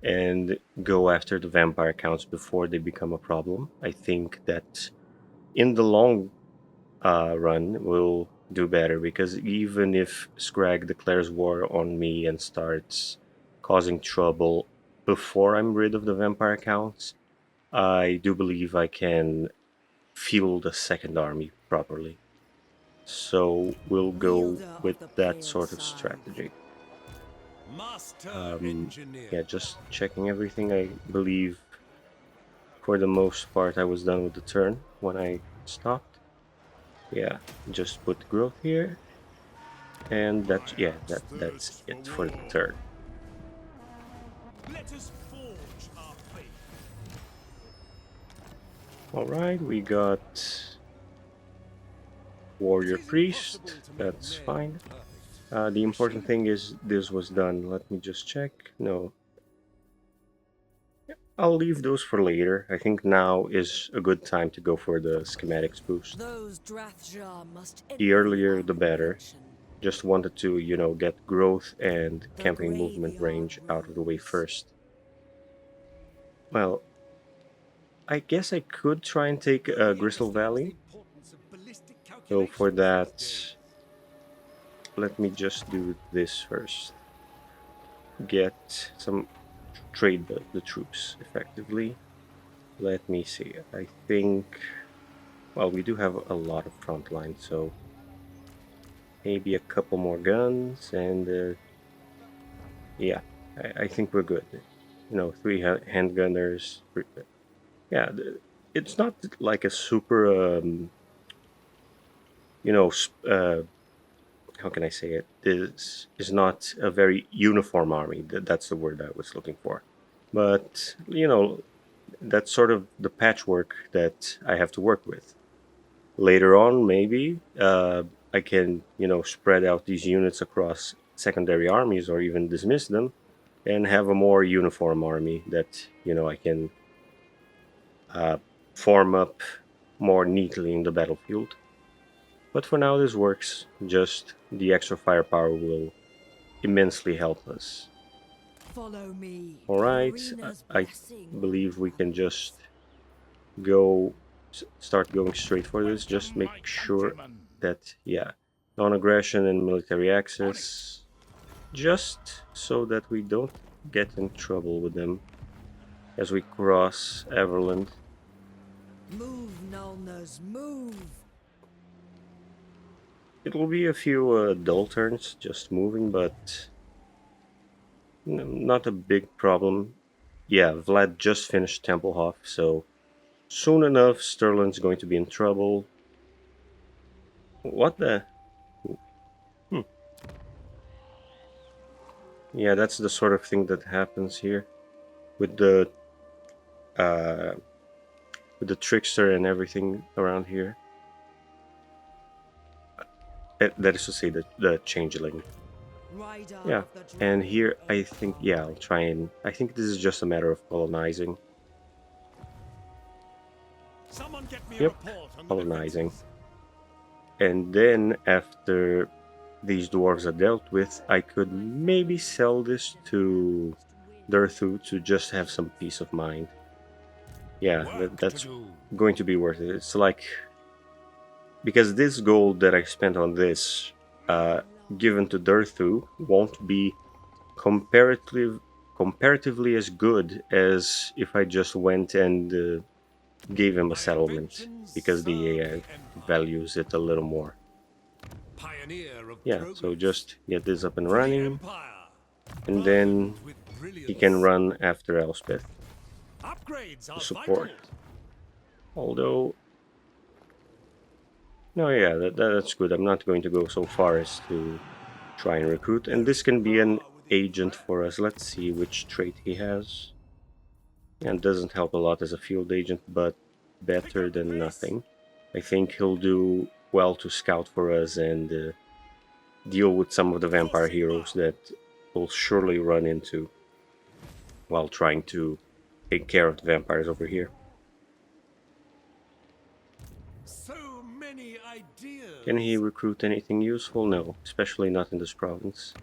and go after the vampire counts before they become a problem. I think that in the long run will do better, because even if Scrag declares war on me and starts causing trouble before I'm rid of the vampire counts, I do believe I can field a second army properly. So we'll go Wielder with of the that pale sort of scythe. strategy. Master Um, engineer. yeah, just checking everything. I believe for the most part, I was done with the turn when I stopped. Yeah, just put growth here, and that's I yeah, have that's thirst for it for the war. turn. Let us forge our fate. All right, we got warrior It is priest. impossible to make That's men fine. perfect. The The important sheep thing is this was done. Let me just check. No, I'll leave those for later. I think now is a good time to go for the schematics boost. Those Drathjar must The envy earlier our the better. invention. Just wanted to, get growth and The camping movement graveyard range out of the way rose. first. Well, I guess I could try and take nobody Gristle understands the Valley. importance of ballistic So for calculations that, these days. let me just do this first. Get some trade the troops effectively. Let me see. I think, well, we do have a lot of front line, so maybe a couple more guns, and yeah, I think we're good. Three handgunners. Yeah, it's not like a super, you know, how can I say it? Is not a very uniform army. That's the word I was looking for. But that's sort of the patchwork that I have to work with. Later on, maybe I can spread out these units across secondary armies or even dismiss them and have a more uniform army that I can uh, form up more neatly in the battlefield. But for now, this works. Just the extra firepower will immensely help us. Follow me. All right, Marina's I blessing on believe we can travels. just go start going straight for this. Just Welcome, make my sure countrymen. that, yeah, non-aggression and military On it. access, just so that we don't get in trouble with them as we cross Everland. Move, Nulners, move. It will be a few dull turns just moving, but not a big problem. Yeah, Vlad just finished Templehof, so soon enough Sterling's going to be in trouble. What the? Hmm. Yeah, that's the sort of thing that happens here with uh, the trickster and everything around here. That is to say, the changeling. Rider Yeah, of the and Dragon here I think, yeah, I'll Empire. try and I think this is just a matter of colonizing. Someone get me a Yep, report on the colonizing. defenses. And then after these dwarves are dealt with, I could maybe sell this to Durthu to just have some peace of mind. Yeah, Work to that's do. going to be worth it. It's like, because this gold that I spent on this, uh, given to Durthu, won't be comparatively as good as if I just went and gave him a My settlement, inventions because the serve AI the Empire. values it a little more. Pioneer of Yeah, so progress. just get this up and For the running, Empire. and Burned then with he can brilliance. run after Elspeth Upgrades to are vital. support. Although, no, yeah, that's good. I'm not going to go so far as to try and recruit, and There this is can be an power within agent prayer. for us. Let's see which trait he has. And doesn't help a lot as a field agent, but Pick better up the than pace. nothing. I think he'll do well to scout for us and deal with some of the vampire Force heroes inbound. that we'll surely run into while trying to take care of the vampires over here. So many Can he ideas. recruit anything useful? No, especially not in this province.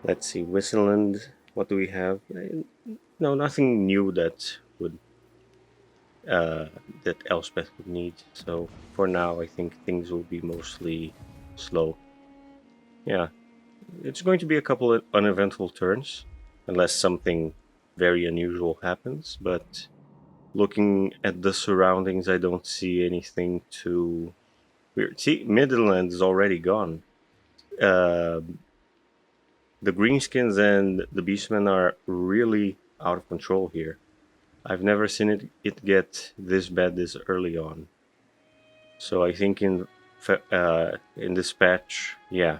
Let's see, Wissenland, what do we have? No, nothing new uh, that Elspeth would need. So for now, I think things will be mostly slow. Yeah, it's going to be a couple of uneventful turns, unless something very unusual happens. But looking at the surroundings, I don't see anything too weird. See, Midland is already gone. Uh, the Greenskins and the Beastmen are really out of control here. I've never seen it get this bad this early on. So I think in this patch, yeah,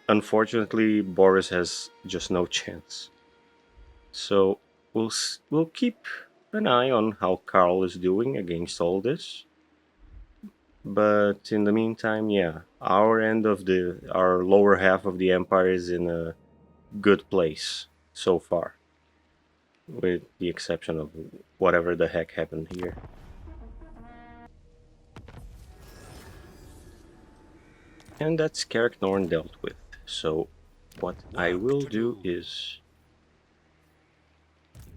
unfortunately Boris has just no chance. So we'll keep an eye on how Carl is doing against all this. But in the meantime, yeah, our lower half of the empire is in a good place so far, with the exception of whatever the heck happened here. And that's Carrick Norn dealt with. So what I will do is,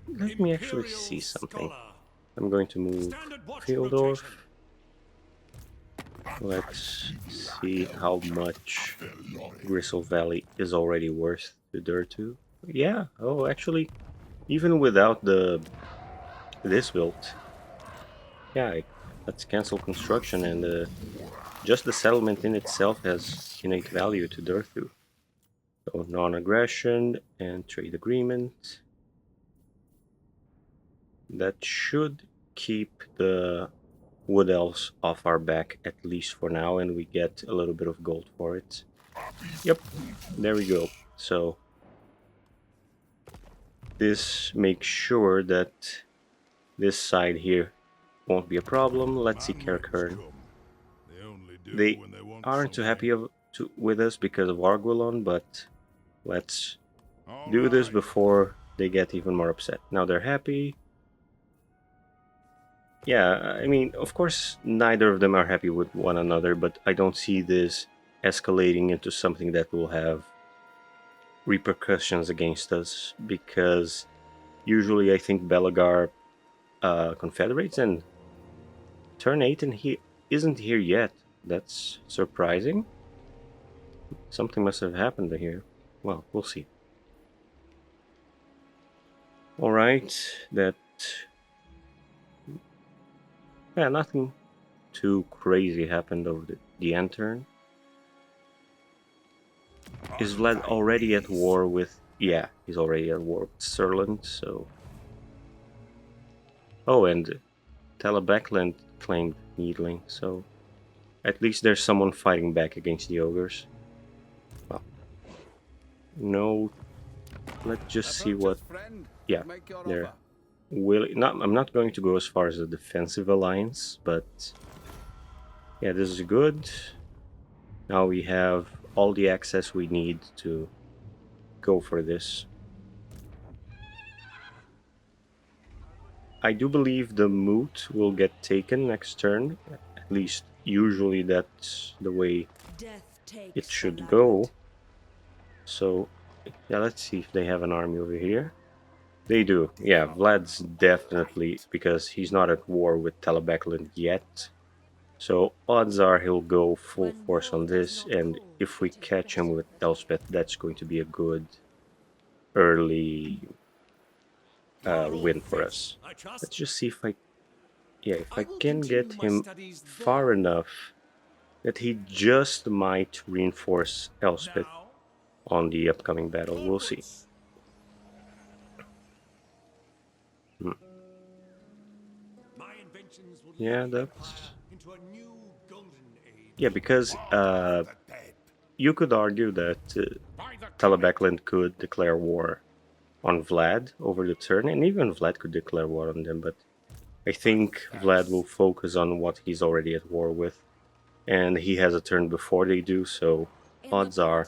let me actually see something. I'm going to move Fyodor. Let's see how much Gristle Valley is already worth to Durtu. Yeah, oh actually, even without this build, yeah, let's cancel construction and just the settlement in itself has innate value to Durtu. So non-aggression and trade agreement. That should keep the wood elves off our back at least for now, and we get a little bit of gold for it. Yep, there we go. So this makes sure that this side here won't be a problem. Let's see Karakern. They aren't too happy with us because of Arguelon, but let's do this before they get even more upset. Now they're happy. Yeah, I mean, of course, neither of them are happy with one another, but I don't see this escalating into something that will have repercussions against us, because usually I think Belagar confederates, and turn 8 and he isn't here yet. That's surprising. Something must have happened here. Well, we'll see. Alright, that... yeah, nothing too crazy happened over the end turn. Is Vlad already at war with... yeah, he's already at war with Serland, so... oh, and Telebackland claimed Needling, so... at least there's someone fighting back against the ogres. Well... no... let's just see what... yeah, they're... I'm not going to go as far as the defensive alliance, but... yeah, this is good. Now we have all the access we need to go for this. I do believe the moot will get taken next turn. At least, usually that's the way it should go. So, yeah, let's see if they have an army over here. They do. Yeah, Vlad's definitely, because he's not at war with Telebackland yet. So odds are he'll go full force on this, and if we catch him with Elspeth, that's going to be a good early win for us. Let's just see if I can get him far enough that he just might reinforce Elspeth on the upcoming battle. We'll see. Yeah, that's... yeah, because you could argue that Telebackland could declare war on Vlad over the turn, and even Vlad could declare war on them, but I think Vlad will focus on what he's already at war with, and he has a turn before they do, so odds are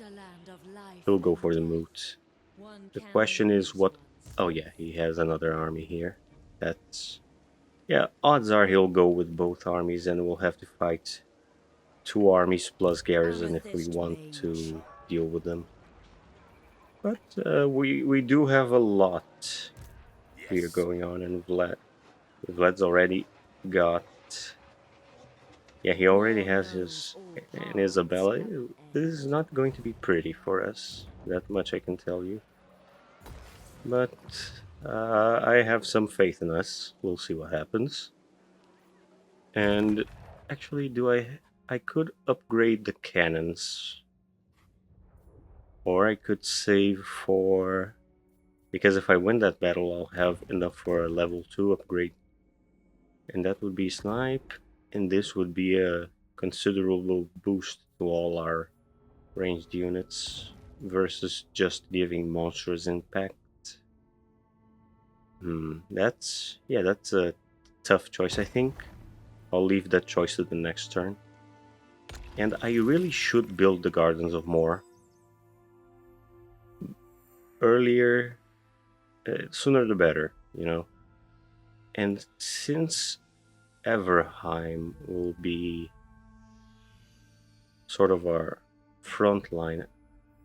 he'll go for the moot. The question is what... oh yeah, he has another army here. That's... yeah, odds are he'll go with both armies, and we'll have to fight 2 armies plus garrison if we want to deal with them. But we do have a lot here going on, and Vlad's already got... yeah, he already has his in Isabella. This is not going to be pretty for us, that much I can tell you. But I have some faith in us. We'll see what happens. And actually, I could upgrade the cannons, or I could save for Because if I win that battle, I'll have enough for a level 2 upgrade. And that would be snipe, and this would be a considerable boost to all our ranged units versus just giving monstrous impact. That's a tough choice, I think. I'll leave that choice to the next turn. And I really should build the Gardens of Moor earlier, sooner the better, you know. And since Everheim will be sort of our front line,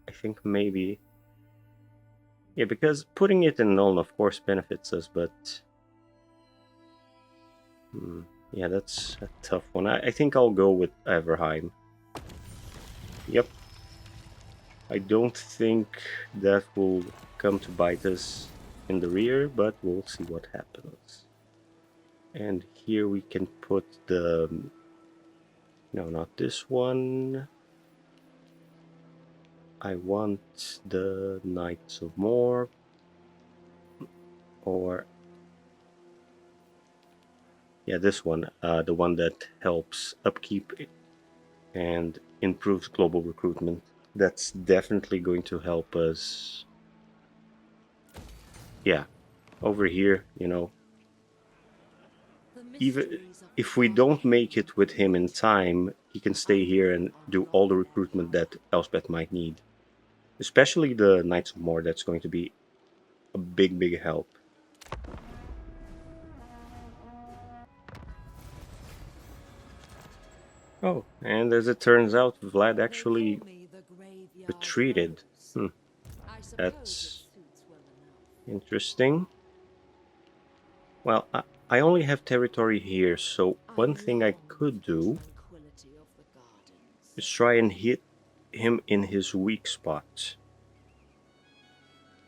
I think maybe, yeah, because putting it in Nuln of course benefits us, but yeah, that's a tough one. I think I'll go with Everheim. Yep. I don't think that will come to bite us in the rear, but we'll see what happens. And here we can put the... No, not this one. I want the Knights of Moor. Or... yeah, this one. The one that helps upkeep and improves global recruitment. That's definitely going to help us. Yeah, over here, you know, even if we don't make it with him in time, he can stay here and do all the recruitment that Elspeth might need. Especially the Knights of Moor, that's going to be a big help. Oh, and as it turns out, Vlad actually retreated. That's interesting. Well, I only have territory here, so one thing I could do is try and hit him in his weak spot.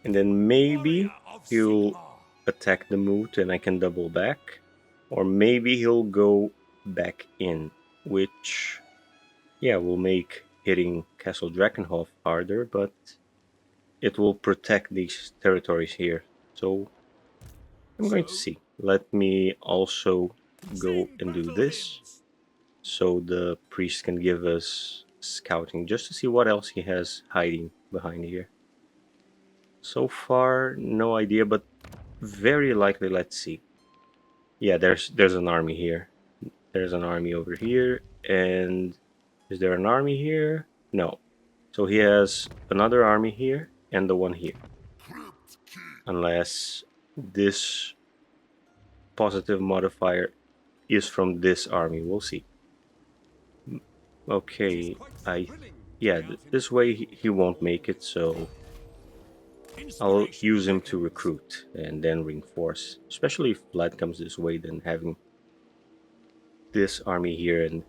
And then maybe he'll attack the moot and I can double back. Or maybe he'll go back in, which, yeah, will make hitting Castle Drakenhof harder, but it will protect these territories here. So I'm going to see. Let me also go and do this, so the priest can give us scouting, just to see what else he has hiding behind here. So far, no idea, but very likely, let's see. Yeah, there's an army here. There's an army over here, and is there an army here? No. So he has another army here and the one here. Unless this positive modifier is from this army, we'll see. Okay, yeah, this way he won't make it, so I'll use him to recruit and then reinforce. Especially if Vlad comes this way, then having this army here and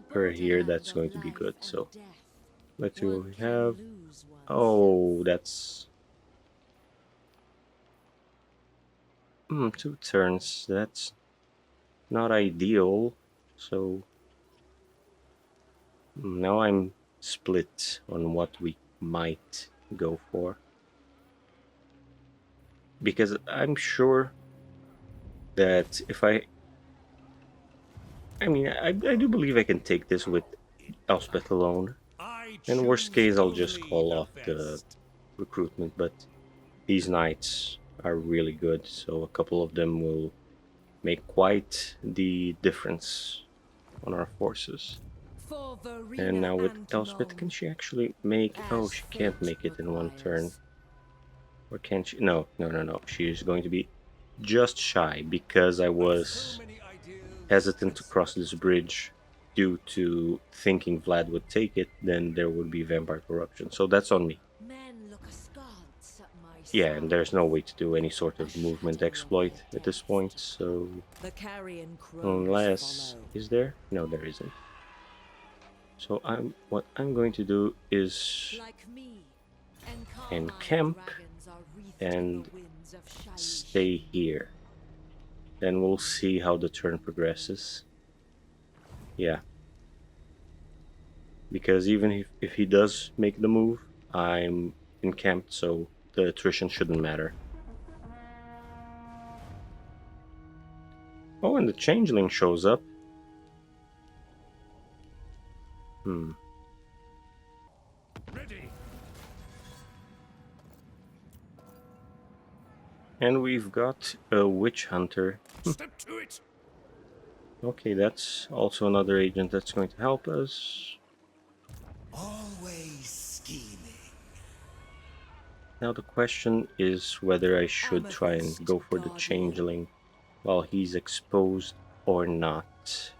her here, that's going to be good. So let's see what we have. Oh, that's 2 turns. That's not ideal. So now I'm split on what we might go for. Because I'm sure that if I mean, I do believe I can take this with Elspeth alone. In worst case, I'll just call off the recruitment, but these knights are really good, so a couple of them will make quite the difference on our forces. And now with Elspeth, can she actually make... oh, she can't make it in one turn. Or can she? No. She's going to be just shy because I was hesitant to cross this bridge due to thinking Vlad would take it, then there would be vampire corruption. So that's on me. Yeah, and there's no way to do any sort of movement exploit at this point, so... unless... is there? No, there isn't. So what I'm going to do is encamp and stay here. Then we'll see how the turn progresses. Yeah. Because even if he does make the move, I'm encamped, so the attrition shouldn't matter. Oh, and the changeling shows up. Ready. And we've got a witch hunter. Step to it. Okay, that's also another agent that's going to help us. Always scheming. Now the question is whether I should try and Amethyst go for the Guardian. changeling while he's exposed or not.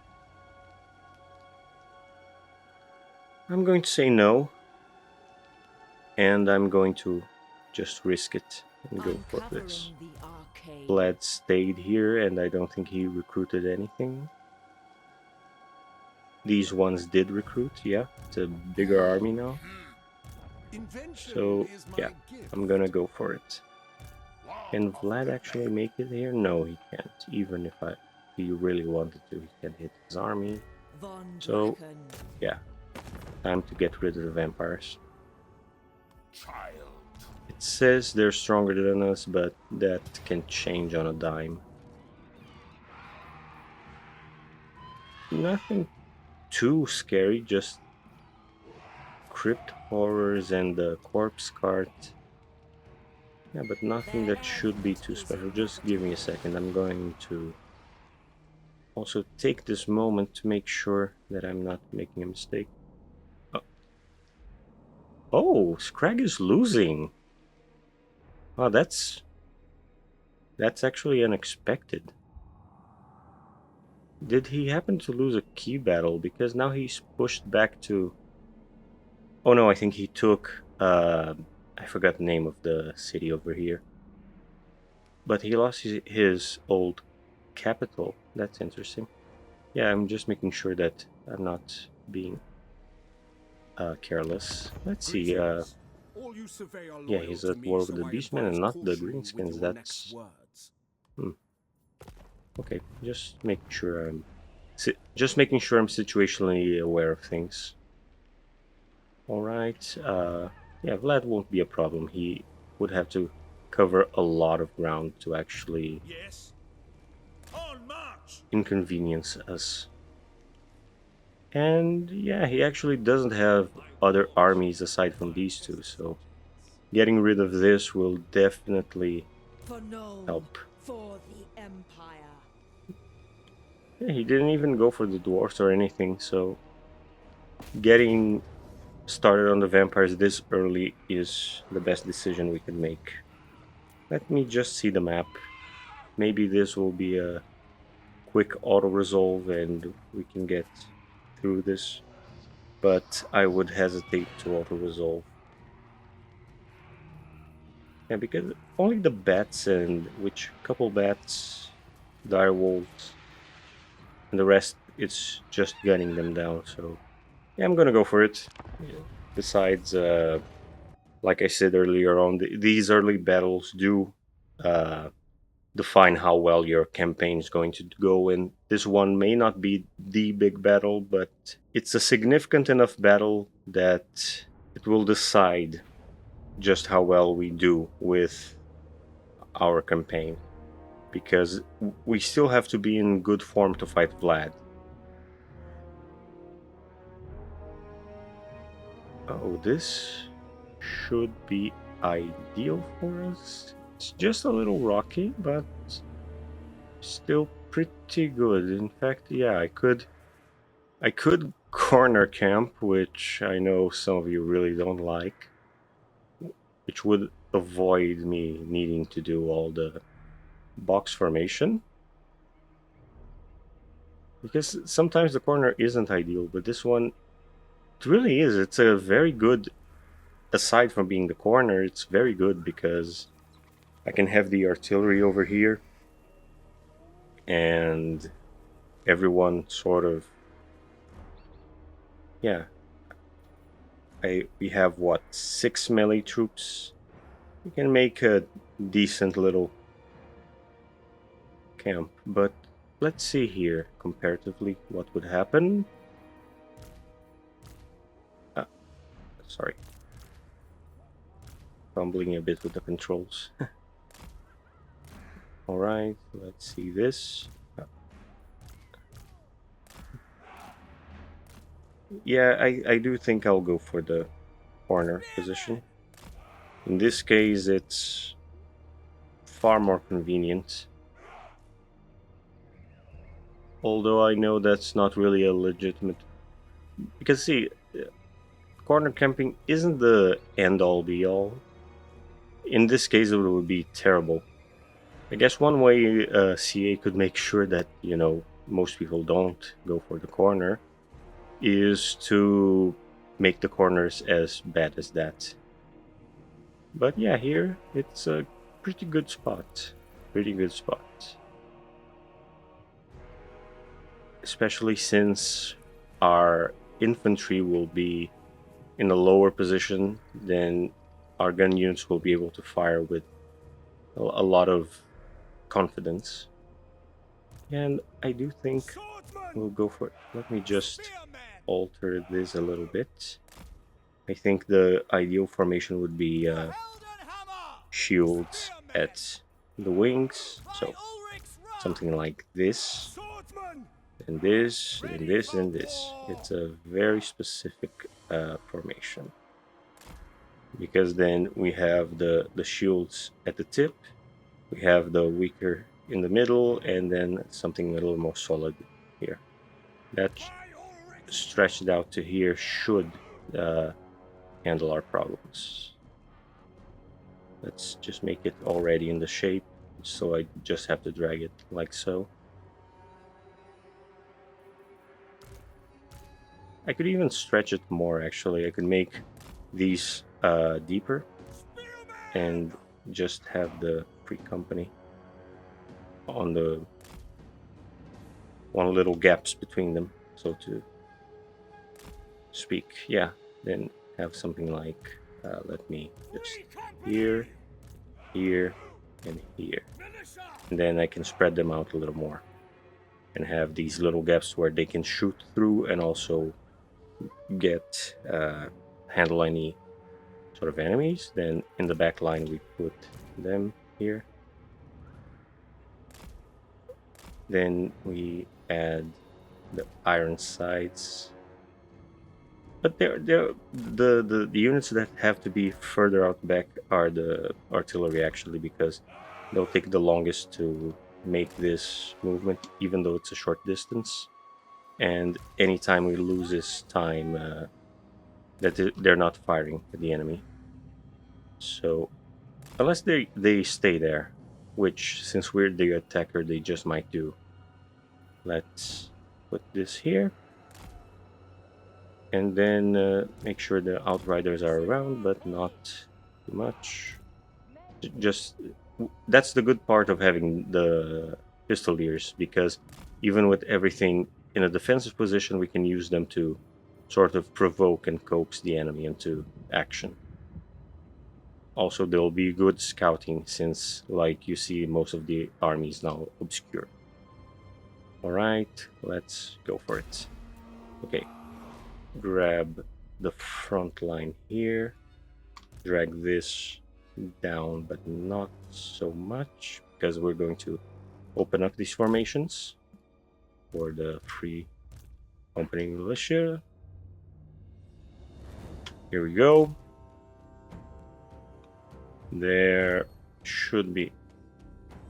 I'm going to say no. And I'm going to just risk it and go for this. Uncovering the arcane. Vlad stayed here and I don't think he recruited anything. These ones did recruit, yeah. It's a bigger army now. Invention So, is my yeah, gift. I'm gonna go for it. Can Vlad actually make it here? No, he can't. Even if he really wanted to, he can hit his army. Von So, Draken. yeah, time to get rid of the vampires. Child. It says they're stronger than us, but that can change on a dime. Nothing too scary, just crypt horrors and the corpse cart. Yeah, but nothing that should be too special. Just give me a second. I'm going to also take this moment to make sure that I'm not making a mistake. Oh, Scrag is losing. Wow, that's actually unexpected. Did he happen to lose a key battle? Because now he's pushed back to... Oh no, I think he took... I forgot the name of the city over here. But he lost his old capital. That's interesting. Yeah, I'm just making sure that I'm not being careless. Let's see. All you surveyor Yeah, loyal he's to at me, war so with the I Beastmen and advise not the caution with Greenskins. your next That's... words. Okay, just making sure I'm... Just making sure I'm situationally aware of things. Alright, yeah, Vlad won't be a problem. He would have to cover a lot of ground to actually Yes. On march. inconvenience us. And yeah, he actually doesn't have other armies aside from these two, so getting rid of this will definitely For no. help. For the Empire. Yeah, he didn't even go for the dwarfs or anything, so getting started on the vampires this early is the best decision we can make. Let me just see the map. Maybe this will be a quick auto resolve and we can get through this, but I would hesitate to auto resolve. Yeah, because only the bats, and which couple bats, dire wolves, and the rest it's just gunning them down. So yeah, I'm gonna go for it. Yeah. Besides, like I said earlier on, these early battles do uh, define how well your campaign is going to go. And this one may not be the big battle, but it's a significant enough battle that it will decide just how well we do with our campaign. Because we still have to be in good form to fight Vlad. Oh, this should be ideal for us. It's just a little rocky, but still pretty good. In fact, yeah, I could corner camp, which I know some of you really don't like, which would avoid me needing to do all the box formation. Because sometimes the corner isn't ideal, but this one, it really is. It's a very good, aside from being the corner, it's very good because I can have the artillery over here and everyone sort of, yeah, we have what, 6 melee troops. We can make a decent little camp, but let's see here comparatively what would happen. Ah, sorry, fumbling a bit with the controls. All right, let's see this. Yeah, I do think I'll go for the corner position. In this case, it's far more convenient. Although I know that's not really a legitimate. Because, see, corner camping isn't the end all be all. In this case, it would be terrible. I guess one way CA could make sure that, most people don't go for the corner is to make the corners as bad as that. But yeah, here it's a pretty good spot. Pretty good spot. Especially since our infantry will be in a lower position, then our gun units will be able to fire with a lot of confidence. And I do think Swordsman! we'll go for it. Let me just Spearman! alter this a little bit. I think the ideal formation would be The Heldenhammer! shields Spearman! at the wings. By So Ulrich's wrath! something like this, Swordsman! and this, and Ready this, for and this. war! It's a very specific formation because then we have the shields at the tip, we have the weaker in the middle, and then something a little more solid here. That By Ulrich's stretched out to here should uh, handle our problems. Let's just make it already in the shape, so I just have to drag it like so. I could even stretch it more, actually. I could make these deeper Spearman! and just have the free company on the one little gaps between them, so to speak. Yeah, then have something like, let me just Free company! here, here, and here. Militia! And then I can spread them out a little more and have these little gaps where they can shoot through and also get handle any sort of enemies. Then in the back line we put them here. Then we add the iron sights. But the units that have to be further out back are the artillery, actually, because they'll take the longest to make this movement, even though it's a short distance. And anytime we lose this time, that they're not firing at the enemy. So unless they stay there, which since we're the attacker, they just might do. Let's put this here, and then make sure the outriders are around, but not too much. Just that's the good part of having the pistoliers, because even with everything in a defensive position, we can use them to sort of provoke and coax the enemy into action. Also, they'll be good scouting since, like you see, most of the army is now obscure. Alright, let's go for it. Okay, grab the front line here, drag this down, but not so much, because we're going to open up these formations for the free company militia. Here we go. There should be...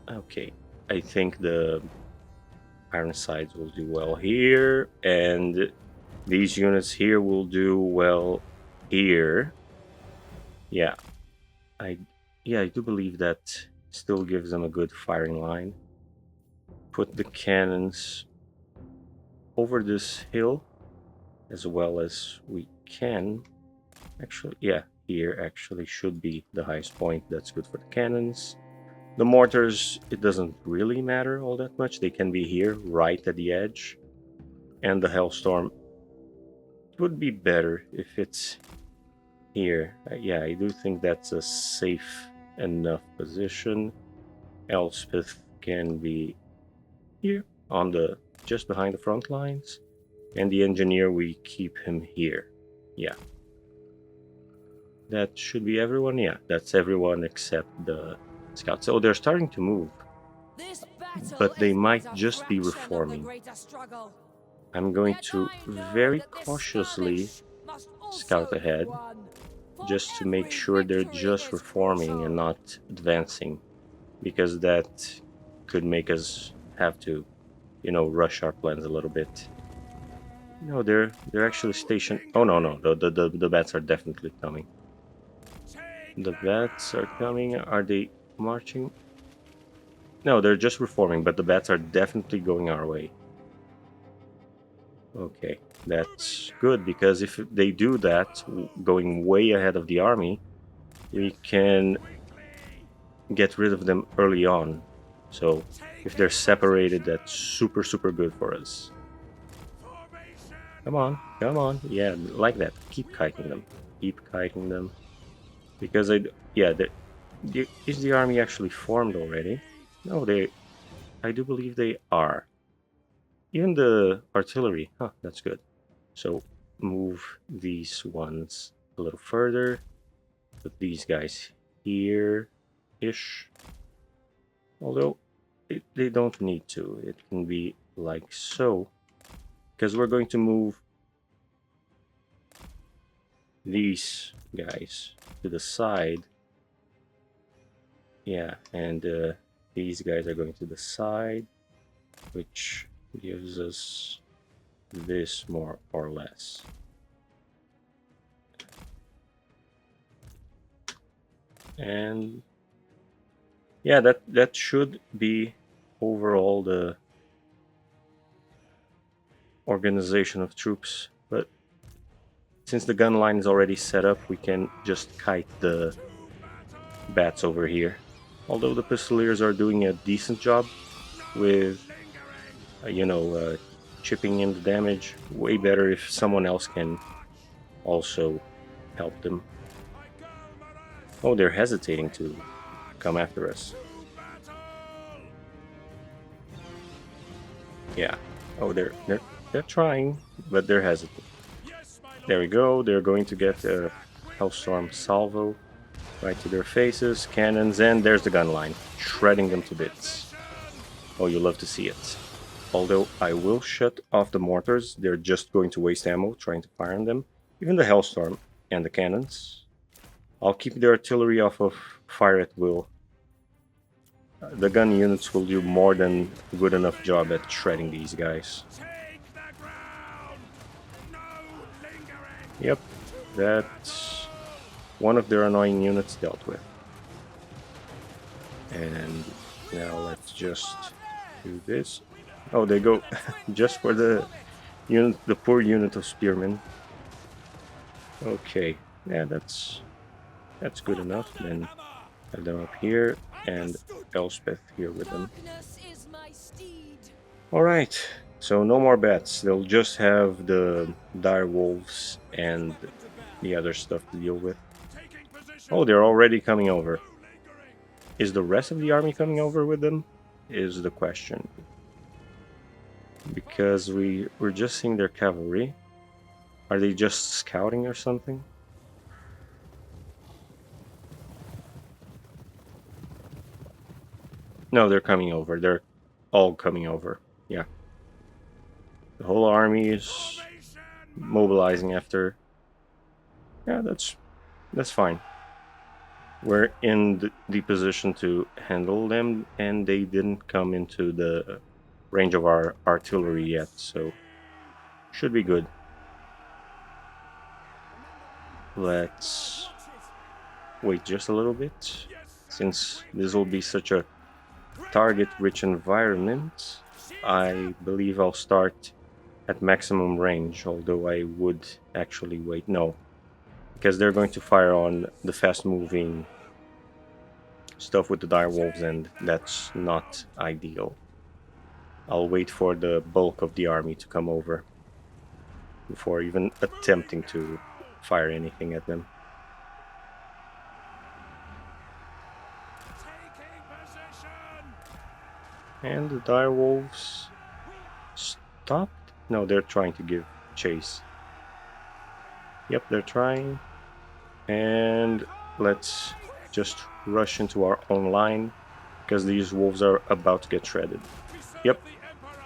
Okay, I think the iron sides will do well here, and these units here will do well here. Yeah, I do believe that still gives them a good firing line. Put the cannons over this hill as well as we can. Actually, yeah, here actually should be the highest point. That's good for the cannons. The mortars, it doesn't really matter all that much. They can be here, right at the edge. And the Hellstorm, it would be better if it's here. Yeah, I do think that's a safe enough position. Elspeth can be here, on the just behind the front lines. And the engineer, we keep him here. Yeah. That should be everyone. Yeah, that's everyone except the scouts. Oh, they're starting to move. This battle But they is might but a just be fraction of the reforming. greater struggle. I'm going to very cautiously scout ahead, just to make sure they're just reforming and not advancing, because that could make us have to, you know, rush our plans a little bit. No, they're actually stationed. Oh no, no, the bats are definitely coming. The bats are coming. Are they marching? No, they're just reforming, but the bats are definitely going our way. Okay, that's good, because if they do that, going way ahead of the army, we can get rid of them early on. So if they're separated, that's super, super good for us. Come on, come on. Yeah, like that. Keep kiting them. Keep kiting them. Because yeah, is the army actually formed already? No, I do believe they are. Even the artillery. Huh, that's good. So move these ones a little further. Put these guys here-ish. Although they don't need to. It can be like so. Because we're going to move these guys to the side. Yeah, and these guys are going to the side, which gives us this more or less. And yeah, that should be overall the organization of troops. But since the gun line is already set up, we can just kite the bats over here. Although the pistoliers are doing a decent job with, chipping in the damage. Way better if someone else can also help them. Oh, they're hesitating to come after us. Yeah. Oh, they're trying, but they're hesitant. There we go. They're going to get a Hellstorm salvo right to their faces, cannons, and there's the gun line, shredding them to bits. Oh, you love to see it. Although I will shut off the mortars, they're just going to waste ammo trying to fire on them. Even the Hellstorm and the cannons. I'll keep the artillery off of fire at will. The gun units will do more than a good enough job at shredding these guys. Yep, that's one of their annoying units dealt with. And now let's just do this. Oh, they go just for the unit, the poor unit of spearmen. Okay, yeah, that's good enough. Then have them up here and Elspeth here with them. All right, so no more bats. They'll just have the dire wolves and the other stuff to deal with. Oh, they're already coming over. Is the rest of the army coming over with them? Is the question. Because we're just seeing their cavalry. Are they just scouting or something? No, they're coming over. They're all coming over. Yeah. The whole army is mobilizing after. Yeah, that's fine. We're in the position to handle them, and they didn't come into the range of our artillery yet, so should be good. Let's wait just a little bit, since this will be such a target-rich environment. I believe I'll start at maximum range, although I would actually wait. No, because they're going to fire on the fast-moving stuff with the dire wolves, and that's not ideal. I'll wait for the bulk of the army to come over before even attempting to fire anything at them. And the dire wolves stopped? No, they're trying to give chase. Yep, they're trying. And let's just rush into our own line, because these wolves are about to get shredded. Yep.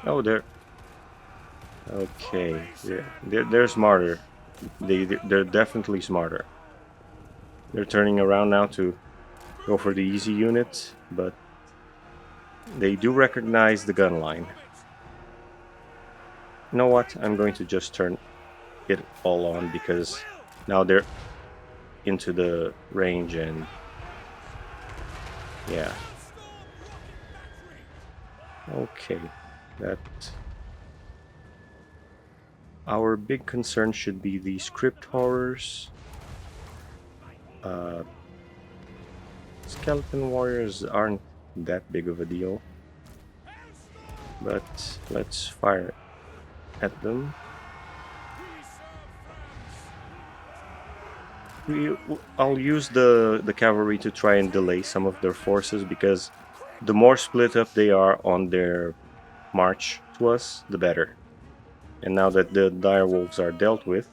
Oh, they're Okay, yeah, they're smarter. They're definitely smarter. They're turning around now to go for the easy unit, but they do recognize the gun line. You know what? I'm going to just turn it all on because now they're into the range and yeah. Okay, that our big concern should be the script horrors. Uh, Skeleton warriors aren't that big of a deal, but let's fire at them. I'll use the cavalry to try and delay some of their forces because the more split up they are on their march to us, the better. And now that the direwolves are dealt with,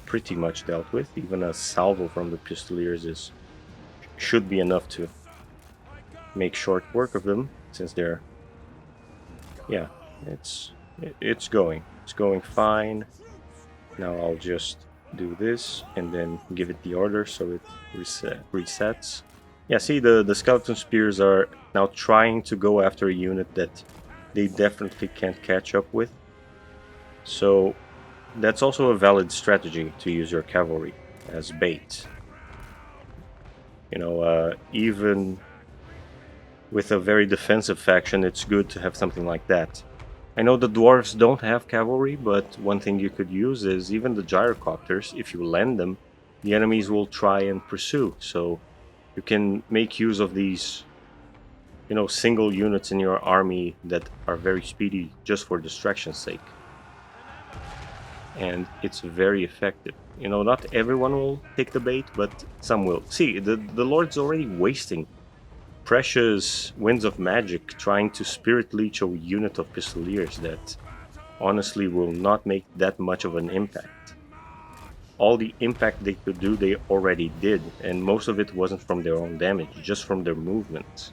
pretty much dealt with, even a salvo from the pistoliers should be enough to make short work of them, since they're yeah, it's going fine. Now I'll just do this and then give it the order so it resets. Yeah, see, the skeleton spears are now trying to go after a unit that they definitely can't catch up with. So that's also a valid strategy to use your cavalry as bait. You know, even with a very defensive faction, it's good to have something like that. I know the dwarves don't have cavalry, but one thing you could use is even the gyrocopters. If you land them, the enemies will try and pursue. So you can make use of these, single units in your army that are very speedy just for distraction's sake. And it's very effective. Not everyone will take the bait, but some will. See, the Lord's already wasting precious winds of magic trying to spirit leech a unit of pistoliers that honestly will not make that much of an impact. All the impact they could do, they already did, and most of it wasn't from their own damage, just from their movement.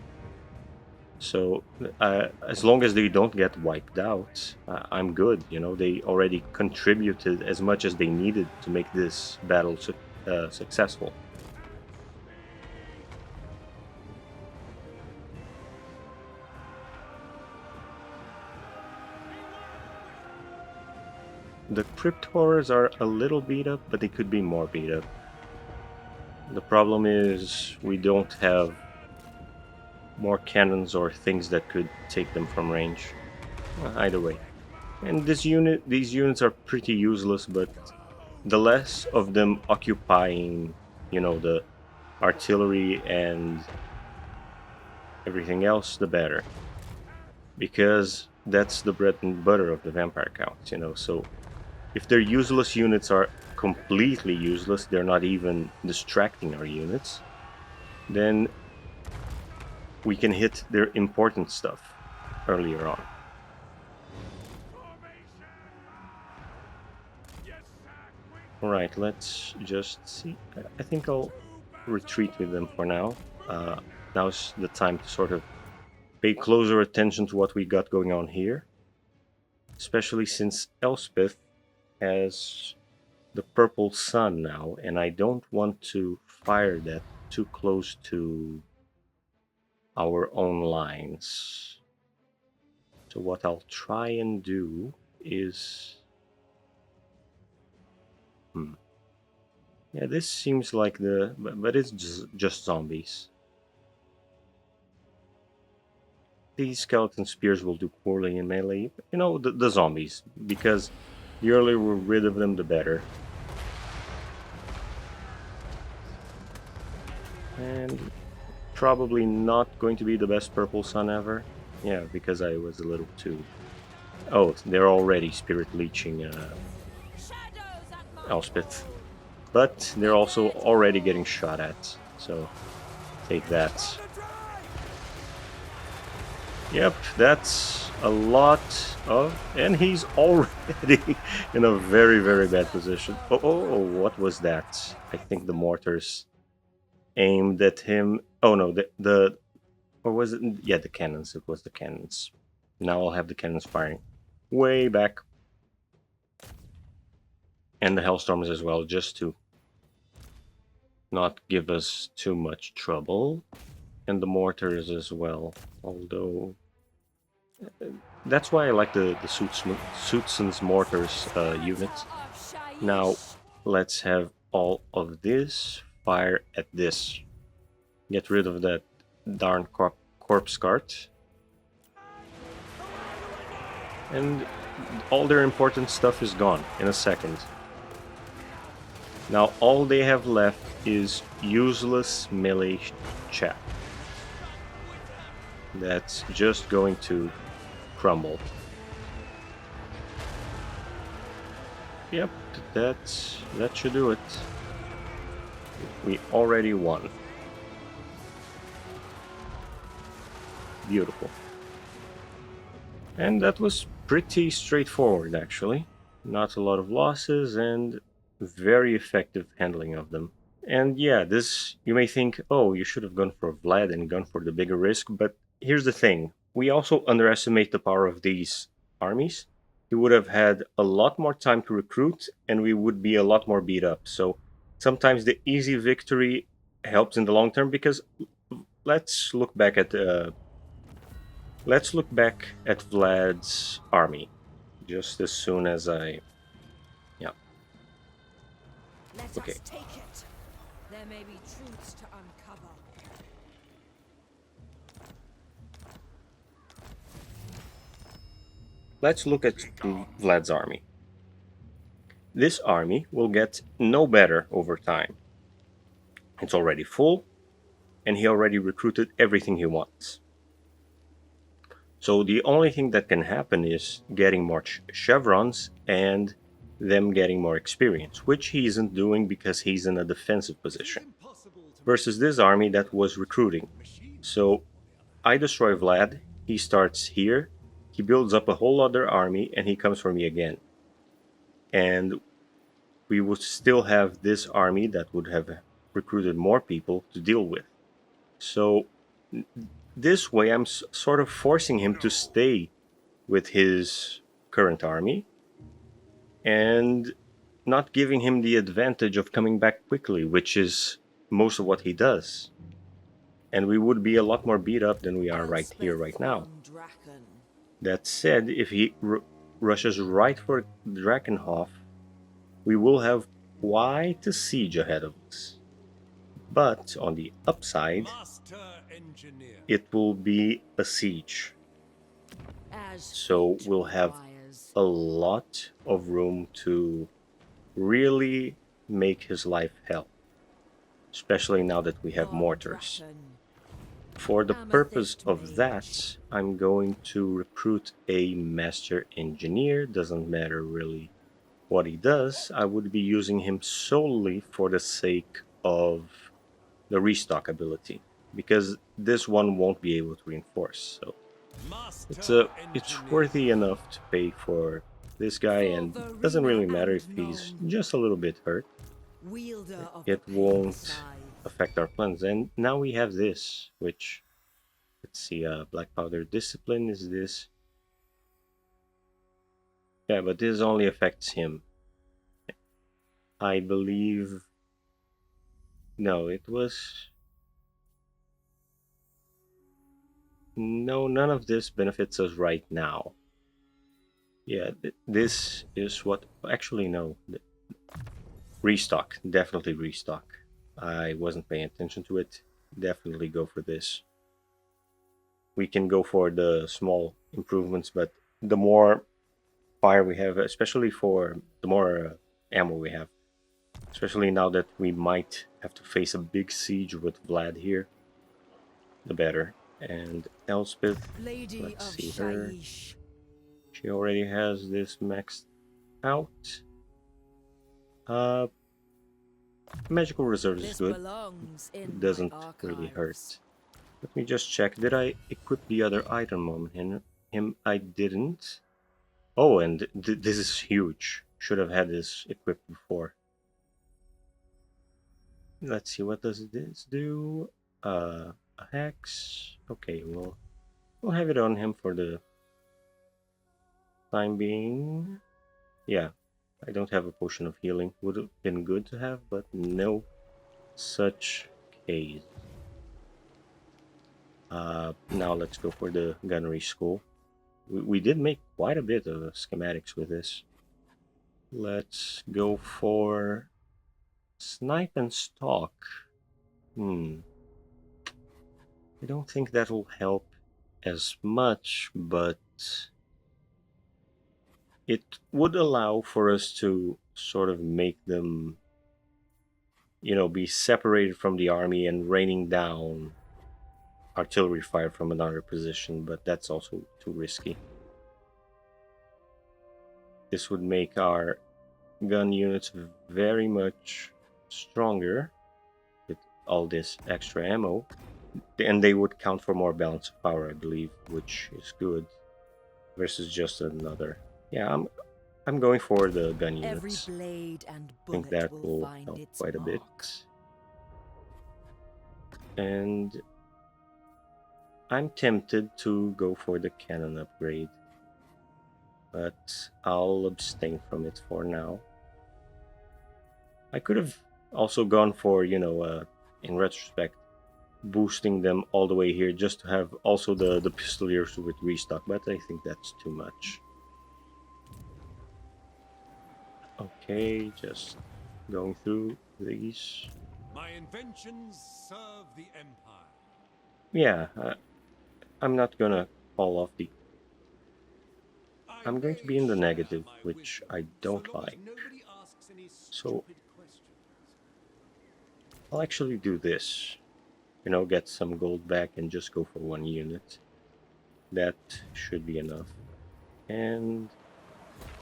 So as long as they don't get wiped out, I'm good. They already contributed as much as they needed to make this battle successful. The crypt horrors are a little beat up, but they could be more beat up. The problem is we don't have more cannons or things that could take them from range. Either way. And these units are pretty useless, but the less of them occupying, the artillery and everything else, the better. Because that's the bread and butter of the vampire counts, So if their useless units are completely useless, they're not even distracting our units, then we can hit their important stuff earlier on. Alright, let's just see. I think I'll retreat with them for now. Now's the time to sort of pay closer attention to what we got going on here. Especially since Elspeth has the purple sun now, and I don't want to fire that too close to our own lines. So what I'll try and do is... Yeah, this seems like but it's just zombies. These skeleton spears will do poorly in melee. The zombies, because the earlier we're rid of them, the better. And probably not going to be the best purple sun ever. Yeah, because I was a little too... Oh, they're already spirit leeching Elspeth. But they're also already getting shot at, so take that. Yep, that's a lot of... And he's already in a very, very bad position. Oh, what was that? I think the mortars aimed at him. Oh no, or was it? Yeah, the cannons. It was the cannons. Now I'll have the cannons firing way back. and the Hellstorms as well, just to not give us too much trouble. And the mortars as well, although that's why I like the Suitson's mortars unit. Now let's have all of this fire at this. Get rid of that darn corpse cart. And all their important stuff is gone in a second. Now all they have left is useless melee chap. That's just going to crumble. Yep, that should do it. We already won. Beautiful. And that was pretty straightforward, actually. Not a lot of losses and very effective handling of them. And yeah, this, you may think, oh, you should have gone for Vlad and gone for the bigger risk, but here's the thing. We also underestimate the power of these armies. He would have had a lot more time to recruit, and we would be a lot more beat up. So sometimes the easy victory helps in the long term, because let's look back at Vlad's army. Just as soon as yeah. Let Okay. us take it. There may be truths to uncover. Let's look at Vlad's army. This army will get no better over time. It's already full, and he already recruited everything he wants. So the only thing that can happen is getting more chevrons and them getting more experience, which he isn't doing because he's in a defensive position. Versus this army that was recruiting. So I destroy Vlad, he starts here, he builds up a whole other army, and he comes for me again. And we would still have this army that would have recruited more people to deal with. So this way I'm sort of forcing him to stay with his current army and not giving him the advantage of coming back quickly, which is most of what he does. And we would be a lot more beat up than we are right here, right now. That said, if he rushes right for Drakenhof, we will have quite a siege ahead of us. But on the upside, it will be a siege. So we'll have a lot of room to really make his life hell. Especially now that we have mortars. For the purpose of that, I'm going to recruit a master engineer. Doesn't matter really what he does. I would be using him solely for the sake of the restock ability, because this one won't be able to reinforce. So it's worthy enough to pay for this guy, and it doesn't really matter if he's just a little bit hurt. It won't affect our plans. And now we have this, which, let's see, Black Powder Discipline is this. Yeah, but this only affects him. I believe... No, it was... No, none of this benefits us right now. Yeah, this is what... Actually, no. Restock. Definitely restock. I wasn't paying attention to it. Definitely go for this. We can go for the small improvements, but the more fire we have, especially for the more ammo we have, especially now that we might have to face a big siege with Vlad here, the better. And Elspeth, let's see her. She already has this maxed out. Magical reserve is good. It doesn't really hurt. Let me just check. Did I equip the other item on him? I didn't. Oh, and this is huge. Should have had this equipped before. Let's see, what does this do? A hex. Okay, we'll have it on him for the time being. Yeah. I don't have a potion of healing. Would have been good to have, but no such case. Now let's go for the gunnery school. We did make quite a bit of schematics with this. Let's go for snipe and stalk. I don't think that'll help as much, but it would allow for us to sort of make them, be separated from the army and raining down artillery fire from another position, but that's also too risky. This would make our gun units very much stronger with all this extra ammo, and they would count for more balance of power, I believe, which is good versus just another. Yeah, I'm going for the gun Every units. blade and I think bullet that will will find help its quite a bit. mark. And I'm tempted to go for the cannon upgrade, but I'll abstain from it for now. I could have also gone for, in retrospect, boosting them all the way here just to have also the pistoliers with restock, but I think that's too much. Okay, just going through these. My inventions serve the Empire. Yeah, I'm not gonna fall off the. I I'm going to be may in the share negative, my which wisdom, I so don't long as like. nobody asks any So stupid questions. I'll actually do this. Get some gold back and just go for one unit. That should be enough. And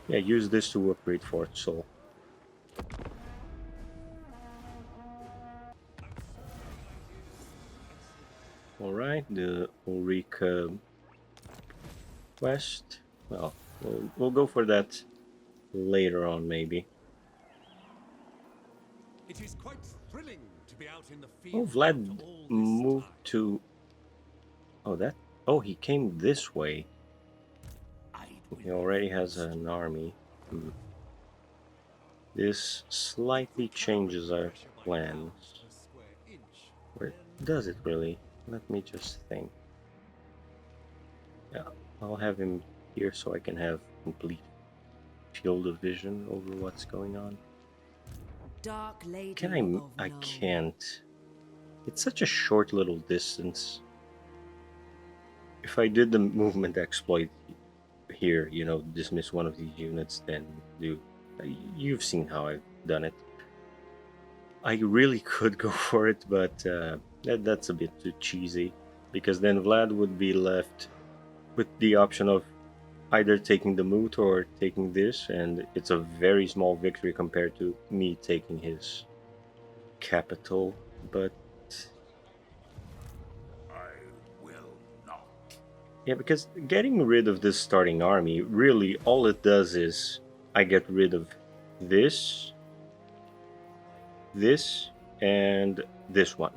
yeah, use this to upgrade Fort Soul. Alright, the Ulrika quest. Well, we'll go for that later on, maybe. It is quite thrilling to be out in the Oh, field after Vlad all this moved time. to. Oh, that. Oh, he came this way. He already has an army. This slightly changes our Pressure by pounds plans. per square inch, Or then does it really? Let me just think. Yeah, I'll have him here so I can have complete field of vision over what's going on. Dark Lady Can of I Nuln. can't. It's such a short little distance. If I did the movement exploit here, dismiss one of these units, then do. You've seen how I've done it. I really could go for it, but that's a bit too cheesy. Because then Vlad would be left with the option of either taking the moot or taking this, and it's a very small victory compared to me taking his capital. But I will not. yeah, because getting rid of this starting army, really all it does is I get rid of this, this, and this one.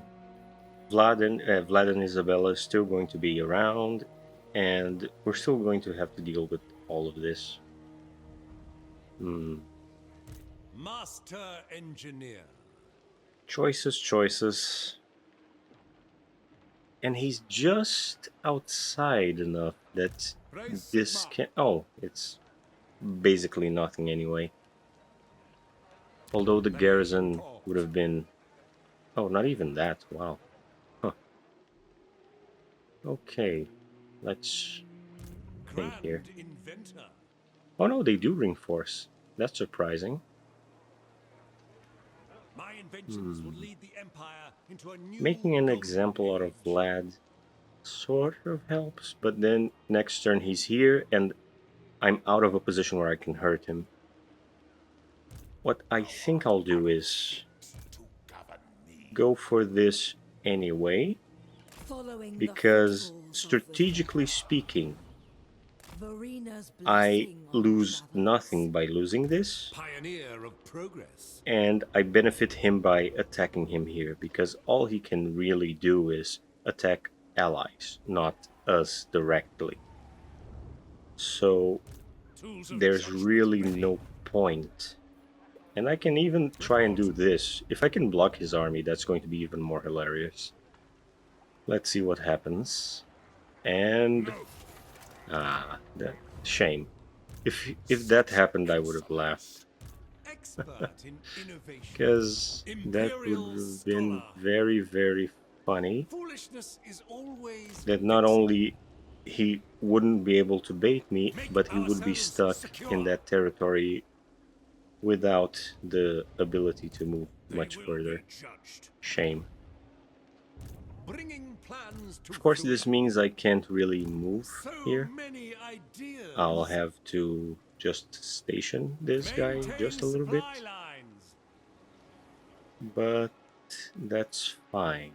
Vlad and Isabella is still going to be around, and we're still going to have to deal with all of this. Master Engineer. Choices. And he's just outside enough that Race this Sigma. can. Oh, it's basically nothing anyway. Although the garrison would have been. Oh, not even that. Wow. Huh. Okay, let's think here. Grand Inventor. Oh no, they do reinforce. That's surprising. My inventions will lead the Empire into a new Making an golden example out of age. Vlad sort of helps, but then next turn he's here and I'm out of a position where I can hurt him. What I think I'll do is To govern me. go for this anyway, Following because the footfalls strategically of the speaking, Verina's I blessing on lose travelers. nothing by losing this, Pioneer of progress. and I benefit him by attacking him here, because all he can really do is attack allies, not us directly. So Tools of there's judgment really ready. no point. And I can even try and do this. If I can block his army, that's going to be even more hilarious. Let's see what happens. And that shame. If that happened, I would have laughed. Expert in innovation. Because that would Imperial have been scholar. very, very funny. Foolishness is always That not only he wouldn't be able to bait me, Make but he would be ourselves stuck secure. in that territory without the ability to move They much will further. be judged. Shame. Bringing plans to Of course, fruition. this means I can't really move So here. many ideas. I'll have to just station this guy Maintain just a little bit, supply lines. but that's fine.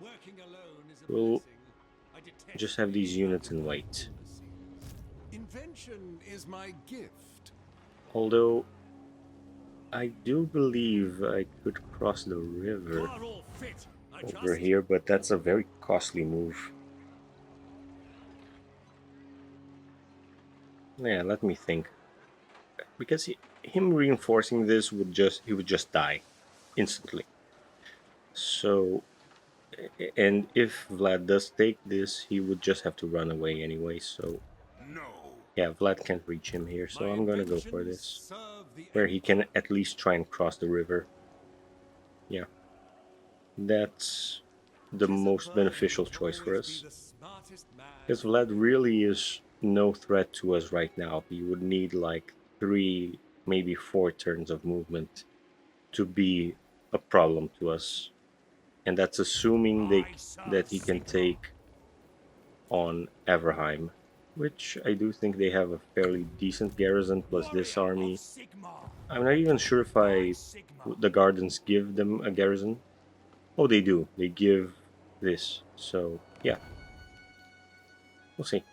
Working alone is a We'll blessing. I detest just have these being units and outnumbered wait. overseas. Invention is my gift. Although, I do believe I could cross the river Are all fit, I over trust? here, but that's a very costly move. Yeah, let me think. Because him reinforcing this would just die instantly. So, and if Vlad does take this, he would just have to run away anyway. So, No. yeah, Vlad can't reach him here. So My I'm gonna go for inventions this, serve the where he Empire. can at least try and cross the river. Yeah, that's the Tis a most burden beneficial to choice for always be us. the smartest man Because in Vlad the really is no threat to us right now. He would need like 3, maybe 4 turns of movement to be a problem to us. And that's assuming that he can take on Everheim, which I do think they have a fairly decent garrison plus this Warrior army. of Sigmar. I'm not even sure if Sigmar. the Gardens give them a garrison. Oh, they do. They give this. So, yeah. We'll see.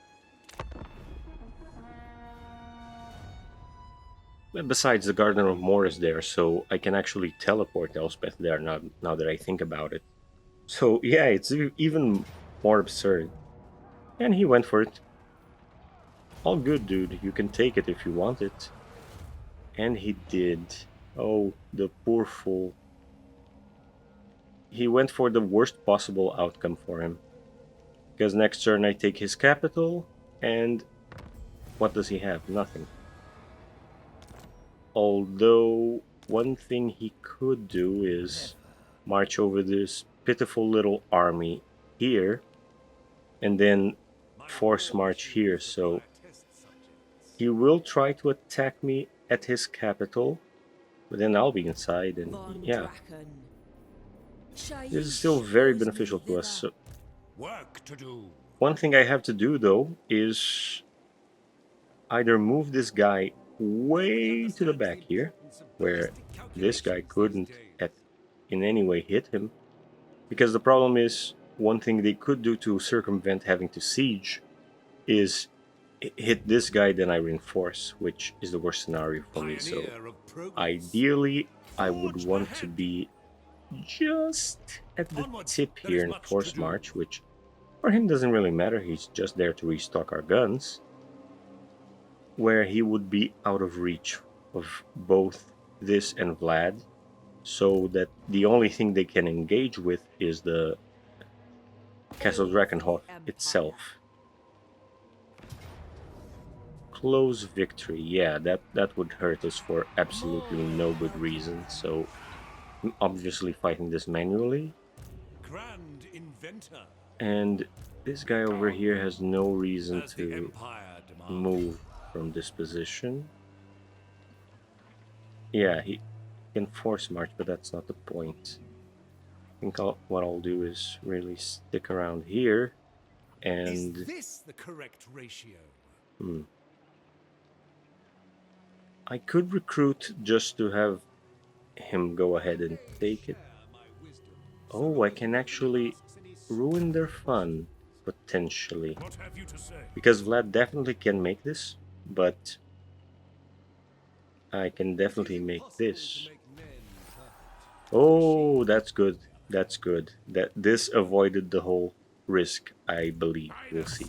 Besides, the Garden of Moor is there, so I can actually teleport Elspeth there now that I think about it. So, yeah, it's even more absurd. And he went for it. All good, dude. You can take it if you want it. And he did. Oh, the poor fool. He went for the worst possible outcome for him. Because next turn I take his capital, and what does he have? Nothing. Although, one thing he could do is march over this pitiful little army here, and then force march here, so he will try to attack me at his capital, but then I'll be inside, and Von yeah, Draken. this is still Shaiish very wills me beneficial to us. thither. So Work to do. one thing I have to do though is either move this guy way to the back here, where this guy couldn't in any way hit him, because the problem is, one thing they could do to circumvent having to siege is hit this guy, then I reinforce, which is the worst scenario for me. So Pioneer of progress. ideally, I would Forge want to ahead. be just at the Onwards, tip there here is in much to force do. march, which for him doesn't really matter. He's just there to restock our guns, where he would be out of reach of both this and Vlad, so that the only thing they can engage with is the Castle All for the Drakenhof Empire. itself. Close victory, yeah, that would hurt us for absolutely no good reason, so I'm obviously fighting this manually. Grand inventor. And this guy over here has no reason As the to Empire demands. move from this position. Yeah, he can force march, but that's not the point. I think what I'll do is really stick around here, and Is this the correct ratio? I could recruit just to have him go ahead and take it. Share my wisdom. Oh, I can actually ruin their fun, potentially. What have you to say? Because Vlad definitely can make this, but I can definitely make this. Oh, that's good. That's good. That this avoided the whole risk, I believe. We'll see.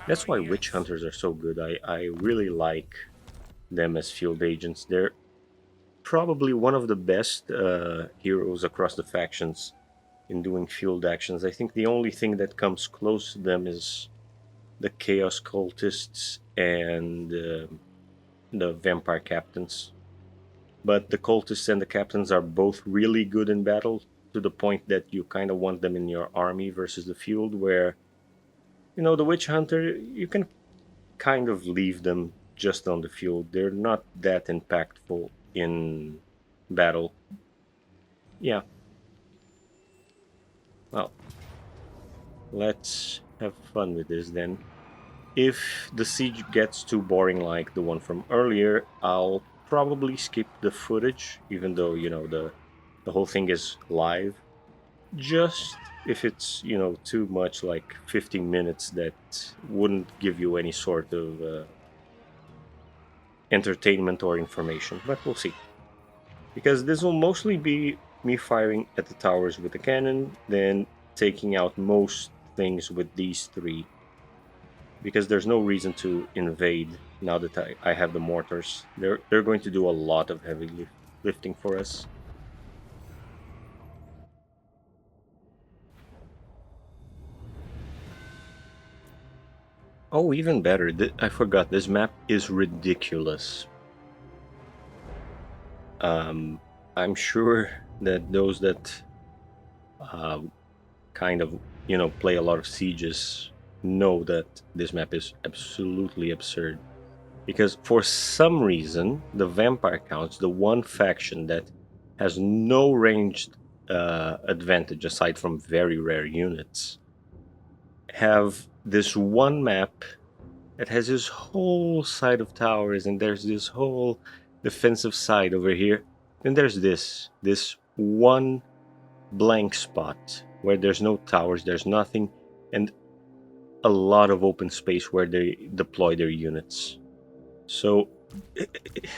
That's why witch hunters are so good. I really like them as field agents. They're probably one of the best heroes across the factions in doing field actions. I think the only thing that comes close to them is the Chaos Cultists and the Vampire Captains. But the Cultists and the Captains are both really good in battle to the point that you kind of want them in your army versus the field, where, the Witch Hunter, you can kind of leave them just on the field. They're not that impactful in battle. Yeah, well, let's have fun with this then. If the siege gets too boring like the one from earlier, I'll probably skip the footage, even though, the whole thing is live. Just if it's, too much, like 15 minutes, that wouldn't give you any sort of entertainment or information, but we'll see. Because this will mostly be me firing at the towers with the cannon, then taking out most things with these three. Because there's no reason to invade now that I have the mortars. They're going to do a lot of heavy lifting for us. Oh, even better. I forgot. This map is ridiculous. I'm sure that those that uh, kind of, play a lot of sieges know that this map is absolutely absurd. Because for some reason, the Vampire Counts, the one faction that has no ranged advantage aside from very rare units, have this one map that has this whole side of towers, and there's this whole defensive side over here. Then there's this one blank spot where there's no towers, there's nothing, and a lot of open space where they deploy their units. So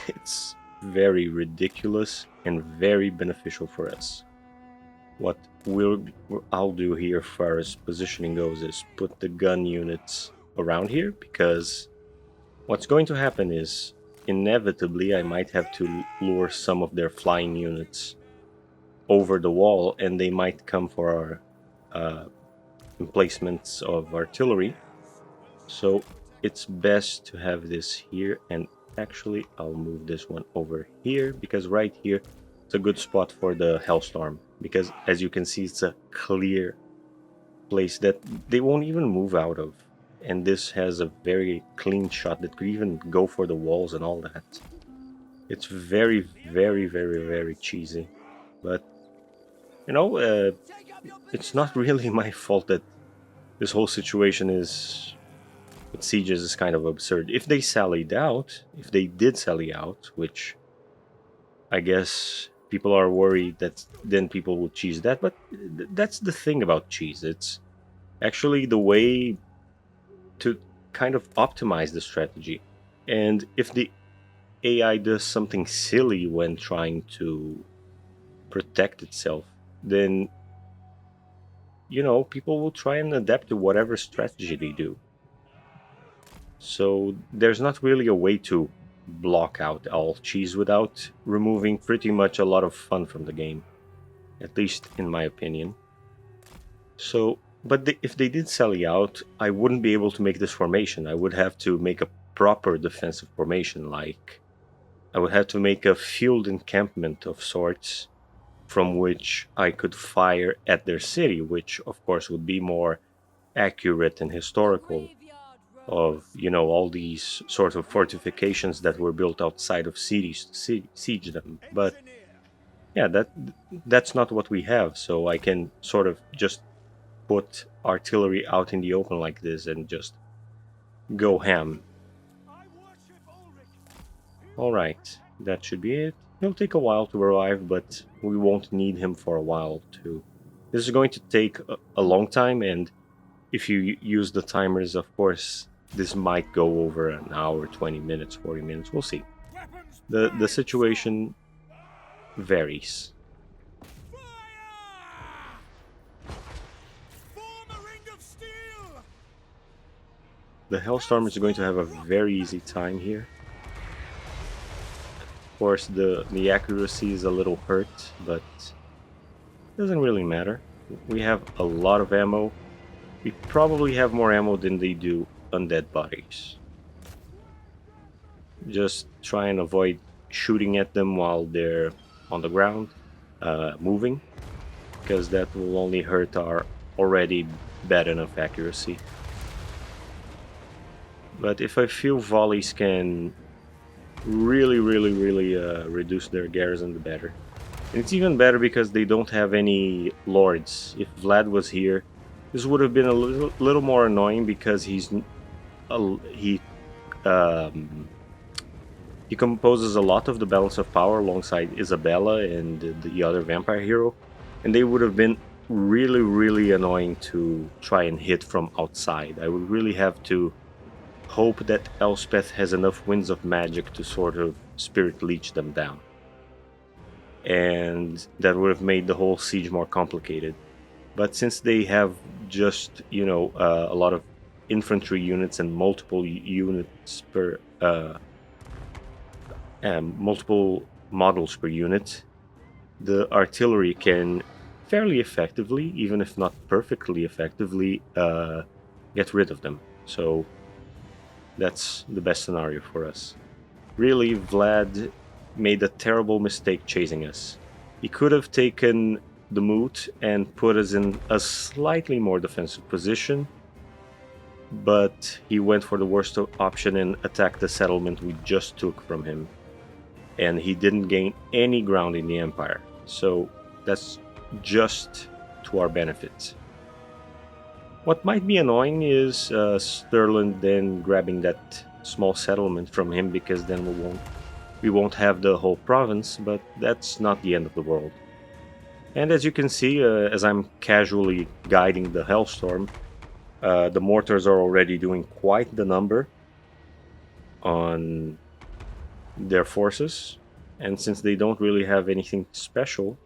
it's very ridiculous and very beneficial for us. What I'll do here, as far as positioning goes, is put the gun units around here, because what's going to happen is inevitably I might have to lure some of their flying units over the wall, and they might come for our emplacements of artillery. So it's best to have this here, and actually I'll move this one over here, because right here it's a good spot for the Hellstorm, because as you can see, it's a clear place that they won't even move out of, and this has a very clean shot that could even go for the walls and all that. It's very, very, very, very cheesy, but it's not really my fault that this whole situation is with sieges is kind of absurd. If they sallied out, if they did sally out, which I guess people are worried that then people will cheese that, but that's the thing about cheese. It's actually the way to kind of optimize the strategy. And if the AI does something silly when trying to protect itself, then people will try and adapt to whatever strategy they do. So there's not really a way to block out all cheese without removing pretty much a lot of fun from the game, at least in my opinion. So, but if they did sally out, I wouldn't be able to make this formation. I would have to make a proper defensive formation, like I would have to make a field encampment of sorts from which I could fire at their city, which of course would be more accurate and historical of all these sort of fortifications that were built outside of cities to siege them. But yeah, that's not what we have, so I can sort of just put artillery out in the open like this and just go ham. All right, that should be it. It'll take a while to arrive, but we won't need him for a while too. This is going to take a long time, and if you use the timers, of course, this might go over an hour, 20 minutes, 40 minutes. We'll see. The situation varies. The Hellstorm is going to have a very easy time here. course, the accuracy is a little hurt, but doesn't really matter. We have a lot of ammo. We probably have more ammo than they do undead bodies. Just try and avoid shooting at them while they're on the ground, moving, because that will only hurt our already bad enough accuracy. But if I feel volleys can really reduce their garrison, the better. And it's even better because they don't have any lords. If Vlad was here, this would have been a little more annoying because he composes a lot of the balance of power alongside Isabella and the other vampire hero, and they would have been really annoying to try and hit from outside. I would really have to hope that Elspeth has enough winds of magic to sort of spirit leech them down. And that would have made the whole siege more complicated. But since they have just, a lot of infantry units and multiple units per multiple models per unit, the artillery can fairly effectively, even if not perfectly effectively, get rid of them. So that's the best scenario for us. Really, Vlad made a terrible mistake chasing us. He could have taken the moot and put us in a slightly more defensive position, but he went for the worst option and attacked the settlement we just took from him. And he didn't gain any ground in the Empire, so that's just to our benefit. What might be annoying is Sterling then grabbing that small settlement from him, because then we won't have the whole province, but that's not the end of the world. And as you can see, as I'm casually guiding the Hellstorm, the mortars are already doing quite the number on their forces, and since they don't really have anything special,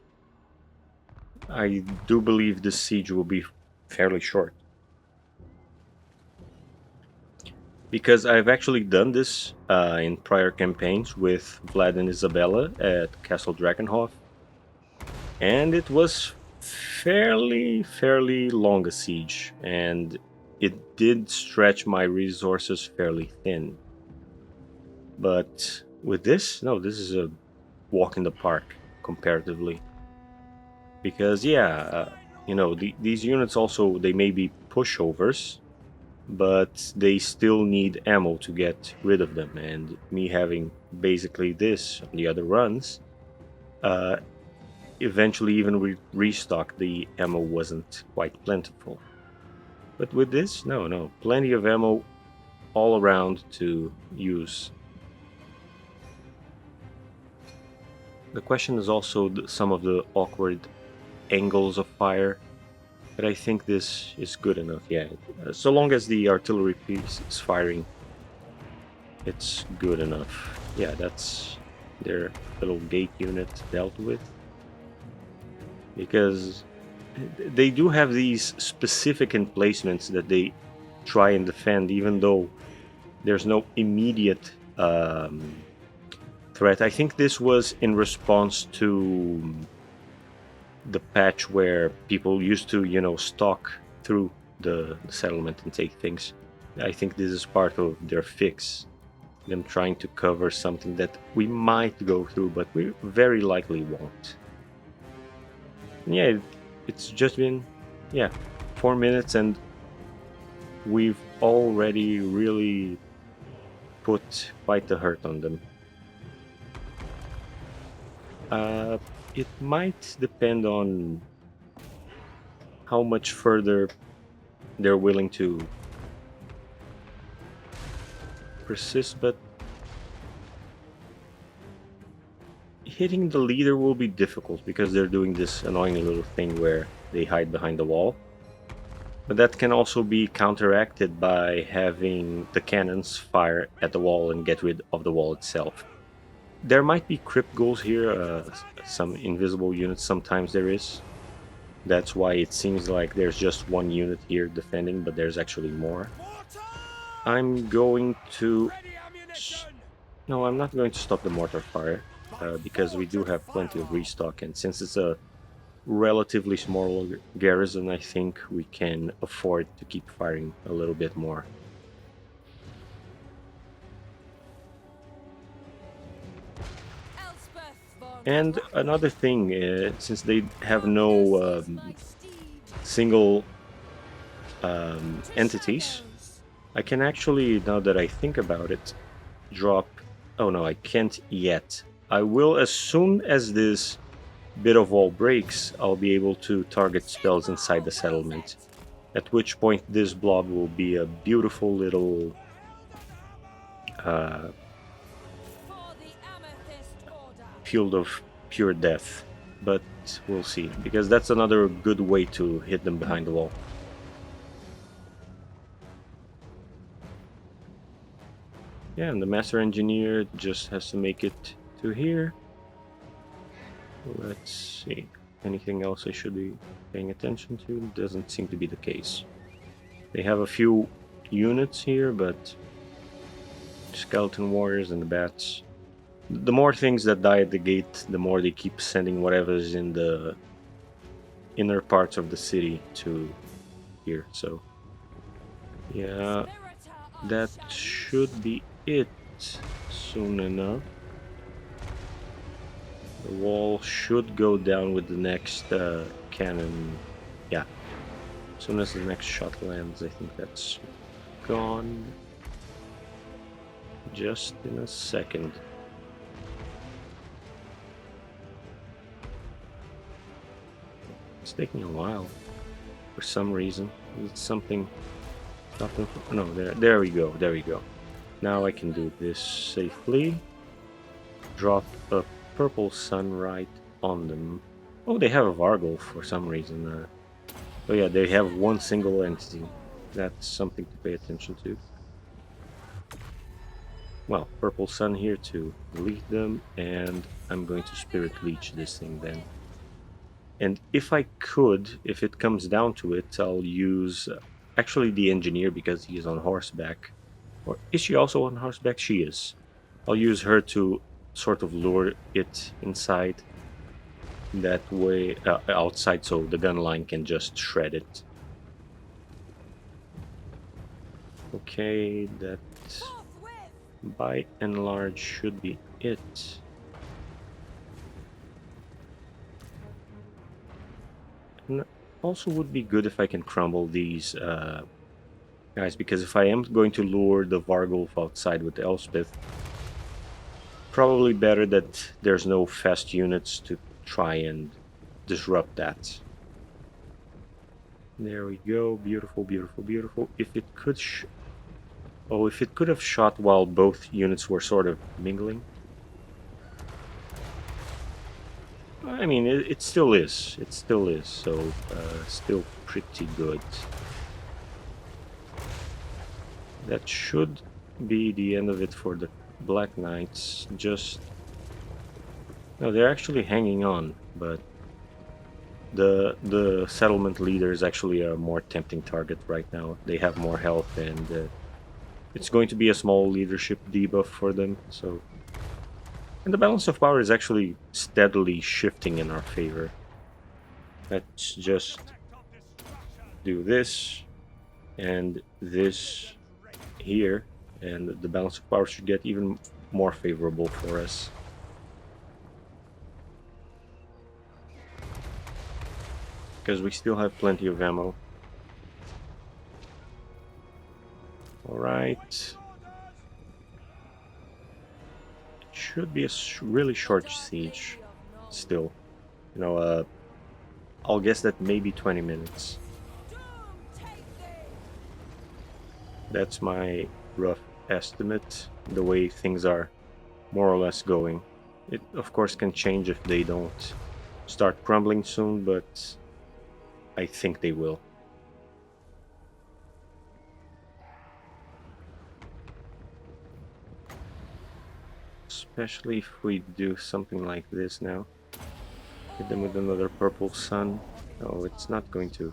I do believe this siege will be fairly short. Because I've actually done this in prior campaigns with Vlad and Isabella at Castle Drakenhof, and it was fairly long a siege, and it did stretch my resources fairly thin. But with this, no, this is a walk in the park comparatively. Because these units also, they may be pushovers, but they still need ammo to get rid of them, and me having basically this on the other runs, eventually even restock, the ammo wasn't quite plentiful. But with this, no, plenty of ammo all around to use. The question is also some of the awkward angles of fire, but I think this is good enough. Yeah, so long as the artillery piece is firing, it's good enough. Yeah, that's their little gate unit dealt with. Because they do have these specific emplacements that they try and defend, even though there's no immediate threat. I think this was in response to the patch where people used to, stalk through the settlement and take things. I think this is part of their fix. Them trying to cover something that we might go through, but we very likely won't. And yeah, it's just been, 4 minutes, and we've already really put quite the hurt on them. It might depend on how much further they're willing to persist, but hitting the leader will be difficult because they're doing this annoying little thing where they hide behind the wall. But that can also be counteracted by having the cannons fire at the wall and get rid of the wall itself. There might be crypt ghouls here, some invisible units, sometimes there is. That's why it seems like there's just one unit here defending, but there's actually more. I'm going to No, I'm not going to stop the mortar fire, because we do have plenty of restock, and since it's a relatively small garrison, I think we can afford to keep firing a little bit more. And another thing, since they have no single entities, I can actually, now that I think about it, drop... Oh no, I can't yet. I will as soon as this bit of wall breaks, I'll be able to target spells inside the settlement. At which point this blob will be a beautiful little uh, field of pure death. But we'll see, because that's another good way to hit them behind the wall. Yeah, and the Master Engineer just has to make it to here. Let's see. Anything else I should be paying attention to? Doesn't seem to be the case. They have a few units here, but skeleton warriors and the bats. The more things that die at the gate, the more they keep sending whatever's in the inner parts of the city to here. So yeah, that should be it soon enough. The wall should go down with the next cannon. Yeah, as soon as the next shot lands, I think that's gone. Just in a second. It's taking a while for some reason. It's something. No, there we go. There we go. Now I can do this safely. Drop a purple sun right on them. Oh, they have a Vargle for some reason. Oh yeah, they have one single entity. That's something to pay attention to. Well, purple sun here to delete them, and I'm going to spirit leech this thing then. And if I could, if it comes down to it, I'll use actually the engineer, because he is on horseback. Or is she also on horseback? She is. I'll use her to sort of lure it inside. That way, outside, so the gun line can just shred it. Okay, that by and large should be it. And also would be good if I can crumble these guys, because if I am going to lure the Vargulf outside with Elspeth, probably better that there's no fast units to try and disrupt that. There we go. Beautiful, beautiful, beautiful. If it could if it could have shot while both units were sort of mingling. I mean, it still is. It still is. So, still pretty good. That should be the end of it for the Black Knights. Just... No, they're actually hanging on, but the settlement leader is actually a more tempting target right now. They have more health, and it's going to be a small leadership debuff for them. So, and the balance of power is actually steadily shifting in our favor. Let's just do this and this here, and the balance of power should get even more favorable for us. Because we still have plenty of ammo. Alright. It should be a really short siege still. You know, I'll guess that maybe 20 minutes. That's my rough estimate, the way things are more or less going. It, of course, can change if they don't start crumbling soon, but I think they will. Especially if we do something like this now. Hit them with another purple sun. Oh, it's not going to.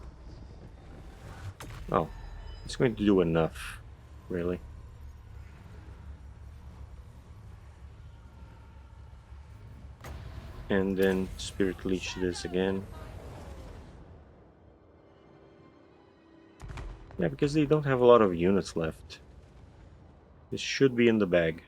Oh, it's going to do enough, really. And then Spirit Leech this again. Yeah, because they don't have a lot of units left. This should be in the bag.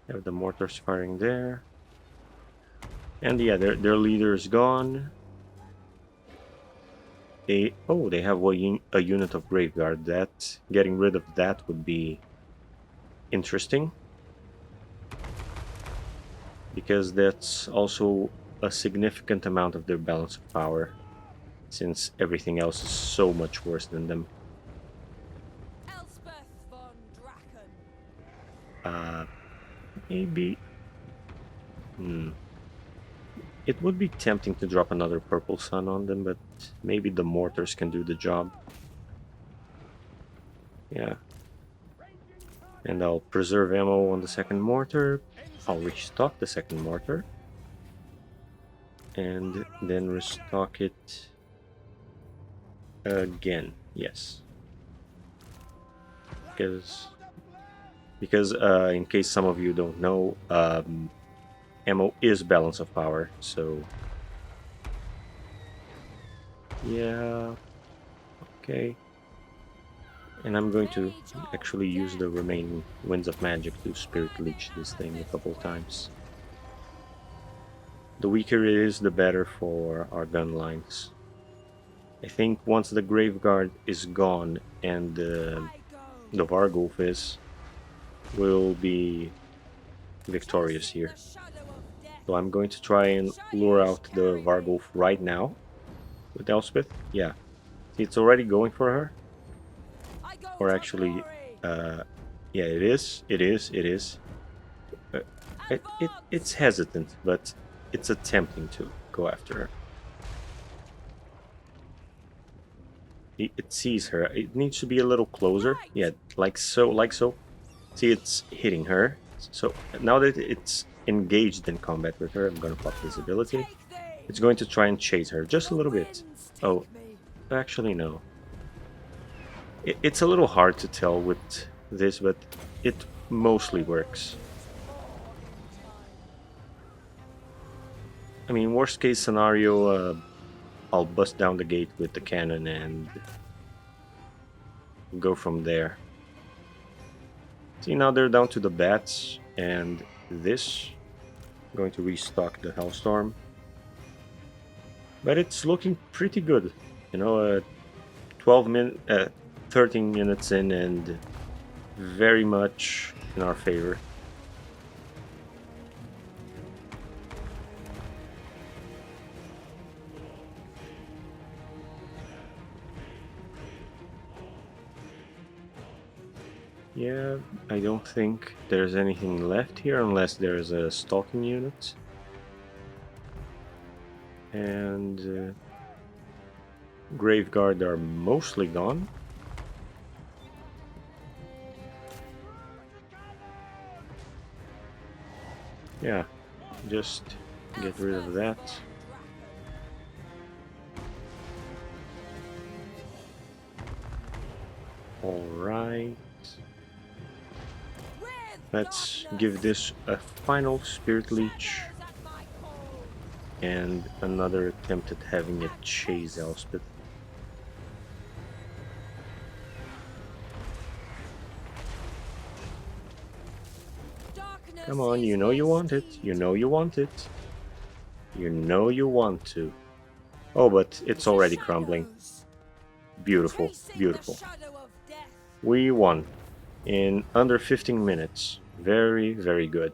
Have the mortars firing there. And yeah, their leader is gone. They have a unit of Graveguard. That getting rid of that would be interesting, because that's also a significant amount of their balance of power, since everything else is so much worse than them. Elspeth von Draken. Maybe. It would be tempting to drop another Purple Sun on them, but maybe the mortars can do the job. Yeah. And I'll preserve ammo on the second mortar. I'll restock the second mortar. And then restock it again. Yes. Because in case some of you don't know, ammo is balance of power, so yeah, okay. And I'm going to actually use the remaining Winds of Magic to Spirit Leech this thing a couple times. The weaker it is, the better for our gun lines. I think once the Graveguard is gone and the Vargulf is, we'll be victorious here. So I'm going to try and lure out the Vargulf right now with Elspeth. Yeah, see, it's already going for her. Or actually, yeah, it is. It's hesitant, but it's attempting to go after her. It sees her. It needs to be a little closer. Yeah, like so. See, it's hitting her. So now that it's engaged in combat with her, I'm gonna pop this ability. It's going to try and chase her just a little bit. Oh, actually no. It's a little hard to tell with this, but it mostly works. I mean, worst case scenario, I'll bust down the gate with the cannon and go from there. See, now they're down to the bats, and this. I'm going to restock the Hellstorm. But it's looking pretty good. You know, 13 minutes in, and very much in our favor. Yeah, I don't think there's anything left here unless there's a stalking unit. And Graveguard are mostly gone. Yeah, just get rid of that. Alright. Let's give this a final Spirit Leech. And another attempt at having it chase Elspeth. Come on, you know you want it. You know you want it. You know you want to. Oh, but it's already crumbling. Beautiful, beautiful. We won in under 15 minutes. Very, very good.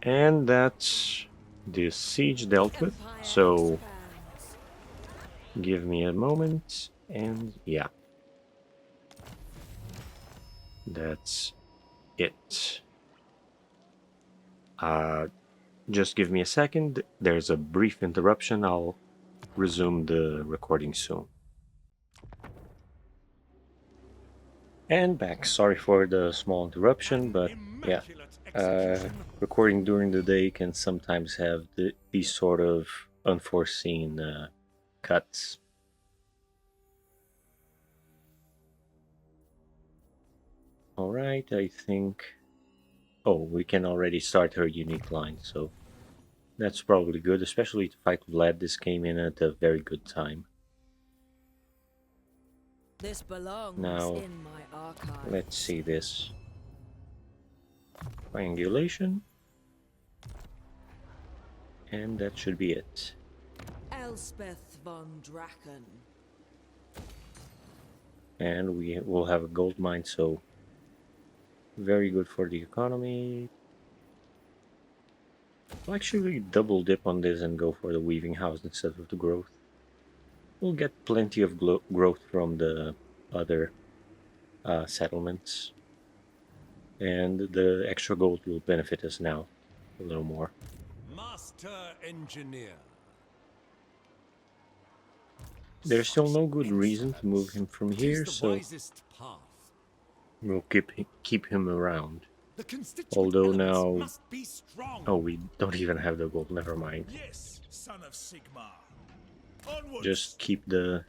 And that's the siege dealt with. So give me a moment, and yeah. That's it. Just give me a second. There's a brief interruption. I'll resume the recording soon. And back. Sorry for the small interruption, but yeah, execution. Recording during the day can sometimes have these sort of unforeseen cuts. Alright, I think... Oh, we can already start her unique line, so that's probably good, especially to fight Vlad. This came in at a very good time. This belongs Now, in my archive. let's see this. Triangulation. And that should be it. Elspeth von Draken. And we will have a gold mine, so very good for the economy. I'll actually double dip on this and go for the weaving house instead of the growth. We'll get plenty of growth from the other settlements. And the extra gold will benefit us now a little more. Master engineer. There's still no good reason to move him from here, so Wisest path. we'll keep him around. The constituent Although elements now... must be strong. Oh, we don't even have the gold, never mind. Yes, son of Sigmar. Onwards. Just keep the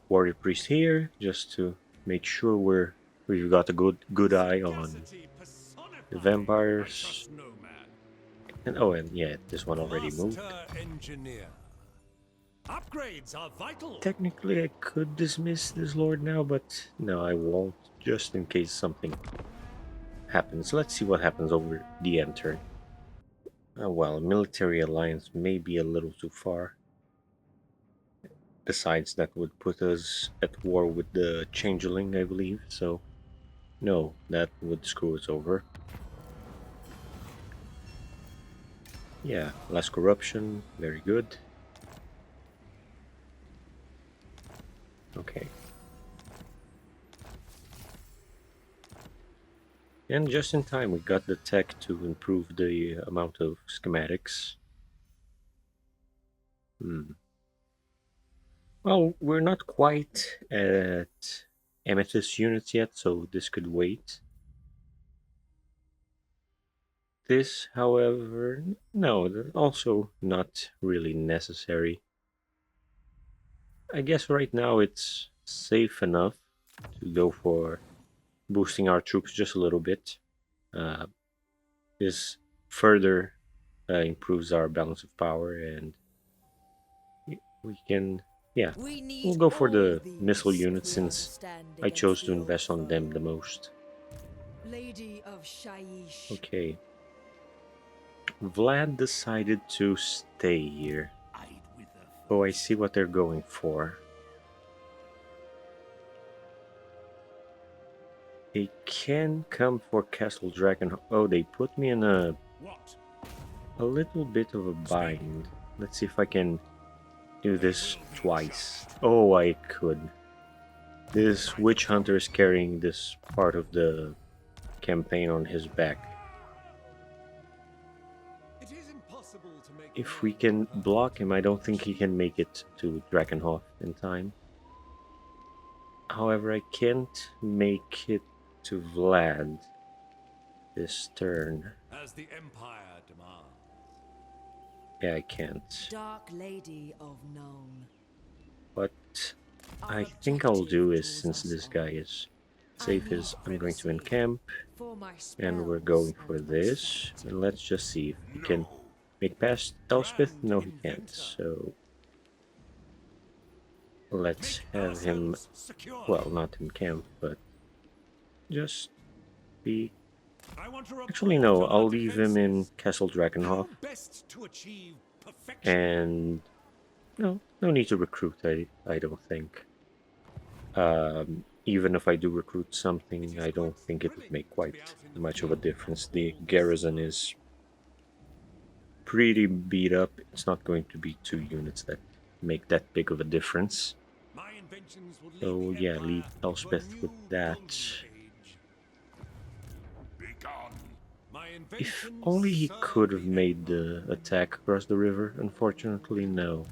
warrior priest here, just to make sure we've got a good eye on Sagacity personified. the vampires. I trust no man. And oh, and yeah, this one already moved. Master engineer. Upgrades are vital. Technically, I could dismiss this lord now, but no, I won't, just in case something happens. Let's see what happens over the end turn. Well, a military alliance may be a little too far. Besides, that would put us at war with the Changeling, I believe, so no, that would screw us over. Yeah, less corruption, very good. Okay. And just in time, we got the tech to improve the amount of schematics. Well, we're not quite at Amethyst units yet, so this could wait. This, however, no, also not really necessary. I guess right now it's safe enough to go for boosting our troops just a little bit. This further improves our balance of power, and we can, yeah, we'll go for the missile units since I chose to invest on them the most. Lady of Shaiish. Okay. Vlad decided to stay here. Oh, I see what they're going for. They can come for Castle Dragon. Oh, they put me in a little bit of a bind. Let's see if I can do this twice. Oh, I could. This witch hunter is carrying this part of the campaign on his back. If we can block him, I don't think he can make it to Drakenhof in time. However, I can't make it to Vlad this turn. As the Empire demands. Yeah, I can't. Dark Lady of Nuln. What I think I'll do is, since this guy is safe, is I'm going to encamp, and we're going for this. And let's just see if we can make past Elspeth. No, he can't. So let's have him, well, not encamp, but just be... Actually, no, I'll leave him in Castle Drakenhof. And no need to recruit, I don't think. Even if I do recruit something, I don't think it would make quite much of a difference. The garrison is pretty beat up. It's not going to be 2 units that make that big of a difference. So yeah, leave Elspeth with that. If only he could have made the attack across the river. Unfortunately, no.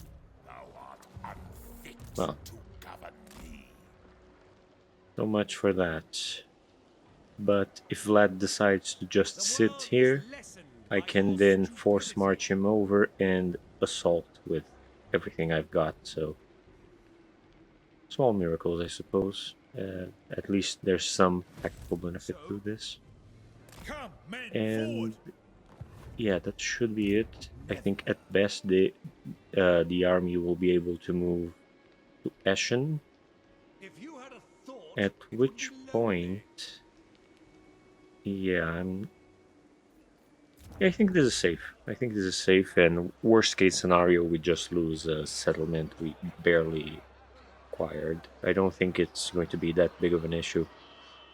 Well, so much for that. But if Vlad decides to just The sit world is here, lessened I by can your then force stupidity. march him over and assault with everything I've got. So small miracles, I suppose. At least there's some practical benefit So, to this. come, men, forward! And yeah, that should be it. I Never. think at best the army will be able to move to Eschen, If you had a thought, at it would be which lonely. point, yeah, I think this is safe. I think this is safe, and worst case scenario, we just lose a settlement we barely acquired. I don't think it's going to be that big of an issue,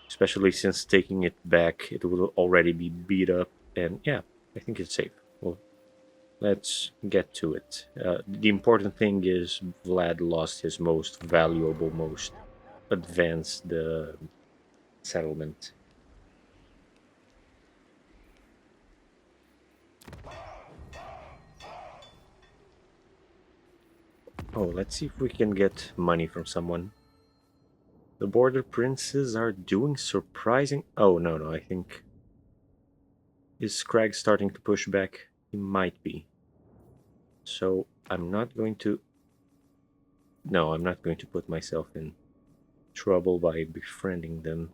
especially since taking it back, it will already be beat up, and yeah, I think it's safe. Well, let's get to it. The important thing is Vlad lost his most valuable, most advanced settlement. Oh, let's see if we can get money from someone. The border princes are doing surprising. Oh, no, no, I think. Is Crag starting to push back? He might be. So I'm not going to. No, I'm not going to put myself in trouble by befriending them.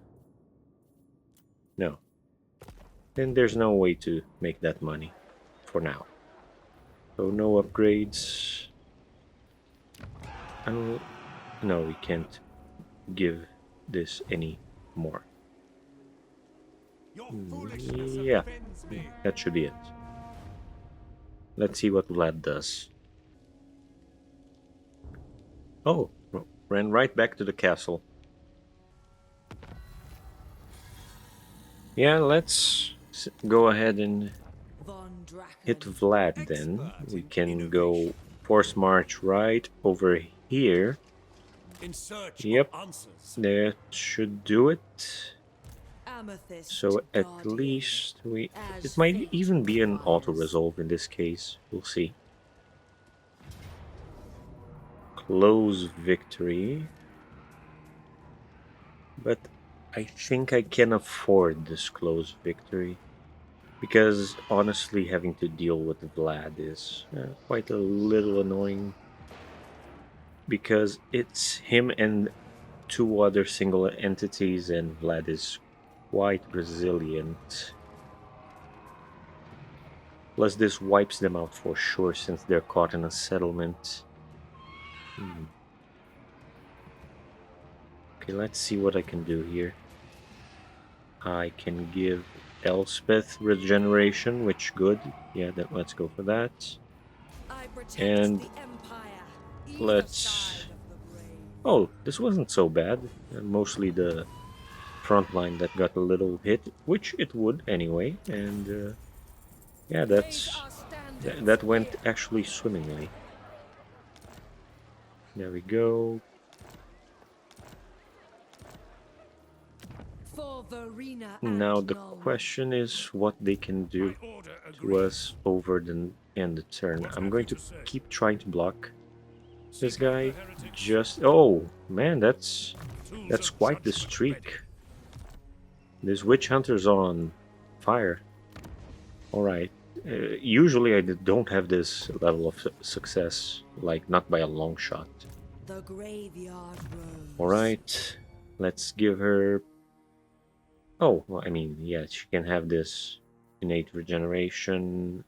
No. Then there's no way to make that money for now. So no upgrades. No, we can't give this any more. Your foolishness Yeah, offends me. that should be it. Let's see what Vlad does. Oh, ran right back to the castle. Yeah, let's go ahead and Von hit Draken. Vlad then. Expert We in can go innovation. force march right over here. In search of Yep, answers. that should do it. Amethyst So at Guardian. least we... It As might fate even be an requires. auto-resolve in this case. We'll see. Close victory. But I think I can afford this close victory. Because honestly, having to deal with Vlad is quite a little annoying. Because it's him and two other single entities, and Vlad is quite resilient. Plus, this wipes them out for sure since they're caught in a settlement. Hmm. Okay, let's see what I can do here. I can give Elspeth regeneration, which good. Yeah, let's go for that. I protect And the Empire, either let's... side of the brave. Oh, this wasn't so bad. Mostly the front line that got a little hit, which it would anyway. And yeah, Raise our standards that went here. actually swimmingly. There we go. For Verena Now and the Nuln. question is what they can do My order to agrees. us over the end of the turn. What I'm have going you to to say? keep trying to block this Seek out the guy. heretics. Just... Oh, man, Tools that's of quite the judgment ready. streak. This witch hunter's on fire. All right. Usually I don't have this level of success, like not by a long shot. The graveyard rose. All right. Let's give her... Oh, well, I mean, yeah, she can have this innate regeneration,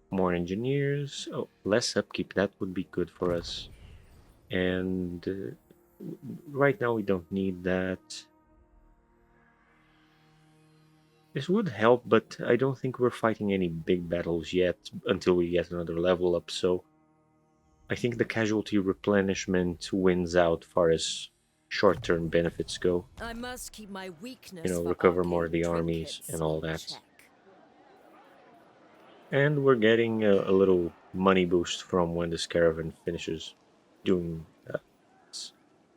more engineers. Oh, less upkeep. That would be good for us. And right now we don't need that. This would help, but I don't think we're fighting any big battles yet until we get another level up. So I think the casualty replenishment wins out far as short-term benefits go. I must keep my weakness for Recover more of arcane the armies trinkets and all in that. check. And we're getting a little money boost from when this caravan finishes doing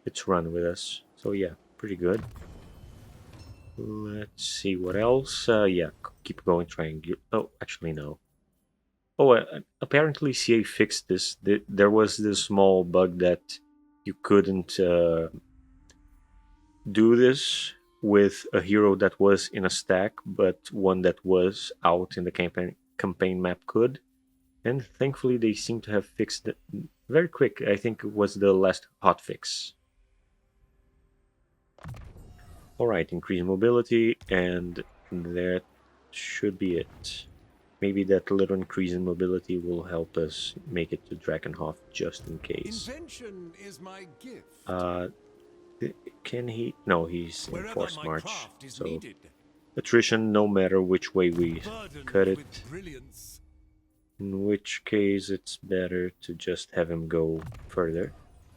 its run with us. So yeah, pretty good. Let's see what else. Yeah, keep going, trying. Oh, actually no. Oh, apparently CA fixed this. There was this small bug that you couldn't do this with a hero that was in a stack, but one that was out in the campaign map could. And thankfully they seem to have fixed it very quick. I think it was the last hotfix. Alright, increase mobility, and that should be it. Maybe that little increase in mobility will help us make it to Drakenhof just in case. Invention is my gift. Can he? No, he's in Wherever forced my march. craft is So needed. attrition, no matter which way we Burdened cut it. with brilliance. In which case, it's better to just have him go further.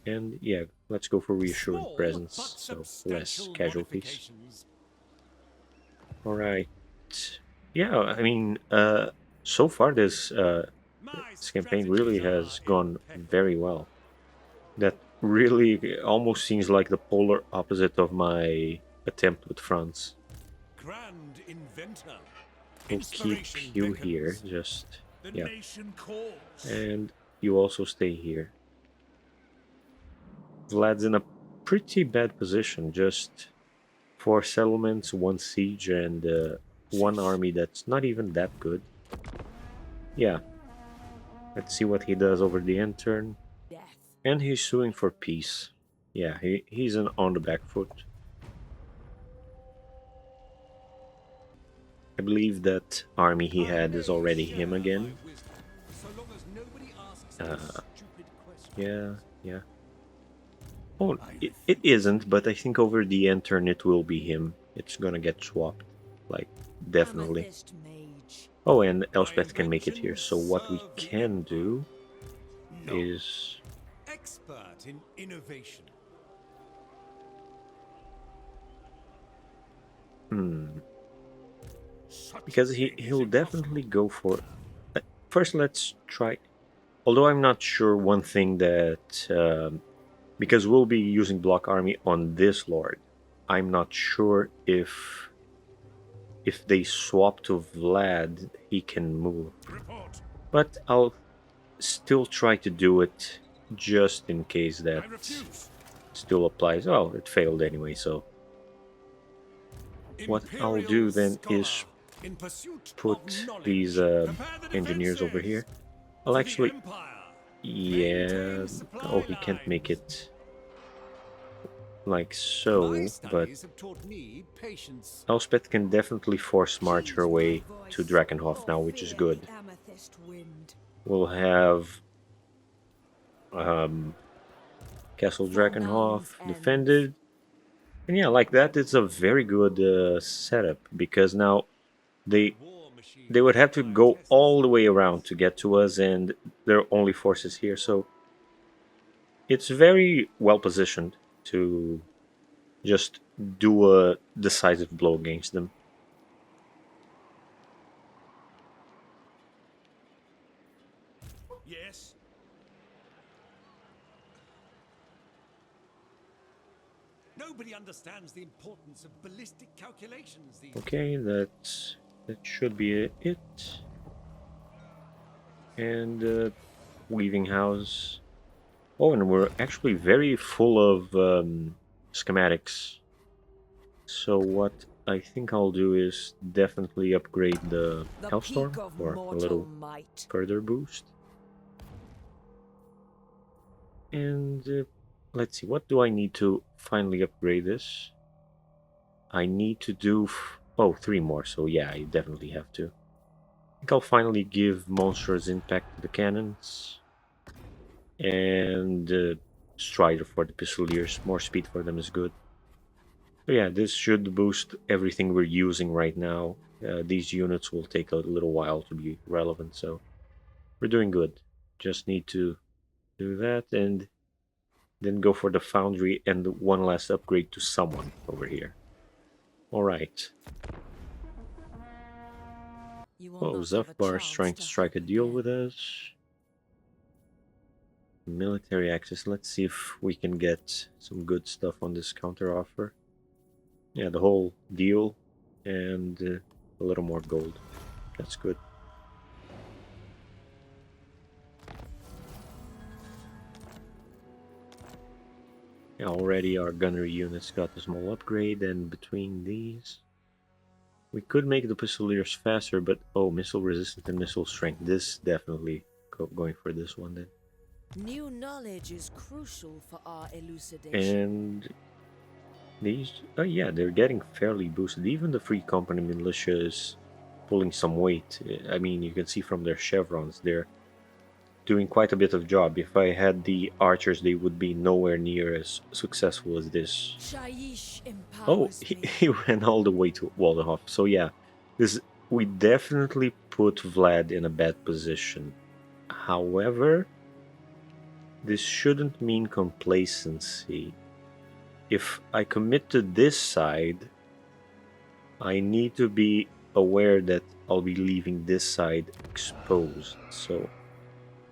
And yeah, let's go for reassuring Small, presence, but so less substantial casualties. modifications. Alright. Yeah, I mean, so far this My campaign really strategies has are gone impeccable. very well. That really almost seems like the polar opposite of my attempt with France. Grand inventor. We'll keep Inspiration you beckons. here, just, The yeah. nation calls. And you also stay here. Vlad's in a pretty bad position, just 4 settlements, 1 siege, and 1 army that's not even that good. Yeah. Let's see what he does over the end turn. Death. And he's suing for peace. Yeah, he's on the back foot. I believe that army he had is already him again. So long as nobody asks me stupid questions. Yeah, yeah. Oh, it isn't, but I think over the end turn it will be him. It's gonna get swapped. Like, definitely. Amethyst mage. Oh, and Elspeth can make it here. So what we can do is... Expert in innovation. Because he'll definitely go for... First, let's try... Although I'm not sure one thing that... because we'll be using block army on this lord. I'm not sure if they swap to Vlad, he can move. Report. But I'll still try to do it just in case that I refuse. still applies. Oh, it failed anyway, so... What I'll do then is in pursuit put of knowledge. these Prepare the engineers over defenses. here. To I'll the actually... Empire. Yeah... Maintain supply Oh, he can't make lines. it like so, My but studies have taught me patience. Elspeth can definitely force march her way to Drakenhof now, which is good. Amethyst wind. We'll have Castle Drakenhof defended. And yeah, like that, it's a very good setup, because now they War machine would have to by go Tessa's all the way around to get to us, and there are only forces here, so it's very well positioned to just do a decisive blow against them. Yes. Nobody understands the importance of ballistic calculations these Okay, that should be it. And weaving house. Oh, and we're actually very full of schematics. So what I think I'll do is definitely upgrade the The Hellstorm peak of for a mortal little might. further boost. And let's see, what do I need to finally upgrade this? I need to do... Oh, 3 more, so yeah, I definitely have to. I think I'll finally give monstrous impact to the cannons. And Strider for the Pistoliers. More speed for them is good. So yeah, this should boost everything we're using right now. These units will take a little while to be relevant, so we're doing good. Just need to do that and then go for the Foundry and one last upgrade to someone over here. Alright. You will Oh, not have a Zufbar's chance trying to to strike a hope deal again. with us. Military access. Let's see if we can get some good stuff on this counter offer. Yeah, the whole deal and a little more gold. That's good. Yeah, already our gunnery units got a small upgrade, and between these, we could make the pistoliers faster, but oh, missile resistance and missile strength. This definitely going for this one then. New knowledge is crucial for our elucidation. And these, oh yeah, they're getting fairly boosted. Even the Free Company militia is pulling some weight. I mean, you can see from their chevrons, they're doing quite a bit of job. If I had the archers, they would be nowhere near as successful as this. Shaiish Oh, empowers he, me. he ran all the way to Waldenhof. So yeah, this we definitely put Vlad in a bad position. However, this shouldn't mean complacency. If I commit to this side, I need to be aware that I'll be leaving this side exposed. So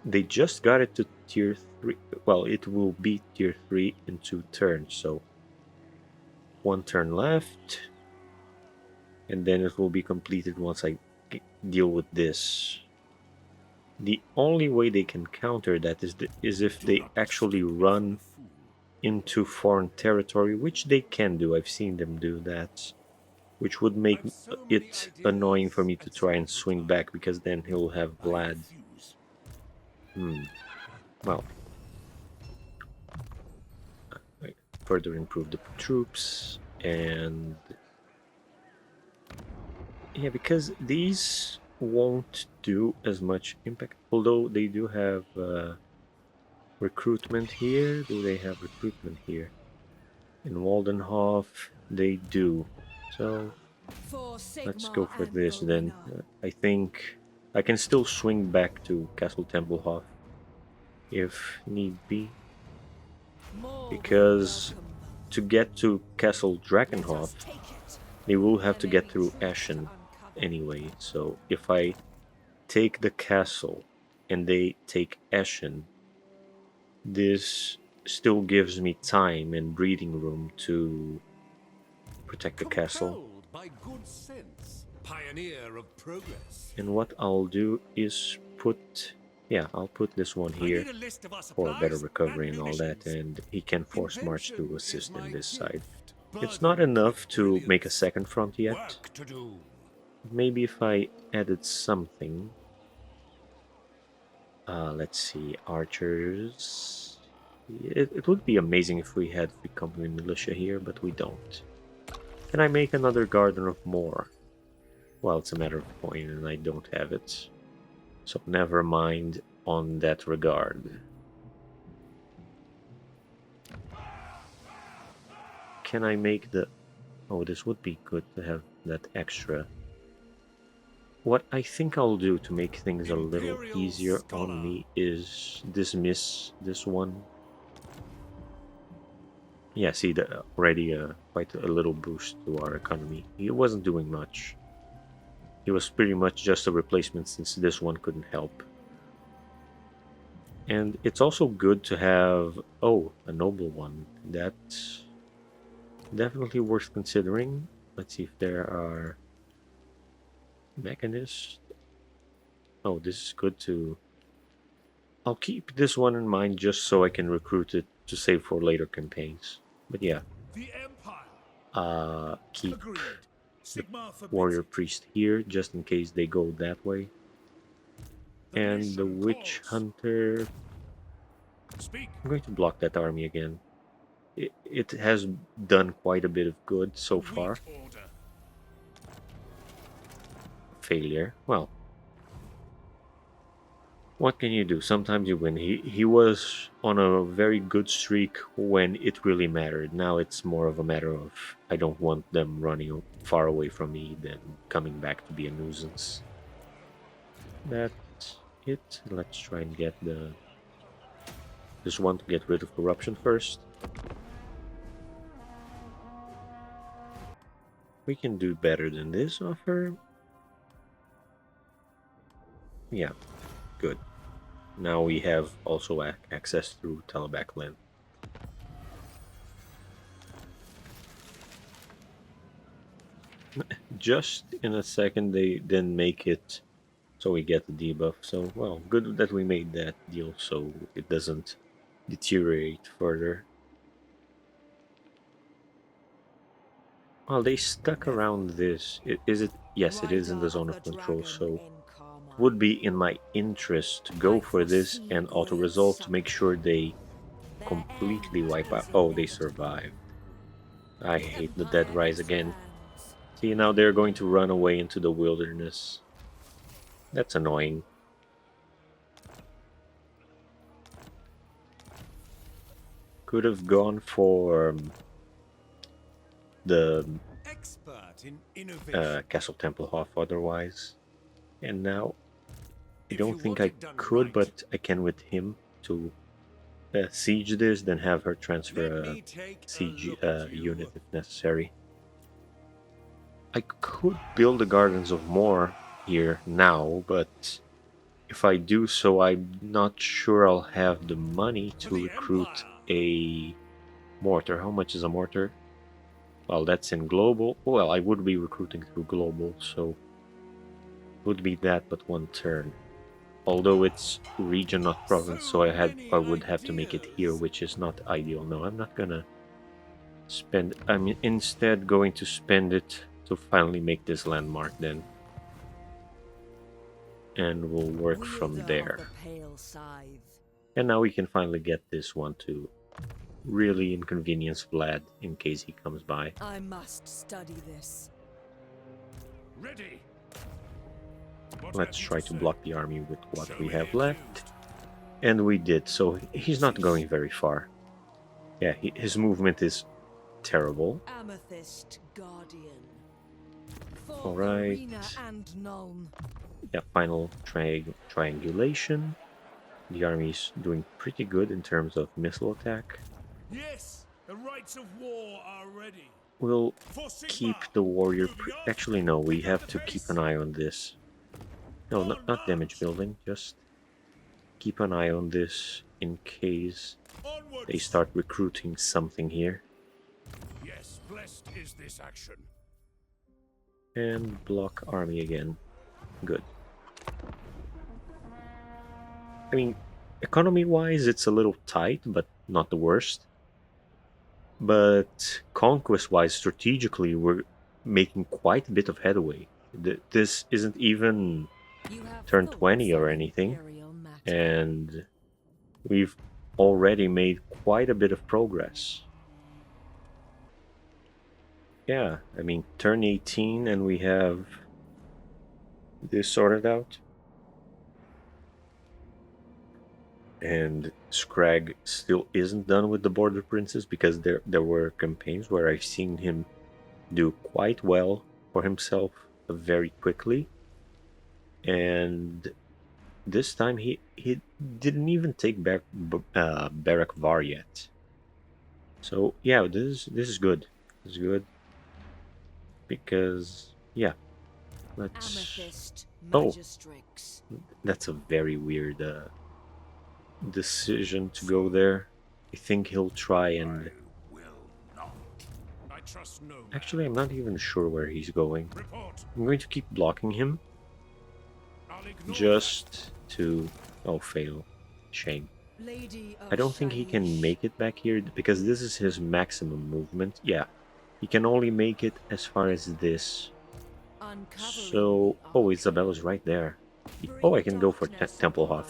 they just got it to tier 3. Well, it will be tier 3 in 2 turns. So one turn left, and then it will be completed once I deal with this. The only way they can counter that is if Do they not actually mistake me for run a fool. into foreign territory, which they can do. I've seen them do that, which would make I've so many it annoying for ideas me to and try so and little swing time. back because then he'll have I Vlad. refuse. Hmm. Well, I further improve the troops and yeah, because these won't do as much impact. Although they do have recruitment here. Do they have recruitment here? In Waldenhof, they do. So For let's go Sigmar for and this then. Rowena. I think I can still swing back to Castle Templehof if need be, More will because welcome them. to get to Castle Let us Drakenhof, take it. they will have There to may get be through truths to Ashen uncover. anyway. So if I take the castle and they take Ashen, this still gives me time and breathing room to protect the castle. Compelled by good sense. Pioneer of progress. And what I'll do is put, yeah, I'll put this one I here need a list of our for better supplies recovery and and all that, munitions. and he can force march to Invention is assist in my this side. gift. It's not Burdened enough with to make a brilliance. second front yet. Work to do. Maybe if I added something, let's see, archers. It would be amazing if we had free company militia here, but we don't. Can I make another garden of more? Well, it's a matter of coin, and I don't have it. So never mind on that regard. Can I make the... Oh, this would be good to have that extra. What I think I'll do to make things a little Imperial easier on scholar. me is dismiss this one. Yeah, see, already quite a little boost to our economy. He wasn't doing much. He was pretty much just a replacement since this one couldn't help. And it's also good to have, oh, a noble one. That's definitely worth considering. Let's see if there are mechanists. Oh, this is good to... I'll keep this one in mind just so I can recruit it to save for later campaigns. But yeah, The Empire. keep Agreed. the Sigmar forbids warrior it. priest here just in case they go that way. The And the mission witch calls. hunter, Speak. I'm going to block that army again. It has done quite a bit of good A so weak far. order. Failure. Well, what can you do? Sometimes you win. He was on a very good streak when it really mattered. Now it's more of a matter of I don't want them running far away from me than coming back to be a nuisance. That's it. Let's try and get the just want to get rid of corruption first. We can do better than this offer. Yeah, good. Now we have also access through Teleback Land. Just in a second, they then make it so we get the debuff. So, well, good that we made that deal so it doesn't deteriorate further. Well, they stuck around this. Is it? Yes, it is in the zone of control, so it would be in my interest to go for this and auto-resolve to make sure they completely wipe out. Oh, they survive. I hate the dead rise again. See, now they're going to run away into the wilderness. That's annoying. Could have gone for the Expert in innovation. Castle Templehof otherwise. And now I If you don't think want I it done could, right, but I can with him to siege this, then have her transfer let a me take a siege look at you. unit if necessary. I could build the Gardens of Moor here now, but if I do so, I'm not sure I'll have the money For to the recruit Empire. a mortar. How much is a mortar? Well, that's in global. Well, I would be recruiting through global, so it would be that but one turn. Although it's region, not province, so So many I would have to make it here, ideas. which is not ideal. No, I'm not gonna spend. I'm instead going to spend it to finally make this landmark then, and we'll work from Wielder there. of the pale scythe. And now we can finally get this one to really inconvenience Vlad in case he comes by. I must study this. Ready. What Let's have you try to say? block the army with what Show we me have the left. accused. And we did, so he's not going very far. Yeah, his movement is terrible. Amethyst Guardian. For Alright. Arena and Nuln. Yeah, final triangulation. The army's doing pretty good in terms of missile attack. Yes, the rights of war are ready. We'll For Sigma. keep the warrior... Moving on. Actually, no, we Pick up have the to keep pace. an eye on this. No, On not damage march. building, just keep an eye on this in case Onwards. they start recruiting something here. Yes, blessed is this action. And block army again. Good. I mean, economy-wise, it's a little tight, but not the worst. But conquest-wise, strategically, we're making quite a bit of headway. This isn't even You have turn thoughts 20 or on anything, imperial matter. and we've already made quite a bit of progress. Yeah, I mean, turn 18 and we have this sorted out. And Scrag still isn't done with the Border Princes because there were campaigns where I've seen him do quite well for himself very quickly. And this time he didn't even take back Barak Var yet. So yeah, this is good. This is good because yeah, let's. Amethyst Oh. Magistrix. That's a very weird decision to go there. I think he'll try and. I will not. I trust no man. Actually, I'm not even sure where he's going. Report. I'm going to keep blocking him I'll ignore just to. Oh, fail. Shame. Lady of I don't think he can Shalish. make it back here because this is his maximum movement. Yeah, he can only make it as far as this. Uncovering So, the oh, Isabella's right there. Oh, I can go for Templehof.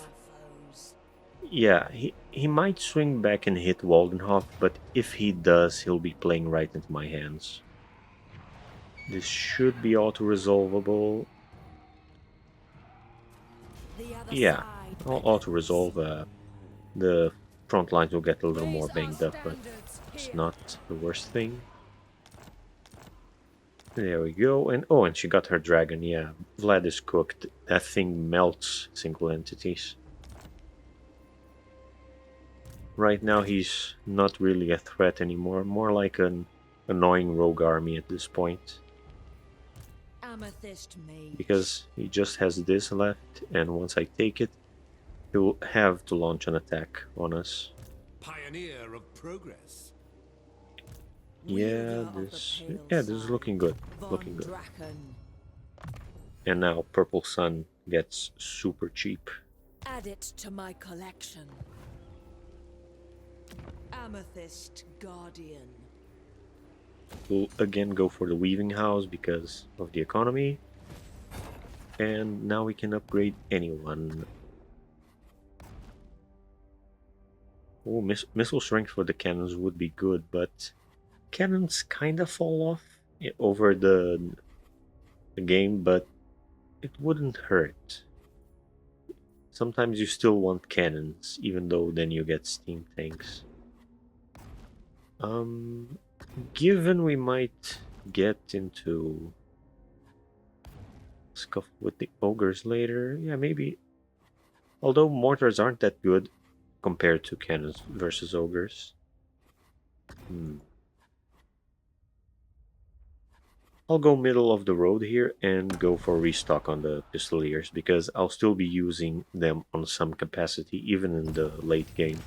Yeah, he might swing back and hit Waldenhof, but if he does, he'll be playing right into my hands. This should be auto-resolvable. Yeah, I'll auto-resolve. The front lines will get a little more banged up, but it's not the worst thing. There we go, and oh, and she got her dragon, yeah. Vlad is cooked. That thing melts single entities. Right now he's not really a threat anymore, more like an annoying rogue army at this point. Amethyst Mage. Because he just has this left, and once I take it, he'll have to launch an attack on us. Pioneer of progress. Yeah, this is looking good. Looking good. And now Purple Sun gets super cheap. Add it to my collection. Amethyst Guardian. We'll again go for the weaving house because of the economy. And now we can upgrade anyone. Oh, missile strength for the cannons would be good, but cannons kind of fall off over the game, but it wouldn't hurt. Sometimes you still want cannons, even though then you get steam tanks. Given we might get into scuffle with the ogres later, yeah, maybe. Although mortars aren't that good compared to cannons versus ogres. I'll go middle of the road here and go for restock on the pistoliers because I'll still be using them on some capacity even in the late game.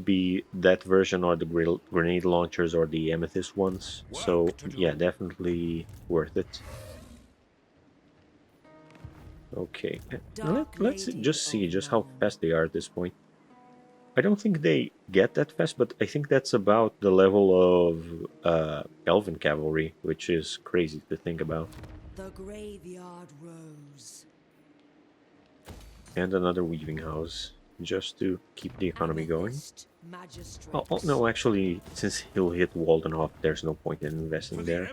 Be that version or the grenade launchers or the amethyst ones. So yeah, definitely worth it. Okay, let's just see just how fast they are at this point. I don't think they get that fast, but I think that's about the level of Elven cavalry, which is crazy to think about. The graveyard rose. And another weaving house, just to keep the economy going. Amethyst, Oh, no, actually, since he'll hit Waldenhof, there's no point in investing there.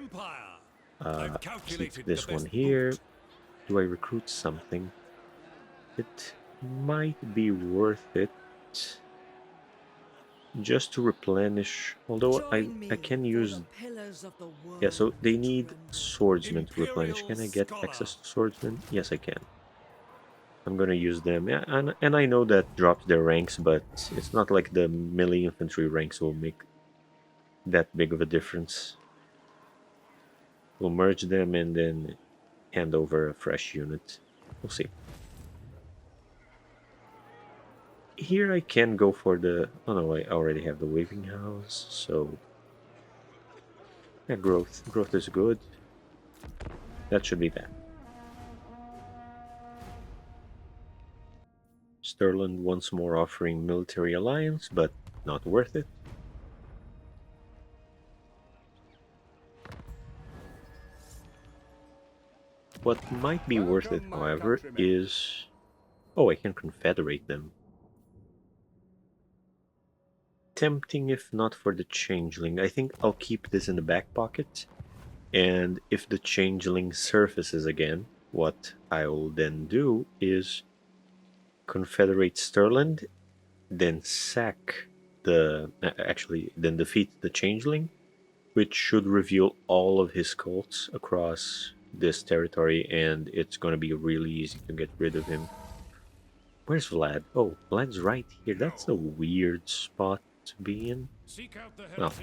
Keep this one here. Do I recruit something? It might be worth it just to replenish, although I can use... Yeah, so they need swordsmen to replenish. Can I get access to swordsmen? Yes, I can. I'm gonna use them. Yeah, and I know that drops their ranks, but it's not like the melee infantry ranks will make that big of a difference. We'll merge them and then hand over a fresh unit. We'll see. Here I can go for the... Oh no, I already have the waving house, so... Yeah, growth. Growth is good. That should be that. Stirland once more offering military alliance, but not worth it. What might be worth it, however, is... Oh, I can confederate them. Tempting if not for the changeling. I think I'll keep this in the back pocket. And if the changeling surfaces again, what I'll then do is confederate Stirland, then sack the... actually, then defeat the changeling, which should reveal all of his cults across this territory, and it's going to be really easy to get rid of him. Where's Vlad? Oh, Vlad's right here. That's a weird spot to be in. Well,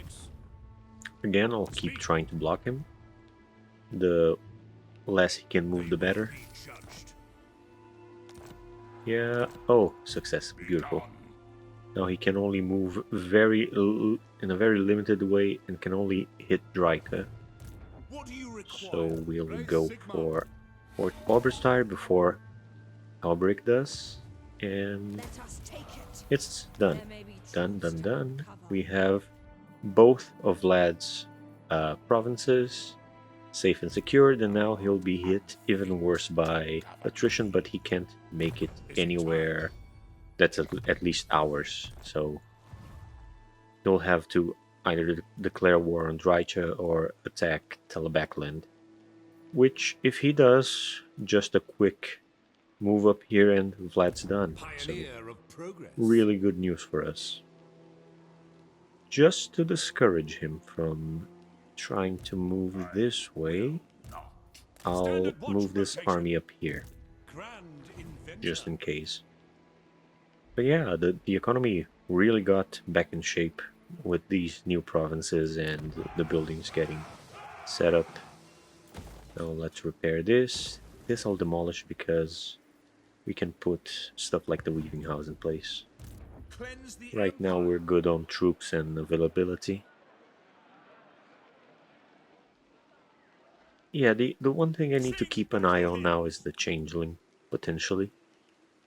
again, I'll keep trying to block him. The less he can move, the better. Yeah. Oh, success. Beautiful. Now he can only move in a very limited way and can only hit Draika. So we'll go for Fort Oberstyre before Albrecht does. And it's done. Done. We have both of Vlad's provinces safe and secured, and now he'll be hit even worse by attrition, but he can't make it anywhere that's at least ours. So he'll have to either declare war on Drycha or attack Telebakland. Which, if he does, just a quick move up here and Vlad's done. So, really good news for us. Just to discourage him from trying to move this way, I'll move this army up here, just in case. But yeah, the economy really got back in shape with these new provinces and the buildings getting set up. Now let's repair this. This I'll demolish because we can put stuff like the weaving house in place. Right now we're good on troops and availability. Yeah, the one thing I need to keep an eye on now is the changeling, potentially.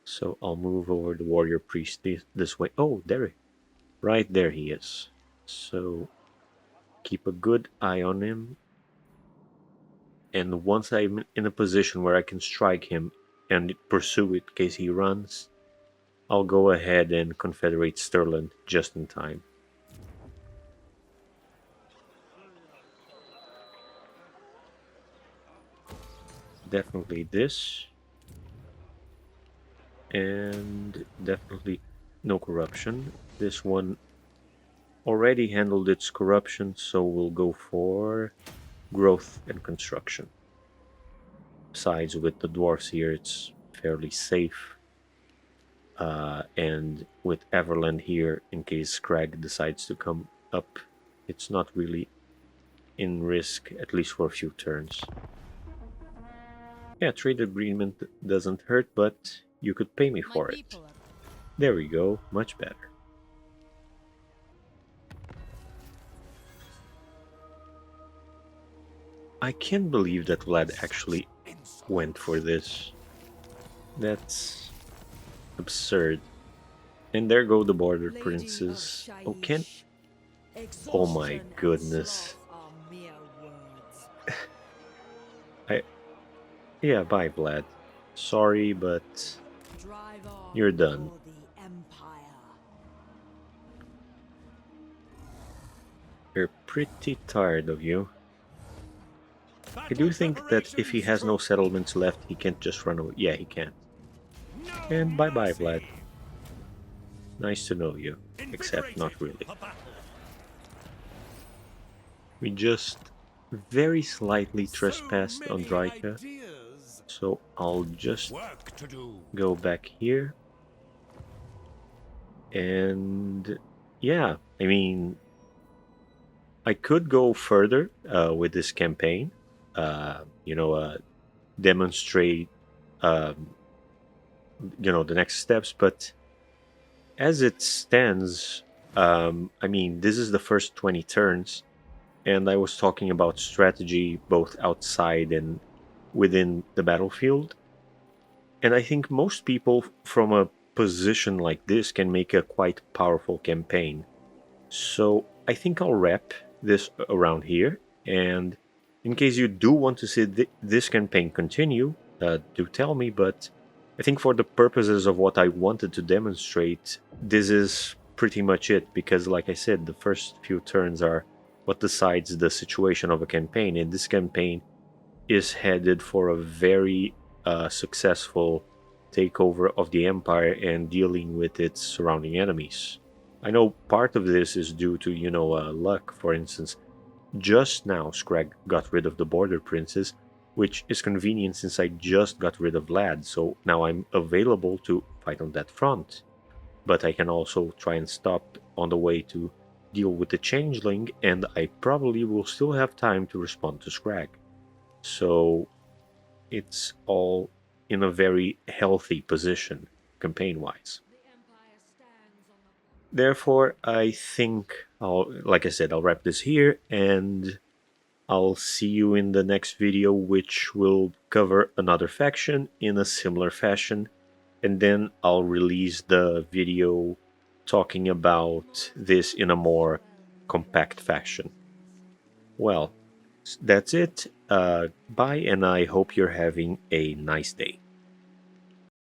So I'll move over the warrior priest this way. Oh, there. Right there he is. So keep a good eye on him. And once I'm in a position where I can strike him and pursue it in case he runs, I'll go ahead and Confederate Stirland just in time. Definitely this. And definitely no corruption. This one already handled its corruption, so we'll go for growth and construction. Besides, with the dwarfs here, it's fairly safe. And with Everland here, in case Scrag decides to come up, it's not really in risk, at least for a few turns. Yeah, trade agreement doesn't hurt, but you could pay me for it. There we go, much better. I can't believe that Vlad actually went for this. That's absurd. And there go the border princes. Oh, oh my goodness. Yeah, bye, Vlad. Sorry, but you're done. We're pretty tired of you. I do think that if he has no settlements left, he can't just run away. Yeah, he can. And bye-bye, Vlad. Nice to know you, except not really. We just very slightly trespassed on Draika, so I'll just go back here. And yeah, I mean, I could go further with this campaign, demonstrate, the next steps, but as it stands, I mean, this is the first 20 turns, and I was talking about strategy both outside and within the battlefield. And I think most people from a position like this can make a quite powerful campaign. So I think I'll wrap this around here. And in case you do want to see this campaign continue, do tell me. But I think for the purposes of what I wanted to demonstrate, this is pretty much it. Because like I said, the first few turns are what decides the situation of a campaign. And this campaign is headed for a very successful takeover of the empire and dealing with its surrounding enemies. I know part of this is due to, luck. For instance, just now Scrag got rid of the border princes, which is convenient since I just got rid of Vlad, so now I'm available to fight on that front. But I can also try and stop on the way to deal with the changeling, and I probably will still have time to respond to Scrag. So it's all in a very healthy position, campaign-wise. Therefore, I think like I said, I'll wrap this here, and I'll see you in the next video, which will cover another faction in a similar fashion, and then I'll release the video talking about this in a more compact fashion. Well, that's it. Bye, and I hope you're having a nice day.